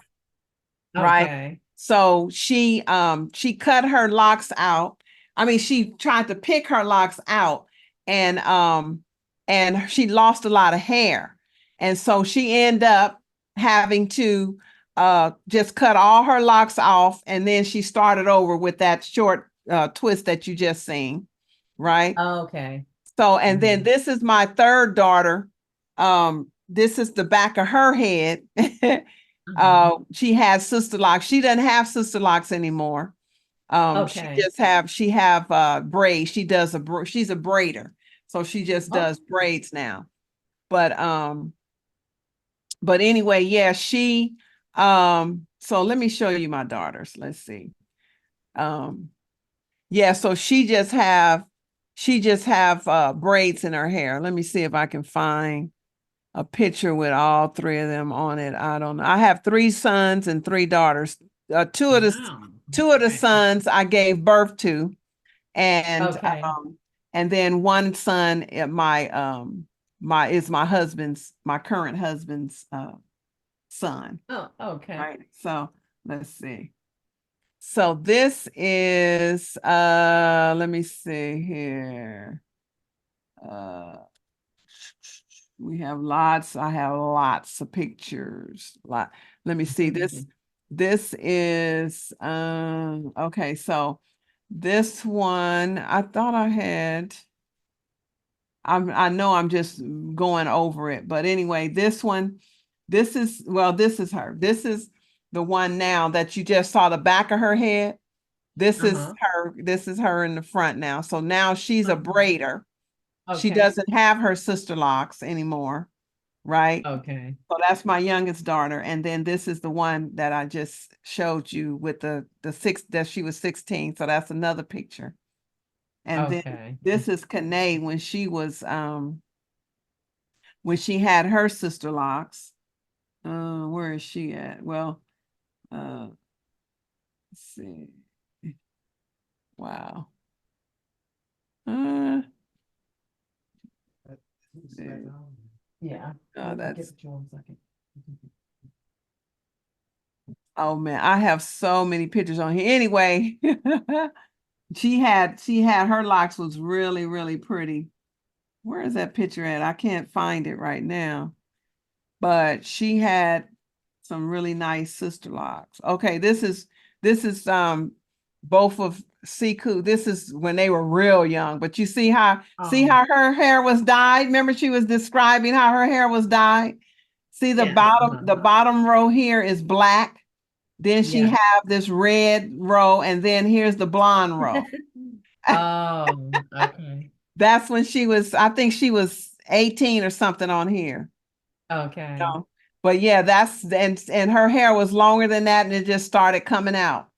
right? Okay. So she cut her locks out. I mean, she tried to pick her locks out, and she lost a lot of hair. And so she ended up having to just cut all her locks off, and then she started over with that short twist that you just seen, right? Okay. So, and then this is my third daughter. This is the back of her head. She has sister locks. She doesn't have sister locks anymore. Okay. She have braids. She's a braider. So she just Oh, does braids now. But anyway, yeah, so let me show you my daughters. Let's see. Yeah, so she just have braids in her hair. Let me see if I can find a picture with all three of them on it. I don't know. I have three sons and three daughters. Two of the wow. two of the Right. sons I gave birth to, and Okay. and then one son is my current husband's son. Oh, okay. Right. So let's see. So this is let me see here. Uh I have lots of pictures. Let me see this. This is okay, so this one I thought I had. I know I'm just going over it, but anyway, this one, this is her. This is the one now that you just saw the back of her head. This is Uh-huh. her. This is her in the front now. So now she's a braider. She Okay. doesn't have her sister locks anymore, right? Okay. So that's my youngest daughter, and then this is the one that I just showed you with the six that she was 16. So that's another picture. And then Okay. this is Kane when she had her sister locks. Where is she at? Well, let's see. Wow. Uh, Yeah. that's oh man, I have so many pictures on here. Anyway, she had her locks was really, really pretty. Where is that picture at? I can't find it right now. But she had some really nice sister locks. Okay, this is both of Siku. This is when they were real young. But you see how her hair was dyed? Remember she was describing how her hair was dyed? See the Yes. bottom row here is black. Then she Yeah. have this red row, and then here's the blonde row. Oh, okay. That's when I think she was 18 or something on here. Okay. No. But yeah, and her hair was longer than that, and it just started coming out.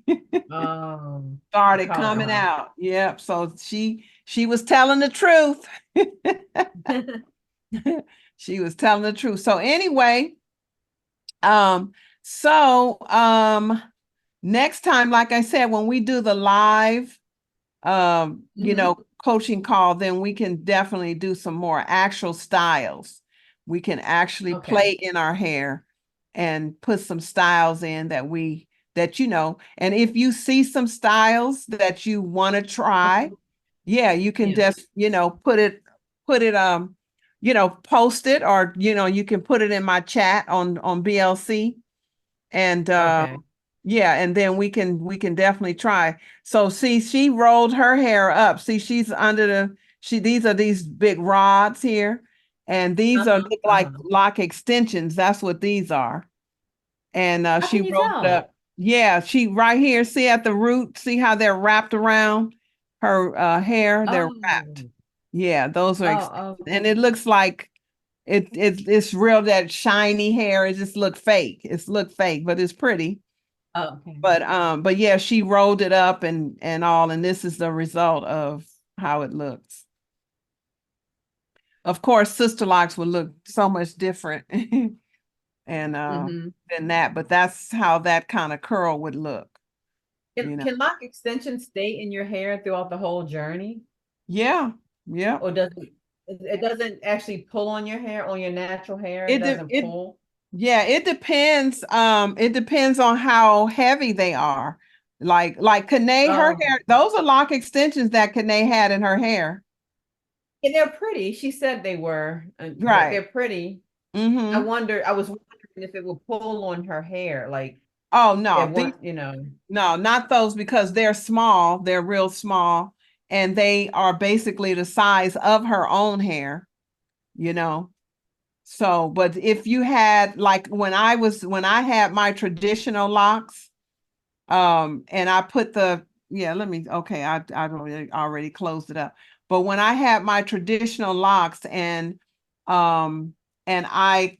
The Started color, coming huh? out. Yep. So she was telling the truth. She was telling the truth. So anyway, um, so next time, like I said, when we do the live coaching call, then we can definitely do some more actual styles. We can actually Okay. play in our hair and put some styles in and if you see some styles that you want to try, yeah, you can Yeah. just, put it, post it, or, you can put it in my chat on BLC, and Okay. yeah, and then we can definitely try. So see, she rolled her hair up. See, she's under these are these big rods here, and these are Uh-huh. look like Uh-huh. lock extensions. That's what these are. And How she can you rolled it tell? up. Yeah, she right here. See at the root. See how they're wrapped around her hair. They're wrapped. Oh, Yeah, those are oh, and it looks like it's real, that shiny hair. It just look fake. It's look fake, but it's pretty. okay. But yeah, she rolled it up and all, and this is the result of how it looks. Of course, sister locks would look so much different. and Mhm. than that. But that's how that kind of curl would look, you know. Can lock extensions stay in your hair throughout the whole journey? Yeah, yeah. Or does it doesn't actually pull on your hair, on your natural hair? It It de- doesn't it pull? Yeah, it depends. It depends on how heavy they are. Like Kane, her Oh, hair, those are lock extensions that Kane had in her hair. and they're pretty. She said they were. Right. They're pretty. Mm-hmm. I was wondering if it would pull on her hair, like Oh at no, one, you know. no, not those because they're small, they're real small, and they are basically the size of her own hair, you know. So, but if you had like when I had my traditional locks, and I put the yeah, let me okay, I already closed it up. But when I had my traditional locks um and I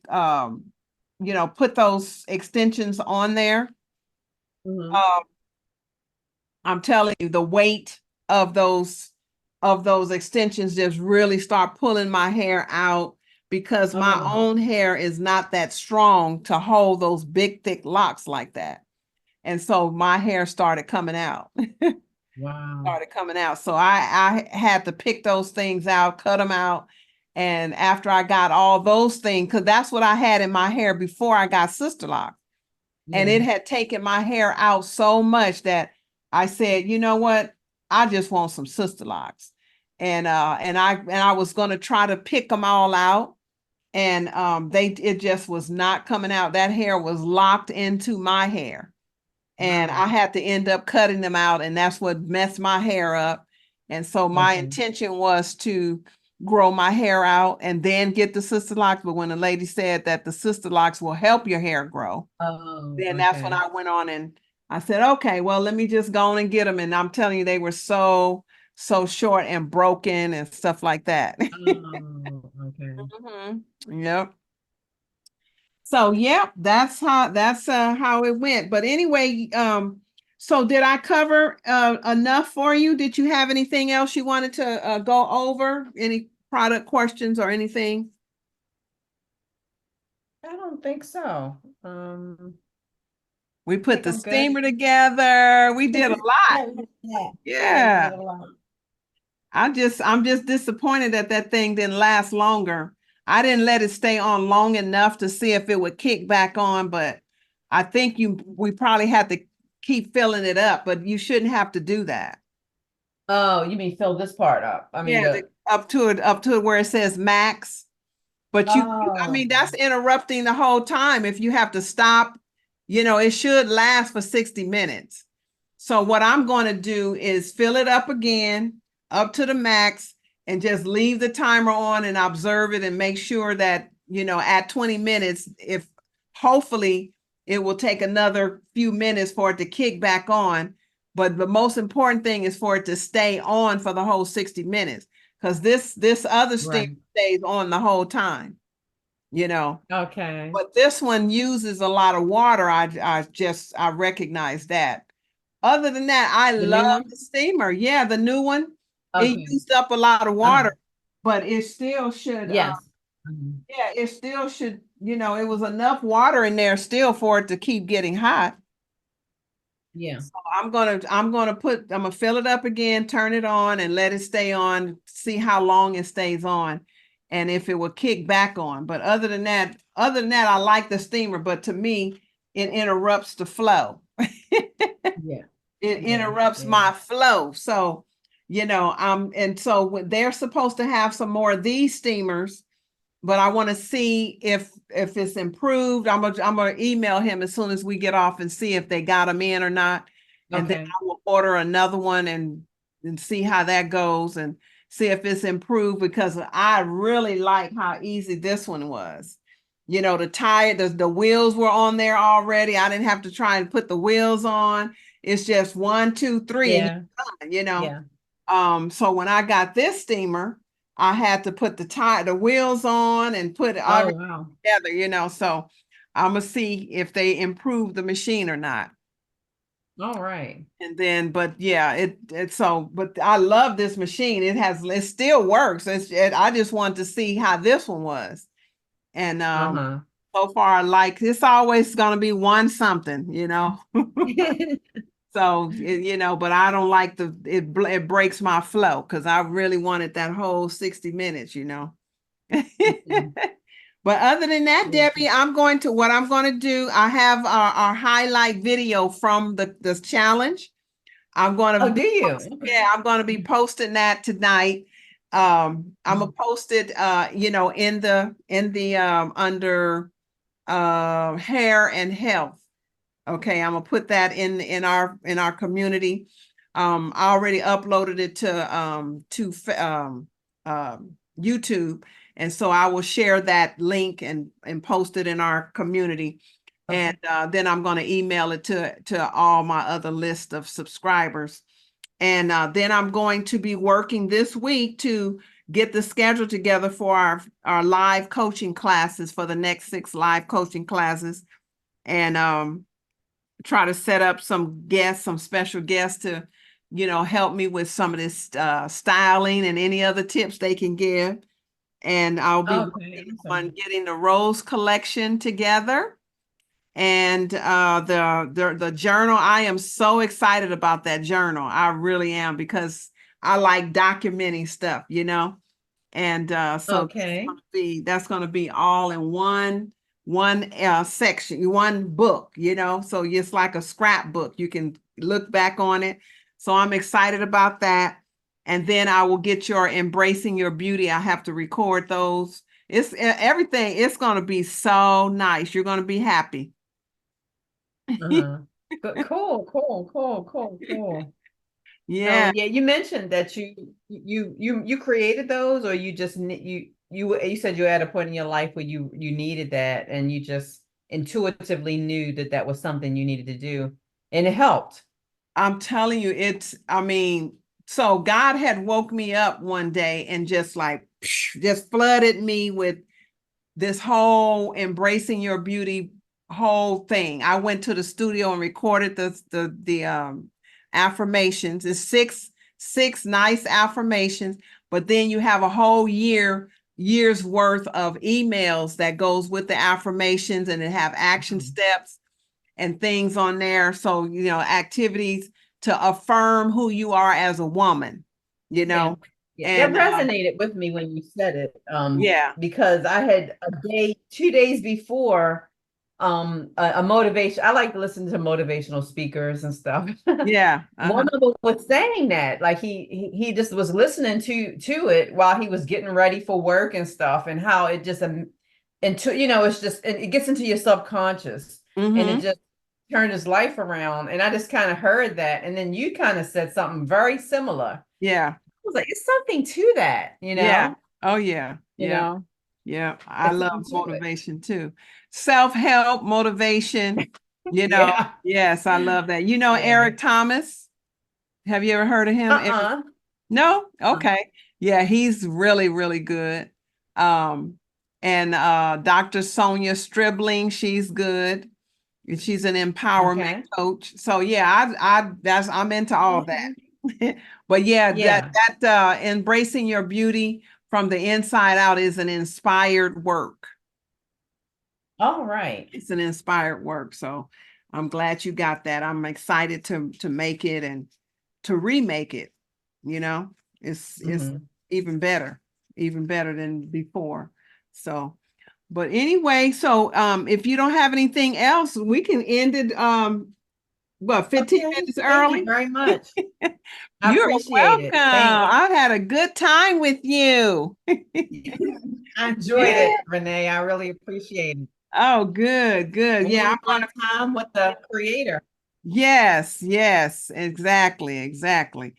put those extensions on there, Mhm. um I'm telling you the weight of those extensions just really start pulling my hair out because Oh, my wow. own hair is not that strong to hold those big thick locks like that. And so my hair started coming out. Wow. Started coming out. So I had to pick those things out, cut them out. And after I got all those things, because that's what I had in my hair before I got Sisterlock. And Yeah. it had taken my hair out so much that I said, you know what? I just want some Sisterlocks. And I was gonna try to pick them all out. And it just was not coming out. That hair was locked into my hair and Wow. I had to end up cutting them out, and that's what messed my hair up. And so my Okay. intention was to grow my hair out and then get the sister locks. But when the lady said that the sister locks will help your hair grow, Oh, then that's when okay. I went on and I said, okay, well, let me just go on and get them. And I'm telling you, they were so short and broken and stuff like that. Oh, okay. Mhm. Yep. So yeah, that's how it went. But anyway, so did I cover enough for you? Did you have anything else you wanted to go over? Any product questions or anything? I don't think so. We I put think the I'm good. steamer together. We did a lot. Yeah, yeah, yeah, we Yeah. did a lot. I'm just disappointed that that thing didn't last longer. I didn't let it stay on long enough to see if it would kick back on, but I think we probably had to keep filling it up, but you shouldn't have to do that. Oh, you mean fill this part up? I mean Yeah, the up to it where it says max. But I oh mean, that's interrupting the whole time. If you have to stop, it should last for 60 minutes. So what I'm going to do is fill it up again, up to the max, and just leave the timer on and observe it and make sure that, at 20 minutes, if hopefully it will take another few minutes for it to kick back on. But the most important thing is for it to stay on for the whole 60 minutes because this other steam right. stays on the whole time, you know. Okay. But this one uses a lot of water. I recognize that. Other than that, I The new love one? the steamer. Yeah, the new one. It Okay. used up a lot of Uh, water, but it still should yes. Mhm. yeah, it still should, it was enough water in there still for it to keep getting hot. Yeah. So I'm gonna fill it up again, turn it on and let it stay on, see how long it stays on and if it will kick back on. But other than that, I like the steamer, but to me, it interrupts the flow. Yeah. It Yeah. interrupts Yeah. my flow. So, and so they're supposed to have some more of these steamers, but I want to see if it's improved. I'm gonna email him as soon as we get off and see if they got them in or not. And then Okay. I will order another one and see how that goes and see if it's improved because I really like how easy this one was. The tire, the wheels were on there already. I didn't have to try and put the wheels on. It's just one, two, three, and Yeah. you're done. Yeah. So when I got this steamer, I had to put the wheels on and put Oh, everything wow. together. So I'm gonna see if they improve the machine or not. All right. And then, but yeah, but I love this machine. It still works. I just wanted to see how this one was. And Uh-huh. So far, I like it's always going to be one something, you know. So, you know, but I don't like it breaks my flow because I really wanted that whole 60 minutes, you know. Mhm. But other than that, Yeah. Debbie, what I'm going to do. I have our highlight video from the challenge. I'm going Oh, to do be, you? Okay. yeah, I'm going to be posting that tonight. I'm gonna post it, you know, in the under hair and health. Okay, I'm gonna put that in our community. I already uploaded it to YouTube, and so I will share that link and post it in our community. Okay. And then I'm gonna email it to all my other list of subscribers. And then I'm going to be working this week to get the schedule together for our live coaching classes for the next 6 live coaching classes. And try to set up some special guests to, you know, help me with some of this styling and any other tips they can give. And I'll be Okay. working on Awesome. getting the rose collection together. And the journal, I am so excited about that journal. I really am because I like documenting stuff, you know. And so Okay. that's gonna be all in one section, one book, you know. So it's like a scrapbook. You can look back on it. So I'm excited about that. And then I will get your embracing your beauty. I have to record those. It's everything. It's gonna be so nice. You're gonna be happy. Uh-huh. But cool. So Yeah. yeah, you mentioned that you created those, or you just you said you were at a point in your life where you needed that, and you just intuitively knew that that was something you needed to do, and it helped. I'm telling you, I mean, so God had woke me up one day and just like, just flooded me with this whole embracing your beauty whole thing. I went to the studio and recorded the affirmations. It's six nice affirmations, but then you have a whole year's worth of emails that goes with the affirmations, and it have action Mhm. steps and things on there. So, you know, activities to affirm who you are as a woman, you Yeah. know. Yeah, that And resonated with me when you said it. yeah, Because I had a day, 2 days before, a motivation. I like to listen to motivational speakers and stuff. yeah, One of them was saying that, like he just was listening to it while he was getting ready for work and stuff, and how it just into it's just it gets into your subconscious, and it mm-hmm, just turned his life around. And I just kind of heard that, and then you kind of said something very similar. yeah, I was like, it's something to that, yeah. Oh yeah, you yeah, know, yeah. I it's love something to it. motivation too. Self-help, motivation, you know. Yeah. Yes, I love that. You know Yeah. Eric Thomas? Have you ever heard of him? Uh-uh. No? Uh, Okay. Yeah, he's really, really good. Um, and Dr. Sonia Stribling, she's good. And she's an empowerment okay. coach. So yeah, I'm into all Okay. that. But yeah, Yeah. that embracing your beauty from the inside out is an inspired work. All right. It's an inspired work. So I'm glad you got that. I'm excited to make it and to remake it. You know, it's Hmm. even better than before. So, but anyway, so if you don't have anything else, we can end it 15 Okay. minutes Thank you early. very much. I You're appreciate welcome. it. Thanks. I've had a good time with you. I enjoyed Yeah. it, Renee. I really appreciate it. Oh, good, good. And Yeah, you I'm spent gonna. time with the creator. Yes, yes, exactly, exactly.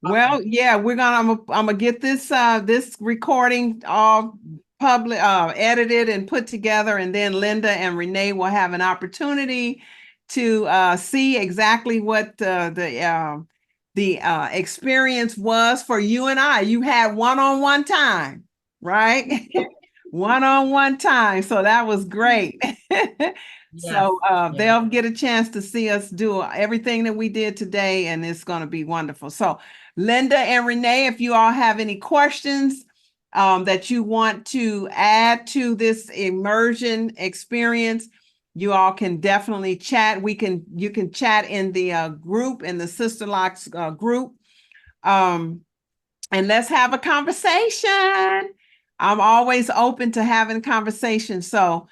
Awesome. Well, yeah, I'm gonna get this recording all public edited and put together, and then Linda and Renee will have an opportunity to see exactly what the experience was for you and I. You had one-on-one time, right? One-on-one time. So that was great. Yes. So Yes. they'll get a chance to see us do everything that we did today, and it's going to be wonderful. So Linda and Renee, if you all have any questions, that you want to add to this immersion experience, you all can definitely chat. You can chat in the group, in the Sisterlocks group. And let's have a conversation. I'm always open to having conversations. So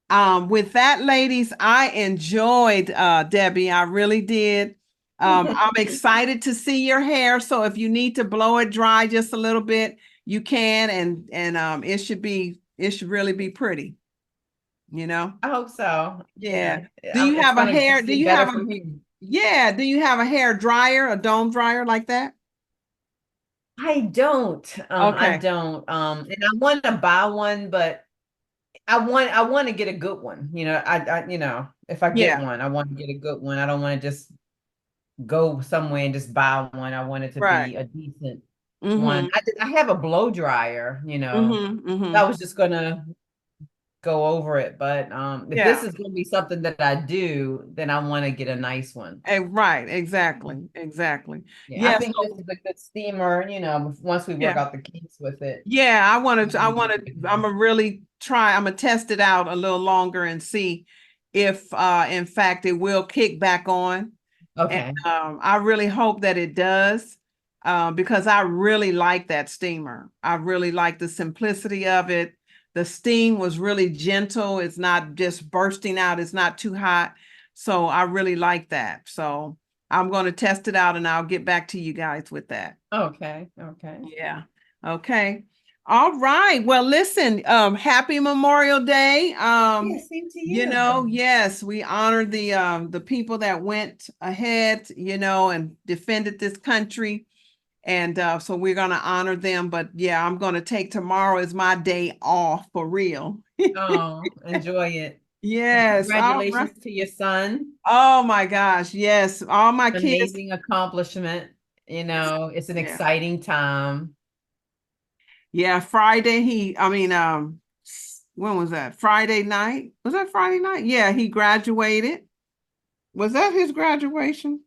with that, ladies, I enjoyed Debbie. I really did. I'm excited to see your hair. So if you need to blow it dry just a little bit, you can, and it should really be pretty, you know? I hope so. Yeah. Do Yeah, you it's have a gonna hair? just Do be you better have a from here. yeah, do you have a hair dryer, a dome dryer like that? I don't. I Okay. don't. And I want to buy one, but I want to get a good one. If I get Yeah, one, I want to get a good one. I don't want to just go somewhere and just buy one. I want it to right. be a decent one. Mm-hmm. I have a blow dryer, Mm-hmm. Mm-hmm. I was just gonna go over it, but if this Yeah. is gonna be something that I do, then I want to get a nice one. Right, exactly. Exactly. Yeah, I Yeah, think this so is a good steamer, once we work yeah. out the kinks with it. Yeah, It'll be I'm good. gonna really try, I'm gonna test it out a little longer and see if in fact it will kick back on. And Okay. I really hope that it does, because I really like that steamer. I really like the simplicity of it. The steam was really gentle. It's not just bursting out. It's not too hot. So I really like that. So I'm going to test it out and I'll get back to you guys with that. Okay. Okay. Yeah. Okay. All right. Well, listen, happy Memorial Day. Yeah, same to you. Yes, we honor the people that went ahead, and defended this country. And so we're gonna honor them. But yeah, I'm gonna take tomorrow as my day off for real. Oh, enjoy it. And Yes. All right. congratulations to your son. Oh my gosh. Yes. All my kids. Amazing accomplishment. It's an Yeah. exciting time. Yeah. Friday, when was that? Friday night? Was that Friday night? Yeah, he graduated. Was that his graduation?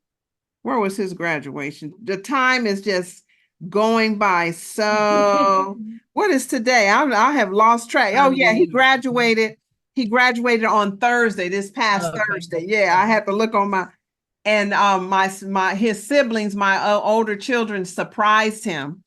Where was his graduation? The time is just going by. So, what is today? I have lost track. Oh yeah, he Sunday. graduated. He graduated on Thursday, this past Okay. Thursday. Yeah, I had to look on my and my his siblings, my older children surprised him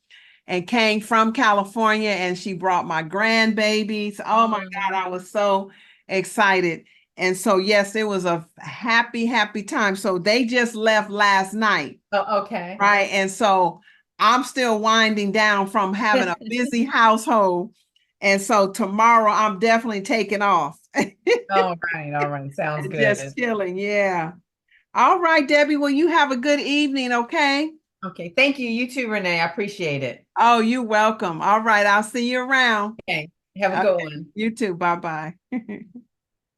and came from California, and she brought my grandbabies. Oh my God, I was so excited. And so, yes, it was a happy, happy time. So they just left last night, Oh, okay. right? And so I'm still winding down from having a busy household. And so tomorrow I'm definitely taking off All right. All right. Sounds and just good. chilling. Yeah. All right, Debbie. Well, you have a good evening, okay? Okay. Thank you. You too, Renee. I appreciate it. Oh, you're welcome. All right. I'll see you around. Okay. Have a good Okay. one. You too. Bye-bye.